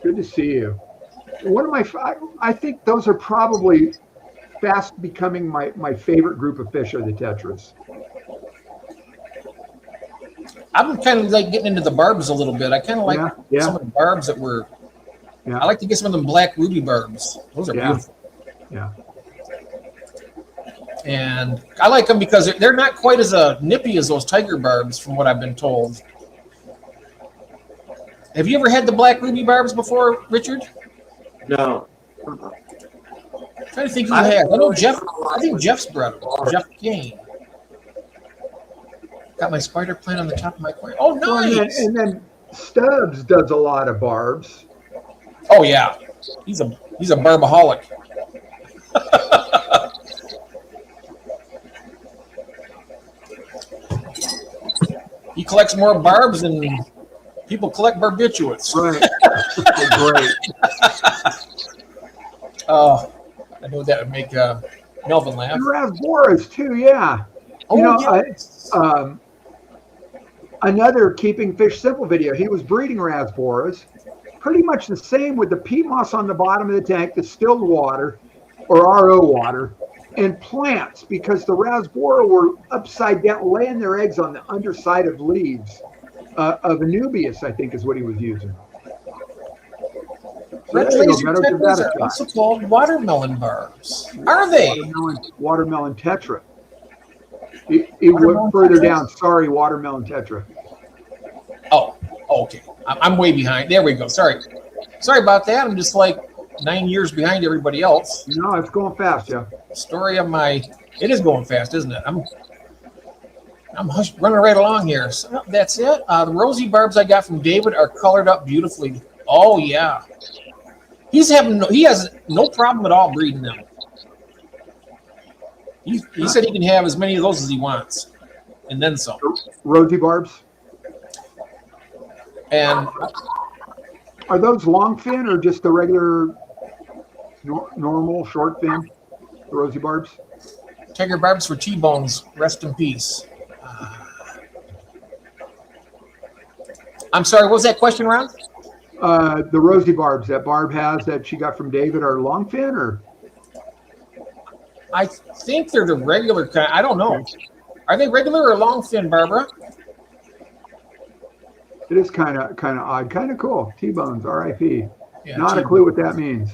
Good to see you. I think those are probably fast becoming my favorite group of fish are the tetras. I'm kind of like getting into the barbs a little bit. I kind of like some of the barbs that were. Yeah. I like to get some of them black ruby barbs. Those are beautiful. Yeah. And I like them because they're not quite as nippy as those tiger barbs, from what I've been told. Have you ever had the black ruby barbs before, Richard? No. I'm trying to think who has. I know Jeff. I think Jeff's brother, Jeff Kane. Got my spider plant on the top of my coin. Oh, nice! And then Stubbs does a lot of barbs. Oh yeah, he's a barbaholic. He collects more barbs than people collect barbiturates. Right. Great. Oh, I know that would make Melvin laugh. And Rasboras too, yeah. Oh, yes. Another Keeping Fish Simple video. He was breeding Rasboras, pretty much the same with the peat moss on the bottom of the tank, the stilled water or RO water, and plants, because the Rasbora were upside down, laying their eggs on the underside of leaves of Anubias, I think is what he was using. Red laser tetras are also called watermelon barbs. Are they? Watermelon tetra. It went further down. Sorry, watermelon tetra. Oh, okay. I'm way behind. There we go. Sorry about that. I'm just like 9 years behind everybody else. No, it's going fast, yeah. Story of my. It is going fast, isn't it? I'm running right along here. So that's it. The rosy barbs I got from David are colored up beautifully. Oh yeah. He has no problem at all breeding them. He said he can have as many of those as he wants, and then some. Rosy barbs. And are those long fin or just the regular normal short fin? The rosy barbs. Tiger barbs for T-bones. Rest in peace. I'm sorry. What was that question, Ron? The rosy barbs that Barb has that she got from David are long fin or? I think they're the regular kind. I don't know. Are they regular or long fin, Barbara? It is kind of odd, kind of cool. T-bones, R.I.P. Yeah, not a clue what that means.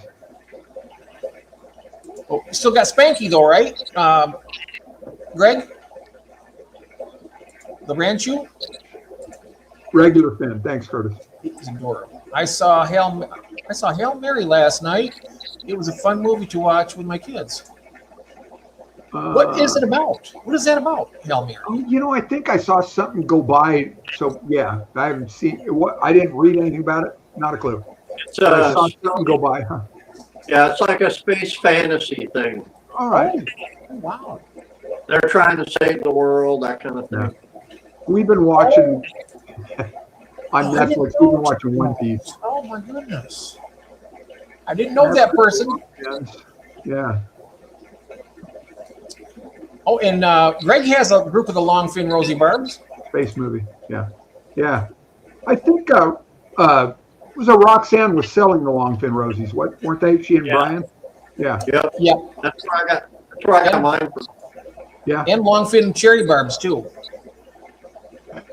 Oh, still got Spanky though, right? Greg, the Ranchu. Regular fin. Thanks, Curtis. He's adorable. I saw Hail Mary last night. It was a fun movie to watch with my kids. What is it about? What is that about, Hail Mary? I think I saw something go by. So yeah, I haven't seen what. I didn't read anything about it. Not a clue. I saw something go by. Huh? Yeah, it's like a space fantasy thing. All right. Oh, wow. They're trying to save the world, that kind of thing. Yeah. We've been watching on Netflix. We've been watching One Piece. Oh my goodness! I didn't know that person. Yeah. Oh, and Greg has a group of the longfin rosy barbs. Space movie. Yeah. I think it was Roxanne was selling the longfin rosies. What weren't they? She and Brian. Yeah. Yep. That's where I got mine from. Yeah. And longfin cherry barbs too.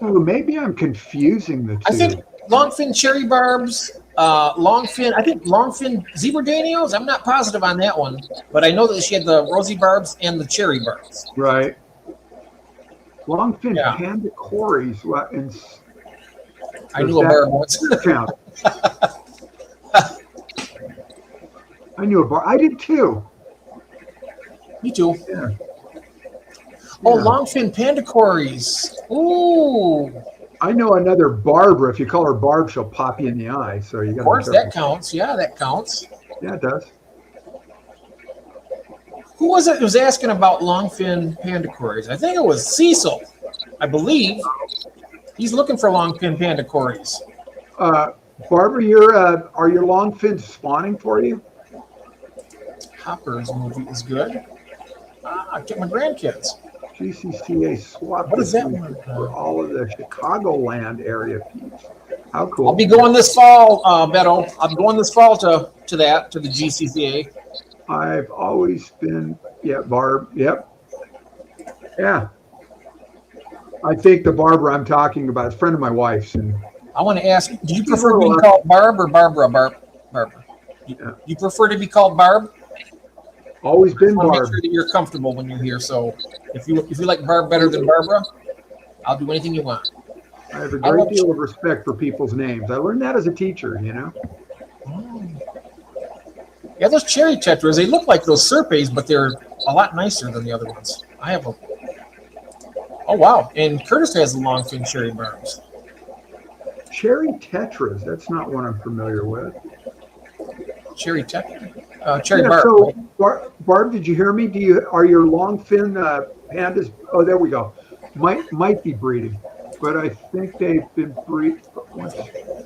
Oh, maybe I'm confusing the two. I think longfin cherry barbs, longfin zebra danios. I'm not positive on that one, but I know that she had the rosy barbs and the cherry barbs. Right. Longfin panda cories. I knew a barb once. I knew a barb. I did too. Me too. Yeah. Oh, longfin panda cories. Ooh. I know another Barbara. If you call her Barb, she'll pop you in the eye. So you got. Of course, that counts. Yeah, that counts. Yeah, it does. Who was it who was asking about longfin panda cories? I think it was Cecil. I believe he's looking for longfin panda cories. Barbara, are your longfins spawning for you? Hopper's movie is good. I took my grandkids. GCCA swap. What is that one? For all of the Chicagoland area peeps. How cool. I'll be going this fall, Beto. I'm going this fall to the GCCA. I've always been, Barb. Yep. Yeah. I think the Barbara I'm talking about is a friend of my wife's. And I want to ask, do you prefer being called Barb or Barbara? Barbara. You prefer to be called Barb? always been I want to make Barb. sure that you're comfortable when you're here. So if you like Barb better than Barbara, I'll do anything you want. I have a great deal of respect for people's names. I learned that as a teacher, Yeah, those cherry tetras, they look like those Serpes, but they're a lot nicer than the other ones. I have a... Oh, wow. And Curtis has the long-fin cherry barbs. Cherry tetras. That's not one I'm familiar with. Cherry tetra? Cherry barb. So, Barb, did you hear me? Are your long-fin pandas... Oh, there we go. Might be breeding, but I think they've been breeding.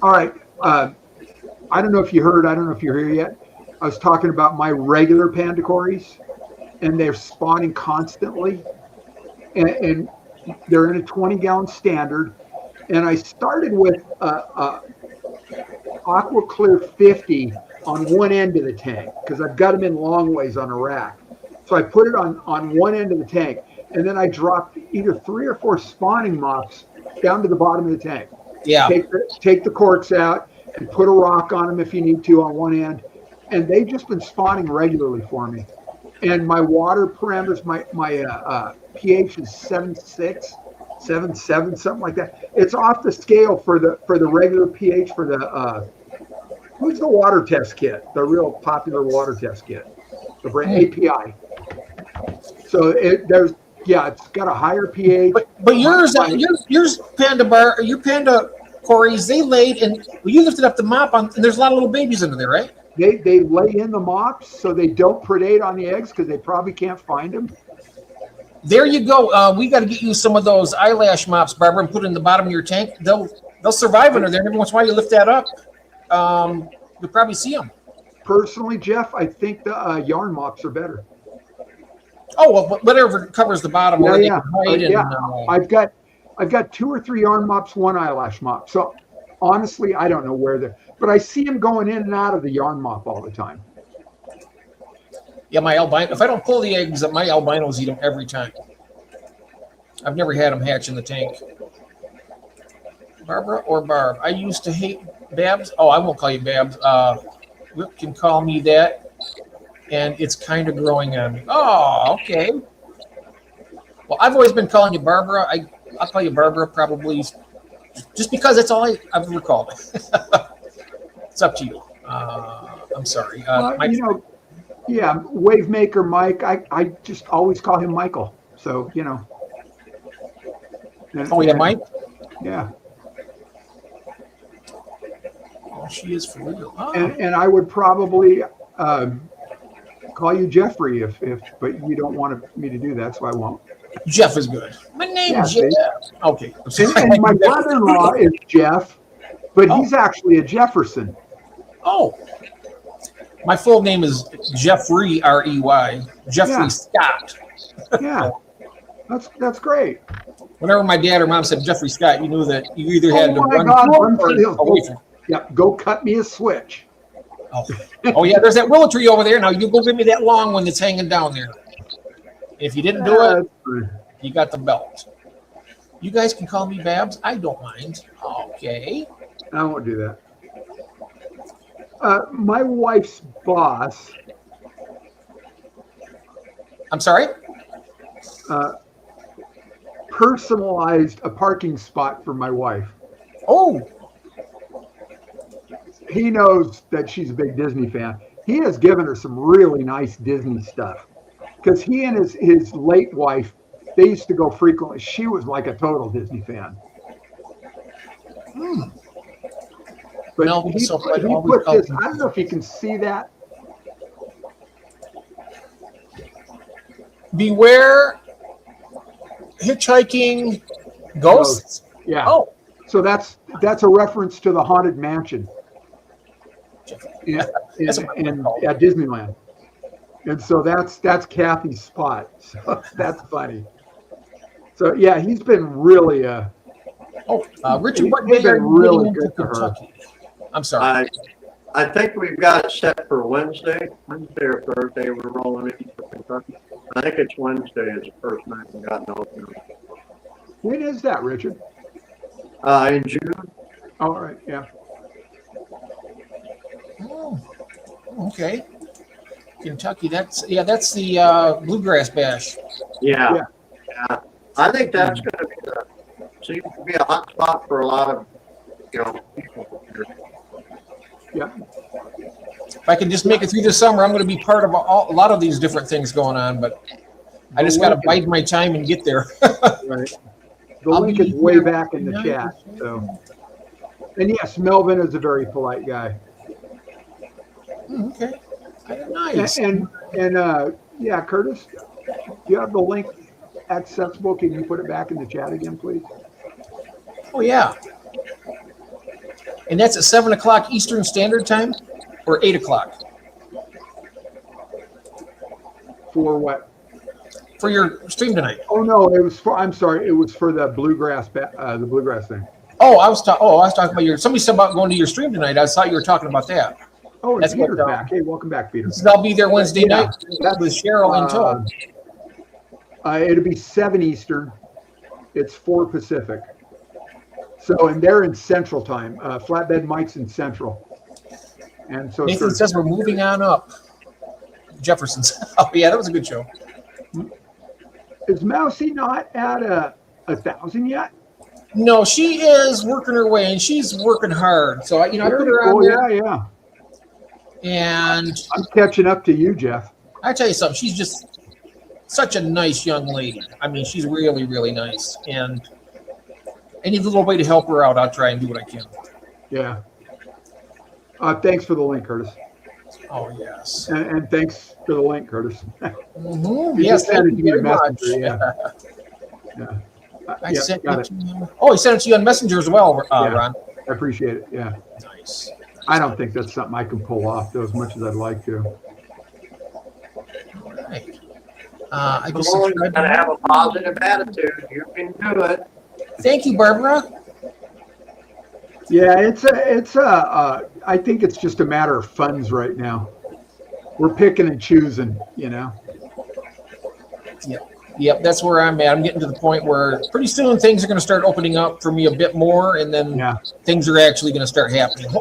All right. I don't know if you heard. I don't know if you're here yet. I was talking about my regular pandacories, and they're spawning constantly, and they're in a 20-gallon standard. And I started with Aqua Clear 50 on one end of the tank because I've got them in long ways on a rack. So I put it on one end of the tank, and then I dropped either 3 or 4 spawning mops down to the bottom of the tank. Yeah. Take the corks out and put a rock on them if you need to on one end. And they've just been spawning regularly for me. And my water parameters, my pH is 7.6, 7.7, something like that. It's off the scale for the regular pH for the who's the water test kit, the real popular water test kit, the brand API. So it's got a higher pH. But yours your panda cories, they laid, and you lifted up the mop and there's a lot of little babies under there, right? They lay in the mops so they don't predate on the eggs because they probably can't find them. There you go. We got to get you some of those eyelash mops, Barbara, and put it in the bottom of your tank. They'll survive under there. And every once in a while you lift that up, you'll probably see them. Personally, Jeff, I think the yarn mops are better. Oh, well, whatever covers the bottom. Yeah. I've got 2 or 3 yarn mops, 1 eyelash mop. So honestly, I don't know where they're, but I see them going in and out of the yarn mop all the time. Yeah, my albino. If I don't pull the eggs, my albinos eat them every time. I've never had them hatch in the tank. Barbara or Barb? I used to hate Babs. Oh, I won't call you Babs. Rip can call me that, and it's kind of growing on me. Oh, okay. Well, I've always been calling you Barbara. I'll call you Barbara probably, just because that's all I've ever called it. It's up to you. I'm sorry. Wave Maker Mike. I just always call him Michael. So Mike. Yeah. Oh, she is for real. Oh. And I would probably call you Jeffrey but you don't want me to do that, so I won't. Jeff is good. My name's Jeff. Okay. And my brother-in-law is Jeff, but he's actually a Jefferson. Oh. My full name is Jeffrey, R-E-Y. Jeffrey Scott. Yeah. That's great. Whenever my dad or mom said Jeffrey Scott, you knew that you either had to run for the away from. Yeah, go cut me a switch. Oh yeah, there's that willow tree over there. Now you go give me that long one that's hanging down there. If you didn't do it, you got the belt. You guys can call me Babs. I don't mind. Okay. I won't do that. My wife's boss. I'm sorry? Personalized a parking spot for my wife. Oh. He knows that she's a big Disney fan. He has given her some really nice Disney stuff. Because he and his late wife, they used to go frequently. She was like a total Disney fan. But he put this, I don't know if you can see that. Beware hitchhiking ghosts. Yeah. Oh. So that's a reference to the Haunted Mansion at Disneyland. And so that's Kathy's spot. So that's funny. So yeah, he's been really Richard, what day are you really into Kentucky? I'm sorry. I think we've got it set for Wednesday or Thursday. We're rolling into Kentucky. I think it's Wednesday is the first night we got no open. When is that, Richard? In June. All right, yeah. Oh, okay. Kentucky. That's the Bluegrass Bash. Yeah. I think that's going to seems to be a hot spot for a lot of people. Yeah. If I can just make it through the summer, I'm going to be part of a lot of these different things going on. But I just got to bide my time and get there. Right. The link is way back in the chat. So, and yes, Melvin is a very polite guy. Okay. Nice. And yeah, Curtis, do you have the link accessible? Can you put it back in the chat again, please? Oh yeah. And that's at 7 o'clock Eastern Standard Time, or 8 o'clock For what? for your stream tonight. Oh no, it was for. I'm sorry, it was for the bluegrass thing. Oh, I was talking about somebody said about going to your stream tonight. I thought you were talking about that. Oh, That's Peter's what, back. Hey, welcome back, Peter. I'll be there Wednesday Yeah, night with Cheryl and Todd. It'll be 7 Eastern. It's 4 Pacific. So, and they're in Central Time. Flatbed Mike's in Central. And so Nathan says we're moving on up. Jefferson's. Oh yeah, that was a good show. Is Mousy not at 1,000 yet? No, she is working her way, and she's working hard. So I put her on there. Yeah. And I'm catching up to you, Jeff. I tell you something, she's just such a nice young lady. I mean, she's really, really nice. And any little way to help her out, I'll try and do what I can. Yeah. Thanks for the link, Curtis. Oh, yes. And thanks for the link, Curtis. Mm-hmm. Yes, thank you very much. Yeah. I sent it to you. Oh, he sent it to you on Messenger as well, Ron. I appreciate it. Yeah. Nice. I don't think that's something I can pull off, though, as much as I'd like to. All right. I just You got to have a positive attitude. You can do it. Thank you, Barbara. Yeah, I think it's just a matter of funds right now. We're picking and choosing, Yep, that's where I'm at. I'm getting to the point where pretty soon things are going to start opening up for me a bit more, and then things are actually going to start happening, a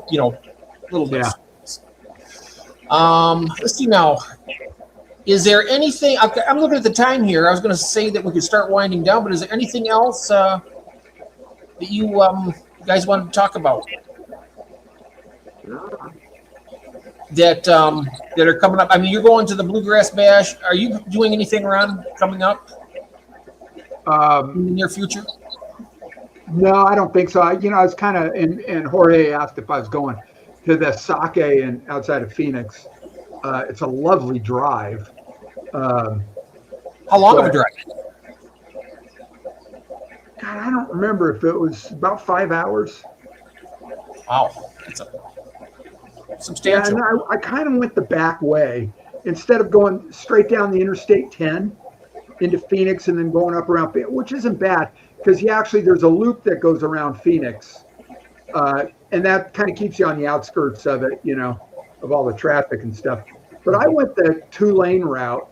little bit. Yeah. Let's see now. Is there anything, I'm looking at the time here. I was going to say that we could start winding down, but is there anything else that you guys want to talk about? That are coming up? I mean, you're going to the Bluegrass Bash. Are you doing anything around coming up in the near future? No, I don't think so. I was kind of, and Jorge asked if I was going to the Sake outside of Phoenix. It's a lovely drive. How long of a drive? God, I don't remember if it was about 5 hours. Wow, that's substantial. And I kind of went the back way. Instead of going straight down the Interstate 10 into Phoenix and then going up around, which isn't bad because there's a loop that goes around Phoenix. And that kind of keeps you on the outskirts of it, of all the traffic and stuff. But I went the 2-lane route.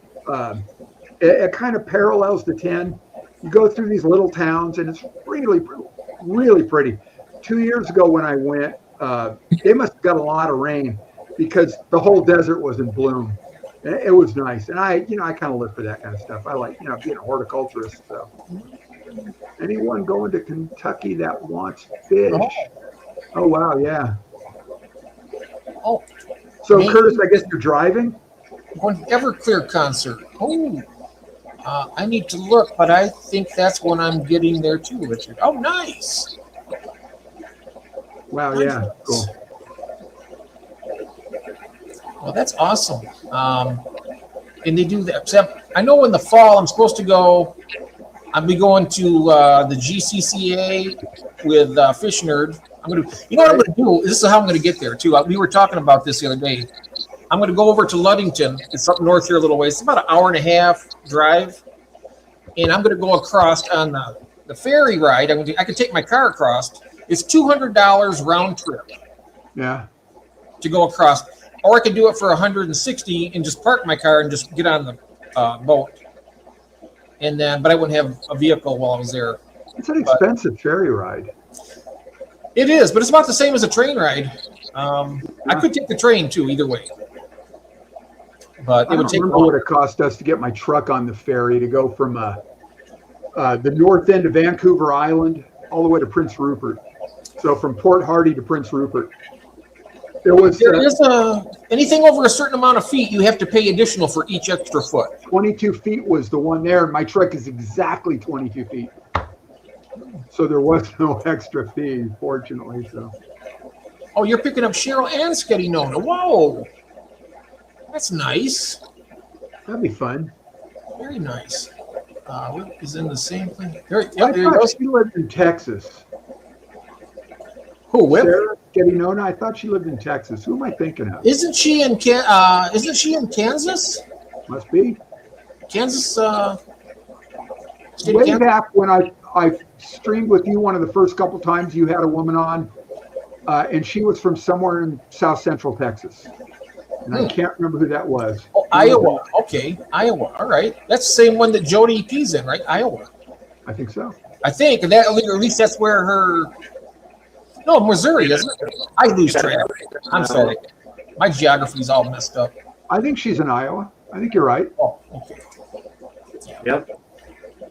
It kind of parallels the 10. You go through these little towns, and it's really, really pretty. 2 years ago when I went, they must have got a lot of rain because the whole desert was in bloom. It was nice. And I kind of live for that kind of stuff. I like, being a horticulturist. So anyone going to Kentucky that wants fish? Oh wow. Yeah. Oh. So Curtis, I guess you're driving? Going to Everclear concert. Oh. I need to look, but I think that's when I'm getting there too, Richard. Oh, nice. Wow, yeah, cool. Well, that's awesome. And they do that. Except I know in the fall I'm supposed to go. I'll be going to the GCCA with Fish Nerd. What I'm going to do? This is how I'm going to get there too. We were talking about this the other day. I'm going to go over to Ludington. It's up north here a little ways. It's about an hour and a half drive, and I'm going to go across on the ferry ride. I can take my car across. It's $200 round trip. Yeah. To go across, or I could do it for $160 and just park my car and just get on the boat. And then, but I wouldn't have a vehicle while I was there. It's an expensive ferry ride. It is, but it's about the same as a train ride. I could take the train too, either way. But it would take remember what it cost us to get my truck on the ferry to go from the north end of Vancouver Island all the way to Prince Rupert. So from Port Hardy to Prince Rupert. There is anything over a certain amount of feet, you have to pay additional for each extra foot. 22 feet was the one there. My truck is exactly 22 feet. So there was no extra fee, fortunately. So. Oh, you're picking up Cheryl and Sketty Nona. Whoa. That's nice. That'd be fun. Very nice. Whip is in the same place. I thought she lived in Texas. Who, Whip? Sarah Sketty Nona? I thought she lived in Texas. Who am I thinking of? Isn't she in Kansas? Must be. Kansas. Way back when I streamed with you, one of the first couple times you had a woman on, and she was from somewhere in South Central Texas. And I can't remember who that was. Oh, Iowa. Okay, Iowa. All right. That's the same one that Jody P's in, right? Iowa. I think so. I think that, or at least that's where her. No, Missouri, isn't it? I lose track. I'm sorry. My geography's all messed up. I think she's in Iowa. I think you're right. Oh, okay. Yeah. Yep.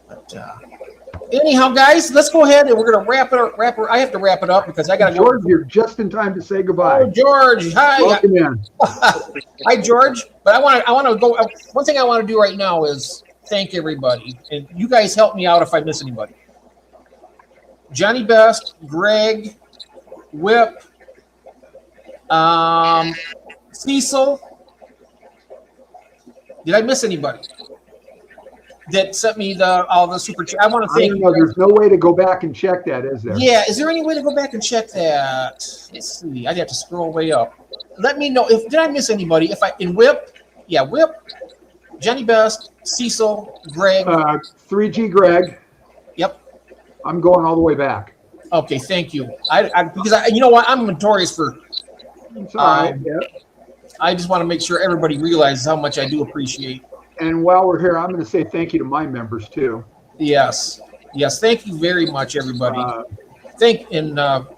But, anyhow, guys, let's go ahead and we're going to wrap it up. I have to wrap it up because I got to go. George, you're just in time to say goodbye. Oh, George, hi. Welcome in. Hi, George. But I want to go. One thing I want to do right now is thank everybody, and you guys help me out if I miss anybody. Johnny Best, Greg, Whip, Cecil. Did I miss anybody that sent me all the super chat? I want to thank you. There's no way to go back and check that, is there? Yeah, is there any way to go back and check that? Let's see. I'd have to scroll way up. Let me know if did I miss anybody? If I in Whip, yeah, Whip, Johnny Best, Cecil, Greg, 3G Greg. Yep. I'm going all the way back. Okay, thank you. Because you know what? I'm notorious for. It's all right. Yeah. I just want to make sure everybody realizes how much I do appreciate. And while we're here, I'm going to say thank you to my members too. Yes. Thank you very much, everybody.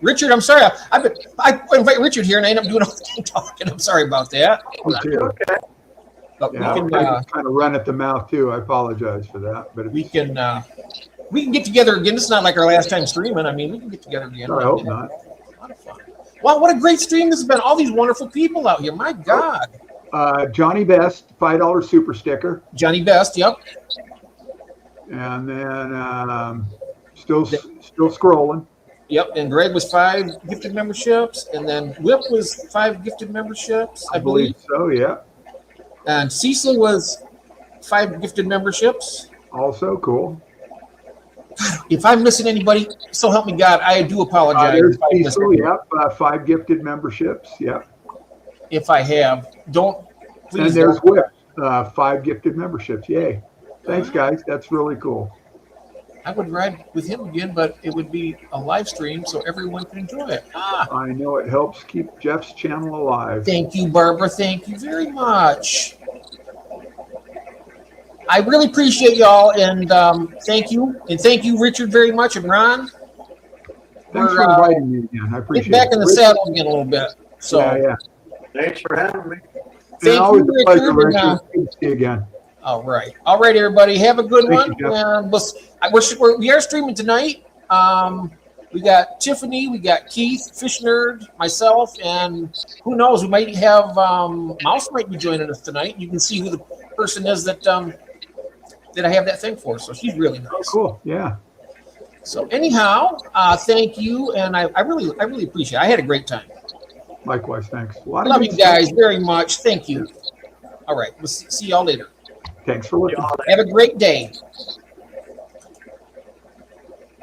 Richard. I'm sorry. I invite Richard here, and I end up doing all the talking. I'm sorry about that. Okay. But yeah, we can kind of run at the mouth too. I apologize for that, but we can get together again. It's not like our last time streaming. I mean, we can get together again. I hope not. A lot of fun. Wow, what a great stream this has been. All these wonderful people out here. My God. Johnny Best, $5 super sticker. Johnny Best, yep. And then still scrolling. Yep, and Greg was 5 gifted memberships, and then Whip was 5 gifted memberships, I believe. So, yeah. And Cecil was 5 gifted memberships. Also cool. If I'm missing anybody, so help me God, I do apologize. There's Cecil, yep, 5 gifted memberships, yep. If I have, please. And there's Whip, 5 gifted memberships, yay. Thanks, guys, that's really cool. I would ride with him again, but it would be a live stream so everyone can enjoy it. I know it helps keep Jeff's channel alive. Thank you, Barbara. Thank you very much. I really appreciate y'all, and thank you. And thank you, Richard, very much, and Ron. Thanks for inviting me again. I appreciate it. Get back in the saddle again a little bit. So, yeah. Thanks for having me. Thank you, Richard. Good to see you again. All right, everybody. Have a good one. You, and we are streaming tonight. We got Tiffany, we got Keith, Fish Nerd, myself, and who knows? We might have Mouse might be joining us tonight. You can see who the person is that I have that thing for. So she's really nice. Oh, cool. Yeah. So anyhow, thank you, and I really appreciate it. I had a great time. Likewise, thanks. Love you guys very much. Thank you. All right, we'll see y'all later. Thanks for listening. Have a great day.